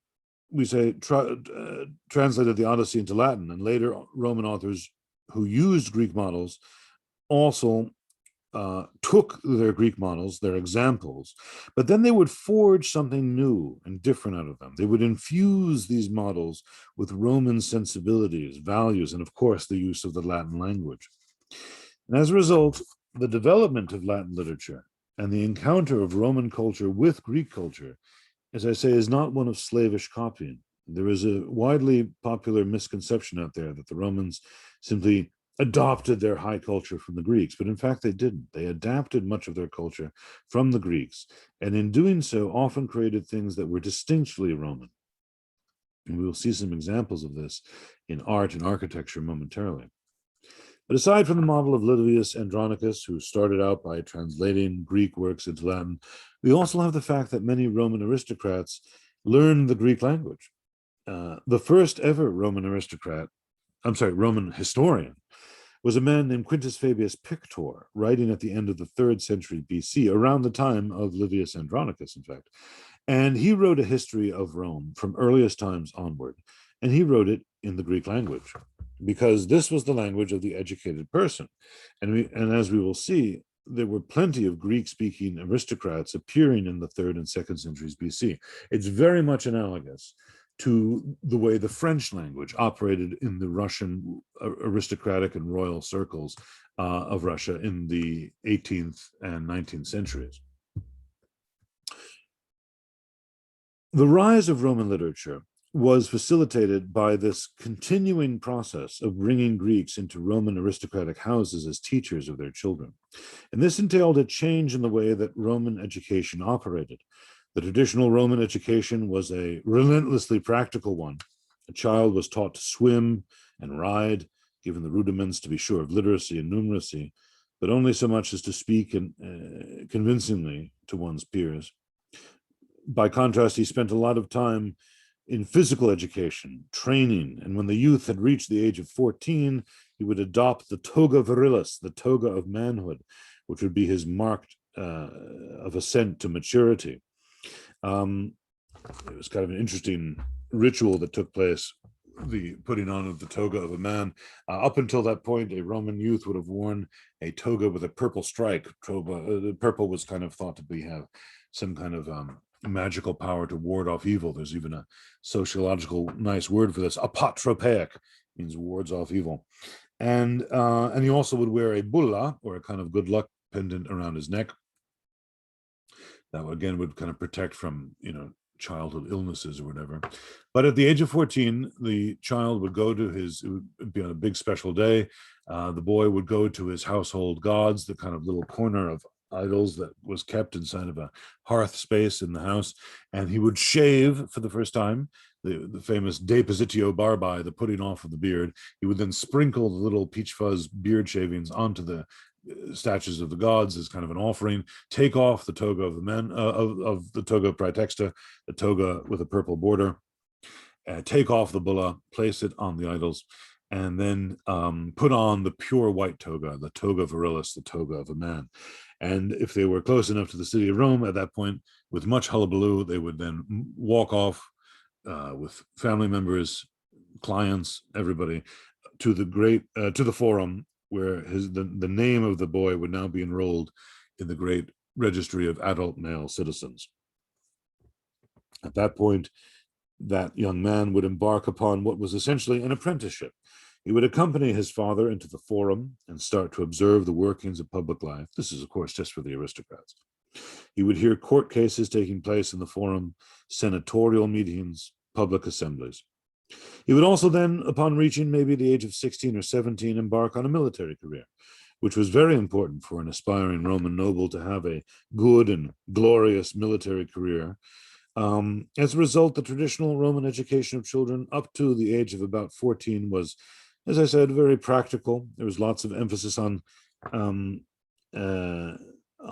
we say, translated the Odyssey into Latin, and later Roman authors who used Greek models also took their Greek models, their examples, but then they would forge something new and different out of them. They would infuse these models with Roman sensibilities, values, and of course, the use of the Latin language. And as a result, the development of Latin literature and the encounter of Roman culture with Greek culture, as I say, is not one of slavish copying. There is a widely popular misconception out there that the Romans simply adopted their high culture from the Greeks, but in fact they didn't. They adapted much of their culture from the Greeks, and in doing so often created things that were distinctly Roman. And we will see some examples of this in art and architecture momentarily. But aside from the model of Livius Andronicus, who started out by translating Greek works into Latin, we also have the fact that many Roman aristocrats learned the Greek language. The first ever Roman historian, was a man named Quintus Fabius Pictor, writing at the end of the 3rd century BC, around the time of Livius Andronicus, in fact. And he wrote a history of Rome from earliest times onward, and he wrote it in the Greek language. because this was the language of the educated person. And as we will see, there were plenty of Greek-speaking aristocrats appearing in the 3rd and 2nd centuries BC. It's very much analogous to the way the French language operated in the Russian aristocratic and royal circles of Russia in the 18th and 19th centuries. The rise of Roman literature was facilitated by this continuing process of bringing Greeks into Roman aristocratic houses as teachers of their children. And this entailed a change in the way that Roman education operated. The traditional Roman education was a relentlessly practical one. A child was taught to swim and ride, given the rudiments, to be sure, of literacy and numeracy, but only so much as to speak convincingly to one's peers. By contrast, he spent a lot of time in physical education, training, and when the youth had reached the age of 14, he would adopt the toga virilis, the toga of manhood, which would be his mark of ascent to maturity. It was kind of an interesting ritual that took place, the putting on of the toga of a man. Up until that point, a Roman youth would have worn a toga with a purple stripe. The purple was kind of thought to have some kind of magical power to ward off evil. There's even a sociological nice word for this. Apotropaic means wards off evil. And he also would wear a bulla, or a kind of good luck pendant around his neck. That again would kind of protect from, childhood illnesses or whatever. But at the age of 14, the child would go to it would be on a big special day. The boy would go to his household gods, the kind of little corner of idols that was kept inside of a hearth space in the house, and he would shave for the first time, the famous depositio barbae, the putting off of the beard. He would then sprinkle the little peach fuzz beard shavings onto the statues of the gods as kind of an offering, take off the toga of the men, of the toga praetexta, the toga with a purple border, take off the bulla, place it on the idols, and then put on the pure white toga, the toga virilis, the toga of a man. And if they were close enough to the city of Rome at that point, with much hullabaloo, they would then walk off with family members, clients, everybody, to the forum, where the name of the boy would now be enrolled in the great registry of adult male citizens. At that point, that young man would embark upon what was essentially an apprenticeship. He would accompany his father into the forum and start to observe the workings of public life. This is, of course, just for the aristocrats. He would hear court cases taking place in the forum, senatorial meetings, public assemblies. He would also then, upon reaching maybe the age of 16 or 17, embark on a military career, which was very important for an aspiring Roman noble to have a good and glorious military career. As a result, the traditional Roman education of children up to the age of about 14 was, as I said, very practical. There was lots of emphasis on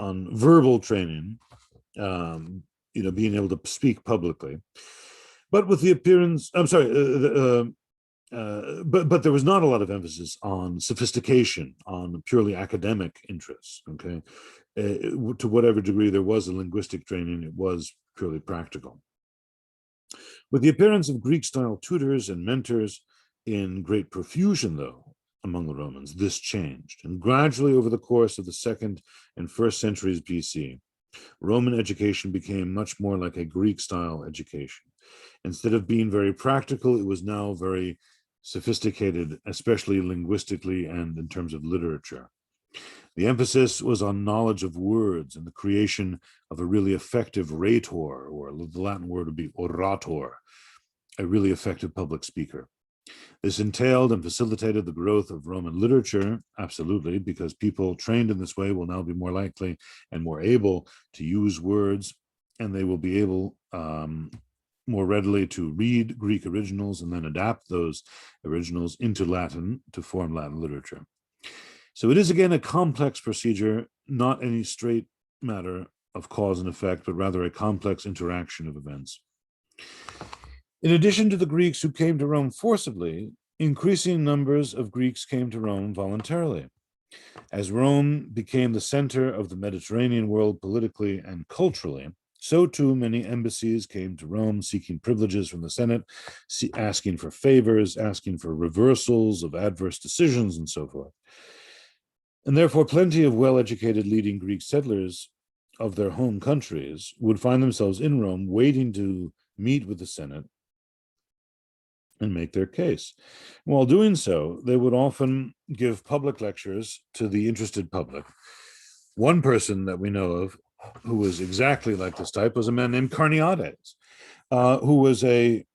verbal training, being able to speak publicly. But with the appearance, but there was not a lot of emphasis on sophistication, on purely academic interests. Okay, to whatever degree there was a linguistic training, it was purely practical. With the appearance of Greek-style tutors and mentors in great profusion, though, among the Romans, this changed, and gradually over the course of the 2nd and 1st centuries BC, Roman education became much more like a Greek-style education. Instead of being very practical, it was now very sophisticated, especially linguistically and in terms of literature. The emphasis was on knowledge of words and the creation of a really effective rhetor, or the Latin word would be orator, a really effective public speaker. This entailed and facilitated the growth of Roman literature, absolutely, because people trained in this way will now be more likely and more able to use words, and they will be able more readily to read Greek originals and then adapt those originals into Latin to form Latin literature. So it is again a complex procedure, not any straight matter of cause and effect, but rather a complex interaction of events. In addition to the Greeks who came to Rome forcibly, increasing numbers of Greeks came to Rome voluntarily. As Rome became the center of the Mediterranean world politically and culturally, So too many embassies came to Rome seeking privileges from the Senate, asking for favors, asking for reversals of adverse decisions, and so forth. And therefore, plenty of well-educated leading Greek settlers of their home countries would find themselves in Rome waiting to meet with the Senate and make their case. While doing so, they would often give public lectures to the interested public. One person that we know of who was exactly like this type was a man named Carneades, who was a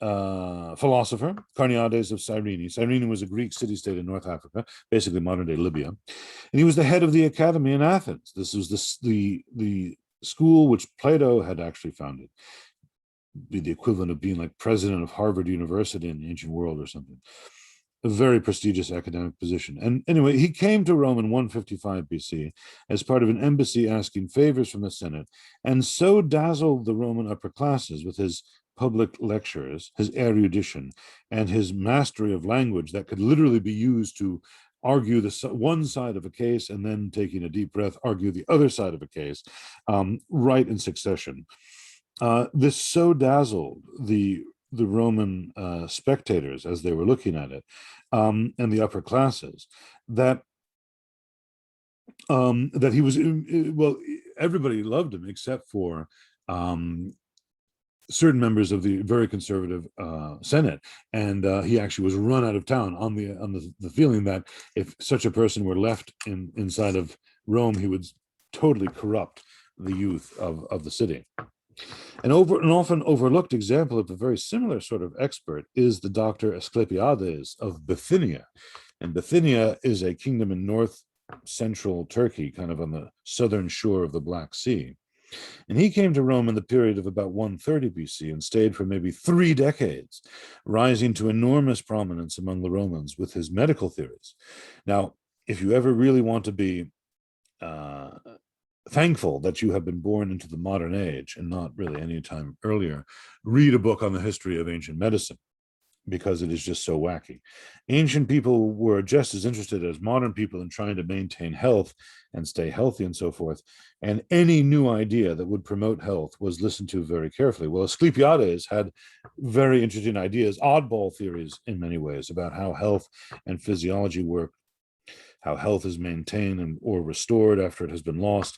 philosopher, Carneades of Cyrenes. Cyrene was a Greek city-state in North Africa, basically modern-day Libya. And he was the head of the academy in Athens. This was the school which Plato had actually founded. Be the equivalent of being like president of Harvard University in the ancient world or something. A very prestigious academic position. And anyway, he came to Rome in 155 BC as part of an embassy asking favors from the Senate, and so dazzled the Roman upper classes with his public lectures, his erudition, and his mastery of language that could literally be used to argue the one side of a case and then, taking a deep breath, argue the other side of a case, right in succession. This so dazzled the Roman spectators as they were looking at it, and the upper classes, that he was, well, everybody loved him except for certain members of the very conservative Senate, and he actually was run out of town on the feeling that if such a person were left inside of Rome, he would totally corrupt the youth of the city. An often overlooked example of a very similar sort of expert is the Dr. Asclepiades of Bithynia. And Bithynia is a kingdom in north central Turkey, kind of on the southern shore of the Black Sea. And he came to Rome in the period of about 130 BC and stayed for maybe 3 decades, rising to enormous prominence among the Romans with his medical theories. Now, if you ever really want to be thankful that you have been born into the modern age and not really any time earlier, read a book on the history of ancient medicine, because it is just so wacky. Ancient people were just as interested as modern people in trying to maintain health and stay healthy and so forth. And any new idea that would promote health was listened to very carefully. Well, Asclepiades had very interesting ideas, oddball theories in many ways, about how health and physiology work, how health is maintained or restored after it has been lost.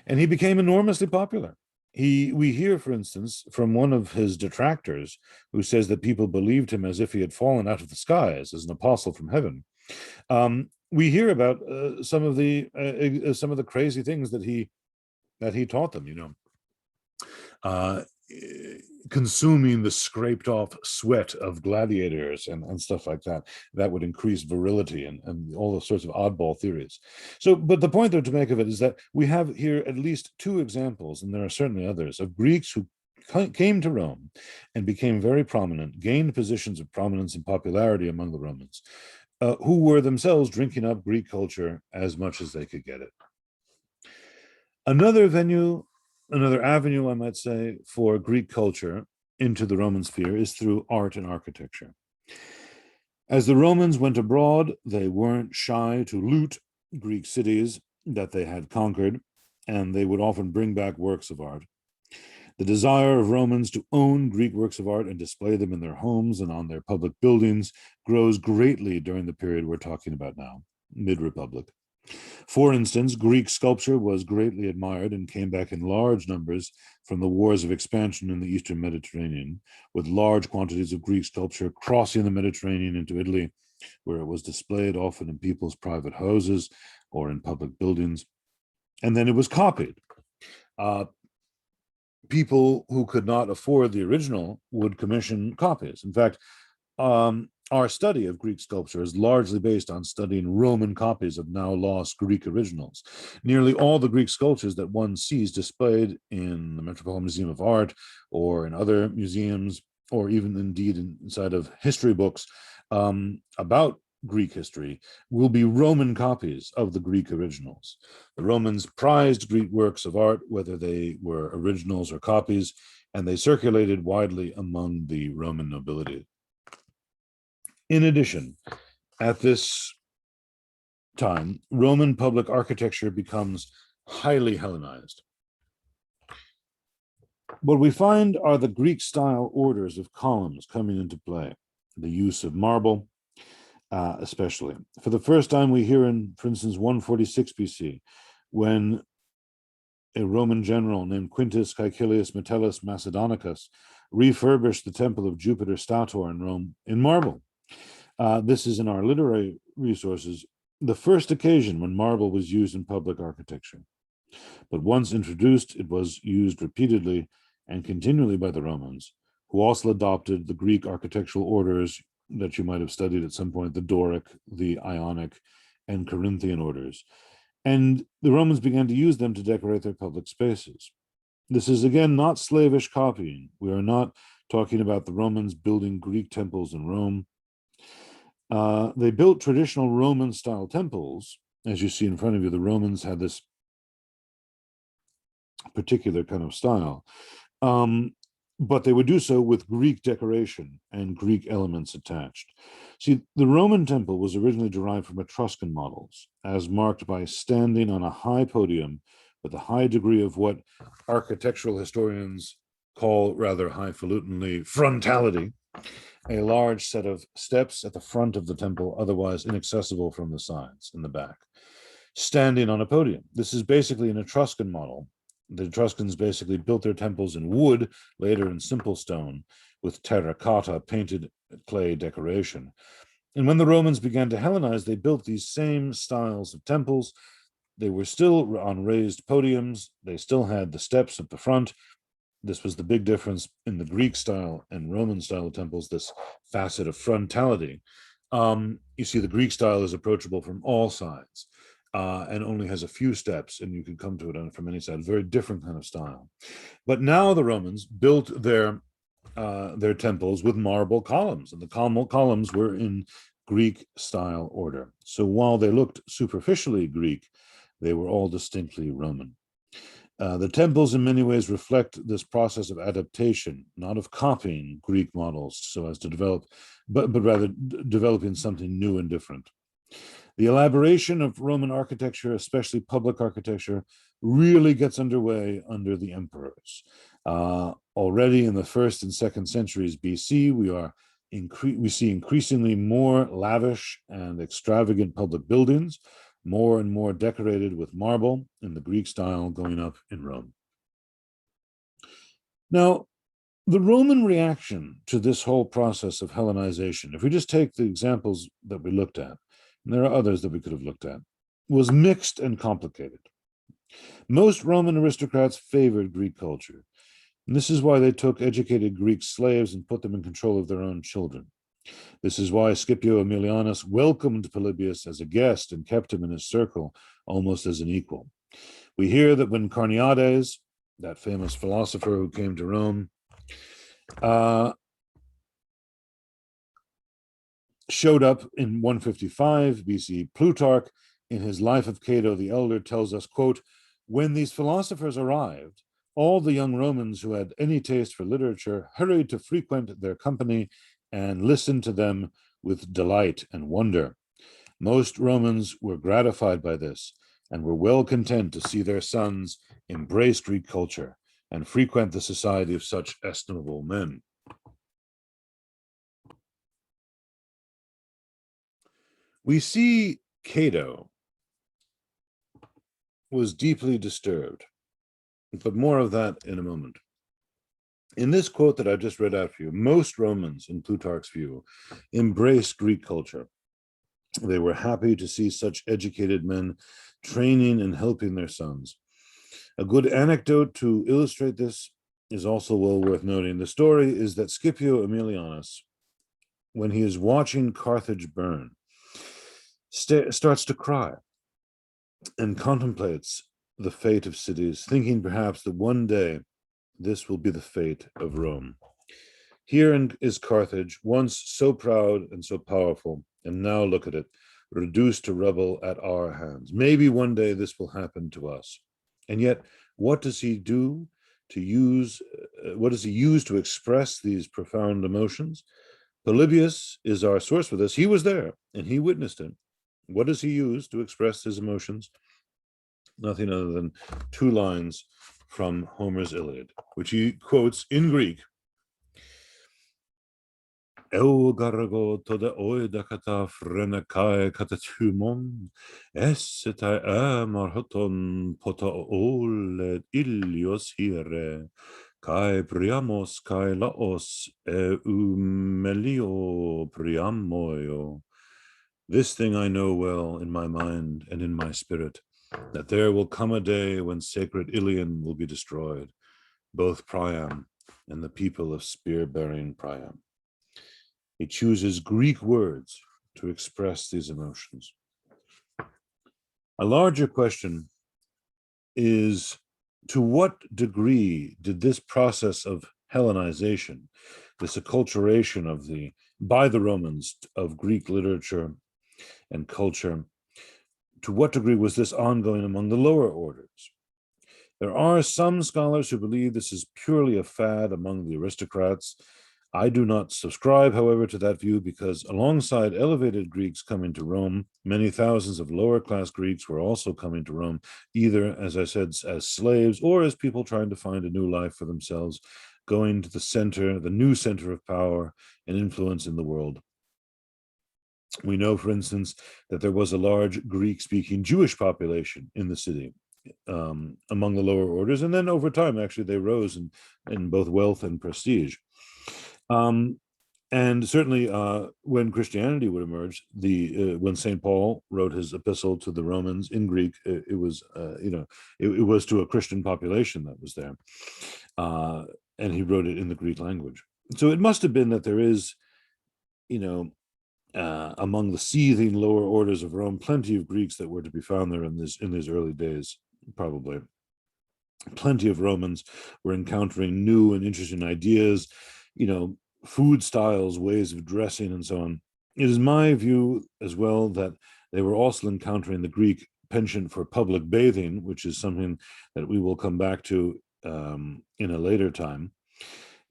And he became enormously popular. We hear, for instance, from one of his detractors who says that people believed him as if he had fallen out of the skies as an apostle from heaven. We hear about some of the crazy things that he taught them. Consuming the scraped off sweat of gladiators and stuff like that would increase virility and all those sorts of oddball theories. So, but the point though to make of it is that we have here at least 2 examples, and there are certainly others, of Greeks who came to Rome and became very prominent, gained positions of prominence and popularity among the Romans, who were themselves drinking up Greek culture as much as they could get it. Another avenue, I might say, for Greek culture into the Roman sphere is through art and architecture. As the Romans went abroad, they weren't shy to loot Greek cities that they had conquered, and they would often bring back works of art. The desire of Romans to own Greek works of art and display them in their homes and on their public buildings grows greatly during the period we're talking about now, mid-Republic. For instance, Greek sculpture was greatly admired and came back in large numbers from the wars of expansion in the Eastern Mediterranean, with large quantities of Greek sculpture crossing the Mediterranean into Italy, where it was displayed often in people's private houses or in public buildings. And then it was copied. People who could not afford the original would commission copies. In fact, our study of Greek sculpture is largely based on studying Roman copies of now lost Greek originals. Nearly all the Greek sculptures that one sees displayed in the Metropolitan Museum of Art or in other museums, or even indeed inside of history books about Greek history, will be Roman copies of the Greek originals. The Romans prized Greek works of art, whether they were originals or copies, and they circulated widely among the Roman nobility. In addition, at this time, Roman public architecture becomes highly Hellenized. What we find are the Greek-style orders of columns coming into play, the use of marble, especially. For the first time, we hear in, for instance, 146 BC, when a Roman general named Quintus Caecilius Metellus Macedonicus refurbished the temple of Jupiter Stator in Rome in marble. This is in our literary resources, the first occasion when marble was used in public architecture. But once introduced, it was used repeatedly and continually by the Romans, who also adopted the Greek architectural orders that you might have studied at some point, the Doric, the Ionic, and Corinthian orders. And the Romans began to use them to decorate their public spaces. This is, again, not slavish copying. We are not talking about the Romans building Greek temples in Rome. They built traditional Roman-style temples. As you see in front of you, the Romans had this particular kind of style. But they would do so with Greek decoration and Greek elements attached. See, the Roman temple was originally derived from Etruscan models, as marked by standing on a high podium with a high degree of what architectural historians call, rather highfalutinly, frontality, a large set of steps at the front of the temple, otherwise inaccessible from the sides and the back. Standing on a podium. This is basically an Etruscan model. The Etruscans basically built their temples in wood, later in simple stone, with terracotta painted clay decoration. And when the Romans began to Hellenize, they built these same styles of temples. They were still on raised podiums. They still had the steps at the front. This was the big difference in the Greek style and Roman style temples, this facet of frontality. You see, the Greek style is approachable from all sides. And only has a few steps, and you can come to it from any side. Very different kind of style. But now the Romans built their temples with marble columns, and the columns were in Greek style order. So while they looked superficially Greek, they were all distinctly Roman. The temples in many ways reflect this process of adaptation, not of copying Greek models so as to develop, but rather developing something new and different. The elaboration of Roman architecture, especially public architecture, really gets underway under the emperors. Already in the 1st and 2nd centuries BC, we see increasingly more lavish and extravagant public buildings, more and more decorated with marble in the Greek style going up in Rome. Now, the Roman reaction to this whole process of Hellenization, if we just take the examples that we looked at, and there are others that we could have looked at, was mixed and complicated. Most Roman aristocrats favored Greek culture, and this is why they took educated Greek slaves and put them in control of their own children. This is why Scipio Aemilianus welcomed Polybius as a guest and kept him in his circle almost as an equal. We hear that when Carneades, that famous philosopher who came to Rome, showed up in 155 BC, Plutarch, in his Life of Cato the Elder, tells us, quote, "When these philosophers arrived, all the young Romans who had any taste for literature hurried to frequent their company and listen to them with delight and wonder. Most Romans were gratified by this and were well content to see their sons embrace Greek culture and frequent the society of such estimable men." We see Cato was deeply disturbed, but more of that in a moment. In this quote that I just read out for you, most Romans, in Plutarch's view, embraced Greek culture. They were happy to see such educated men training and helping their sons. A good anecdote to illustrate this is also well worth noting. The story is that Scipio Aemilianus, when he is watching Carthage burn, starts to cry and contemplates the fate of cities, thinking perhaps that one day this will be the fate of Rome. Here is Carthage, once so proud and so powerful, and now look at it, reduced to rubble at our hands. Maybe one day this will happen to us. And yet, what does he do to use, what does he use to express these profound emotions? Polybius is our source for this. He was there and he witnessed it. What does he use to express his emotions? Nothing other than 2 lines from Homer's Iliad, which he quotes in Greek. Eugargo to the oidakata frenakai katatumon, essetai amarhoton pota ole ilios here, kai priamos kai laos eumelio priamoio. This thing I know well in my mind and in my spirit, that there will come a day when sacred Ilion will be destroyed, both Priam and the people of spear-bearing Priam. He chooses Greek words to express these emotions. A larger question is, to what degree did this process of Hellenization, this acculturation of by the Romans of Greek literature and culture, to what degree was this ongoing among the lower orders? There are some scholars who believe this is purely a fad among the aristocrats. I do not subscribe, however, to that view, because alongside elevated Greeks coming to Rome, many thousands of lower class Greeks were also coming to Rome, either, as I said, as slaves or as people trying to find a new life for themselves, going to the center, the new center of power and influence in the world. We know, for instance, that there was a large Greek-speaking Jewish population in the city among the lower orders, and then over time, actually, they rose in both wealth and prestige. And certainly, when Christianity would emerge, when St. Paul wrote his epistle to the Romans in Greek, it was to a Christian population that was there, and he wrote it in the Greek language. So it must have been that there is, among the seething lower orders of Rome, plenty of Greeks that were to be found there in these early days, probably. Plenty of Romans were encountering new and interesting ideas, food styles, ways of dressing, and so on. It is my view as well that they were also encountering the Greek penchant for public bathing, which is something that we will come back to in a later time.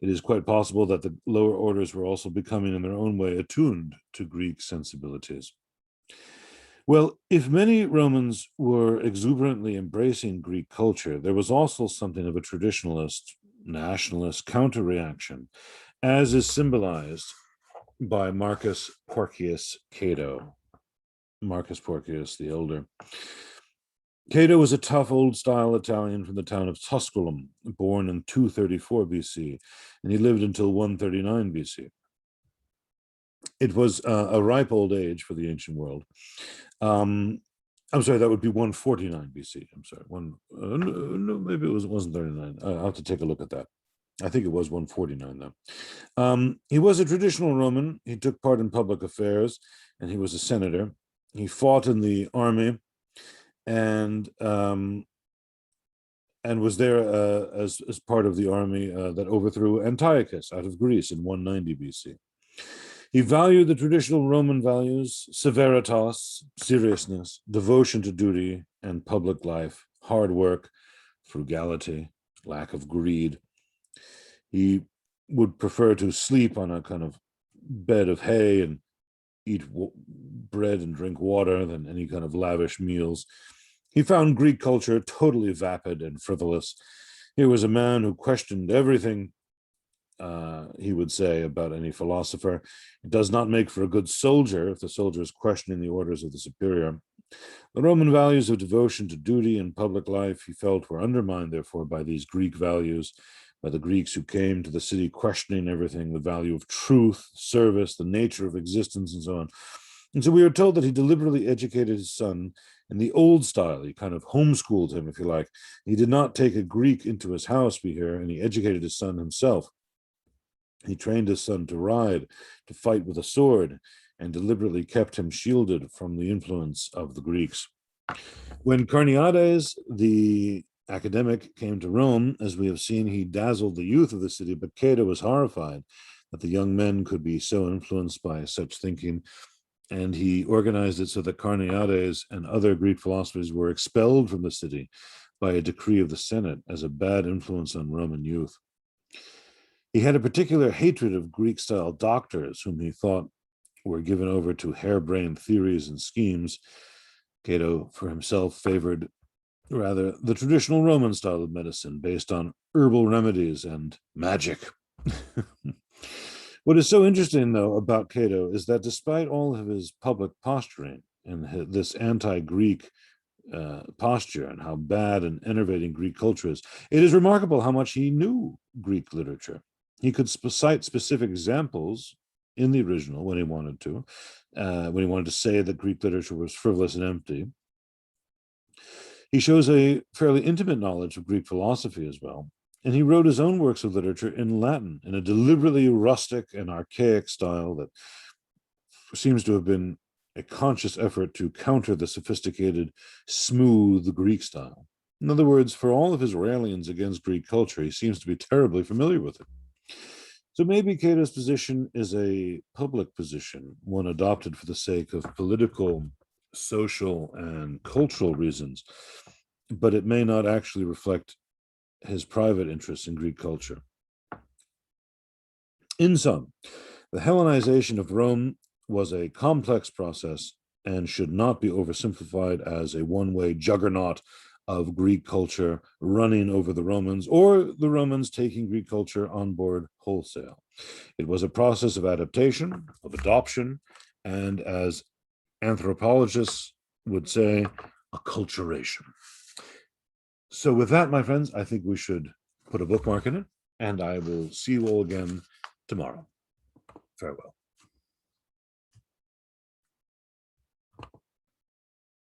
It is quite possible that the lower orders were also becoming in their own way attuned to Greek sensibilities. Well, if many Romans were exuberantly embracing Greek culture, there was also something of a traditionalist, nationalist counter-reaction, as is symbolized by Marcus Porcius Cato. Marcus Porcius the Elder. Cato was a tough old-style Italian from the town of Tusculum, born in 234 BC, and he lived until 139 BC. It was a ripe old age for the ancient world. I'm sorry, that would be 149 BC. I'm sorry, no, maybe it wasn't 39. I'll have to take a look at that. I think it was 149 though. He was a traditional Roman. He took part in public affairs, and he was a senator. He fought in the army, and was there as part of the army that overthrew Antiochus out of Greece in 190 BC. He valued the traditional Roman values: severitas, seriousness, devotion to duty and public life, hard work, frugality, lack of greed. He would prefer to sleep on a kind of bed of hay and eat bread and drink water than any kind of lavish meals. He found Greek culture totally vapid and frivolous. He was a man who questioned everything, he would say, about any philosopher. It does not make for a good soldier if the soldier is questioning the orders of the superior. The Roman values of devotion to duty and public life, he felt, were undermined, therefore, by these Greek values, by the Greeks who came to the city questioning everything, the value of truth, service, the nature of existence, and so on. And so we are told that he deliberately educated his son in the old style. He kind of homeschooled him, if you like. He did not take a Greek into his house, we hear, and he educated his son himself. He trained his son to ride, to fight with a sword, and deliberately kept him shielded from the influence of the Greeks. When Carneades, the academic, came to Rome, as we have seen, he dazzled the youth of the city, but Cato was horrified that the young men could be so influenced by such thinking, and he organized it so that Carneades and other Greek philosophers were expelled from the city by a decree of the Senate as a bad influence on Roman youth. He had a particular hatred of Greek-style doctors whom he thought were given over to harebrained theories and schemes. Cato, for himself, favored rather the traditional Roman style of medicine based on herbal remedies and magic. What is so interesting, though, about Cato is that despite all of his public posturing and this anti-Greek posture and how bad and enervating Greek culture is, it is remarkable how much he knew Greek literature. He could cite specific examples in the original when he wanted to say that Greek literature was frivolous and empty. He shows a fairly intimate knowledge of Greek philosophy as well, and he wrote his own works of literature in Latin in a deliberately rustic and archaic style that seems to have been a conscious effort to counter the sophisticated, smooth Greek style. In other words, for all of his railings against Greek culture, he seems to be terribly familiar with it. So maybe Cato's position is a public position, one adopted for the sake of political, social, and cultural reasons, but it may not actually reflect his private interest in Greek culture. In sum, the Hellenization of Rome was a complex process and should not be oversimplified as a one-way juggernaut of Greek culture running over the Romans or the Romans taking Greek culture on board wholesale. It was a process of adaptation, of adoption, and as anthropologists would say, acculturation. So with that, my friends, I think we should put a bookmark in it, and I will see you all again tomorrow. Farewell.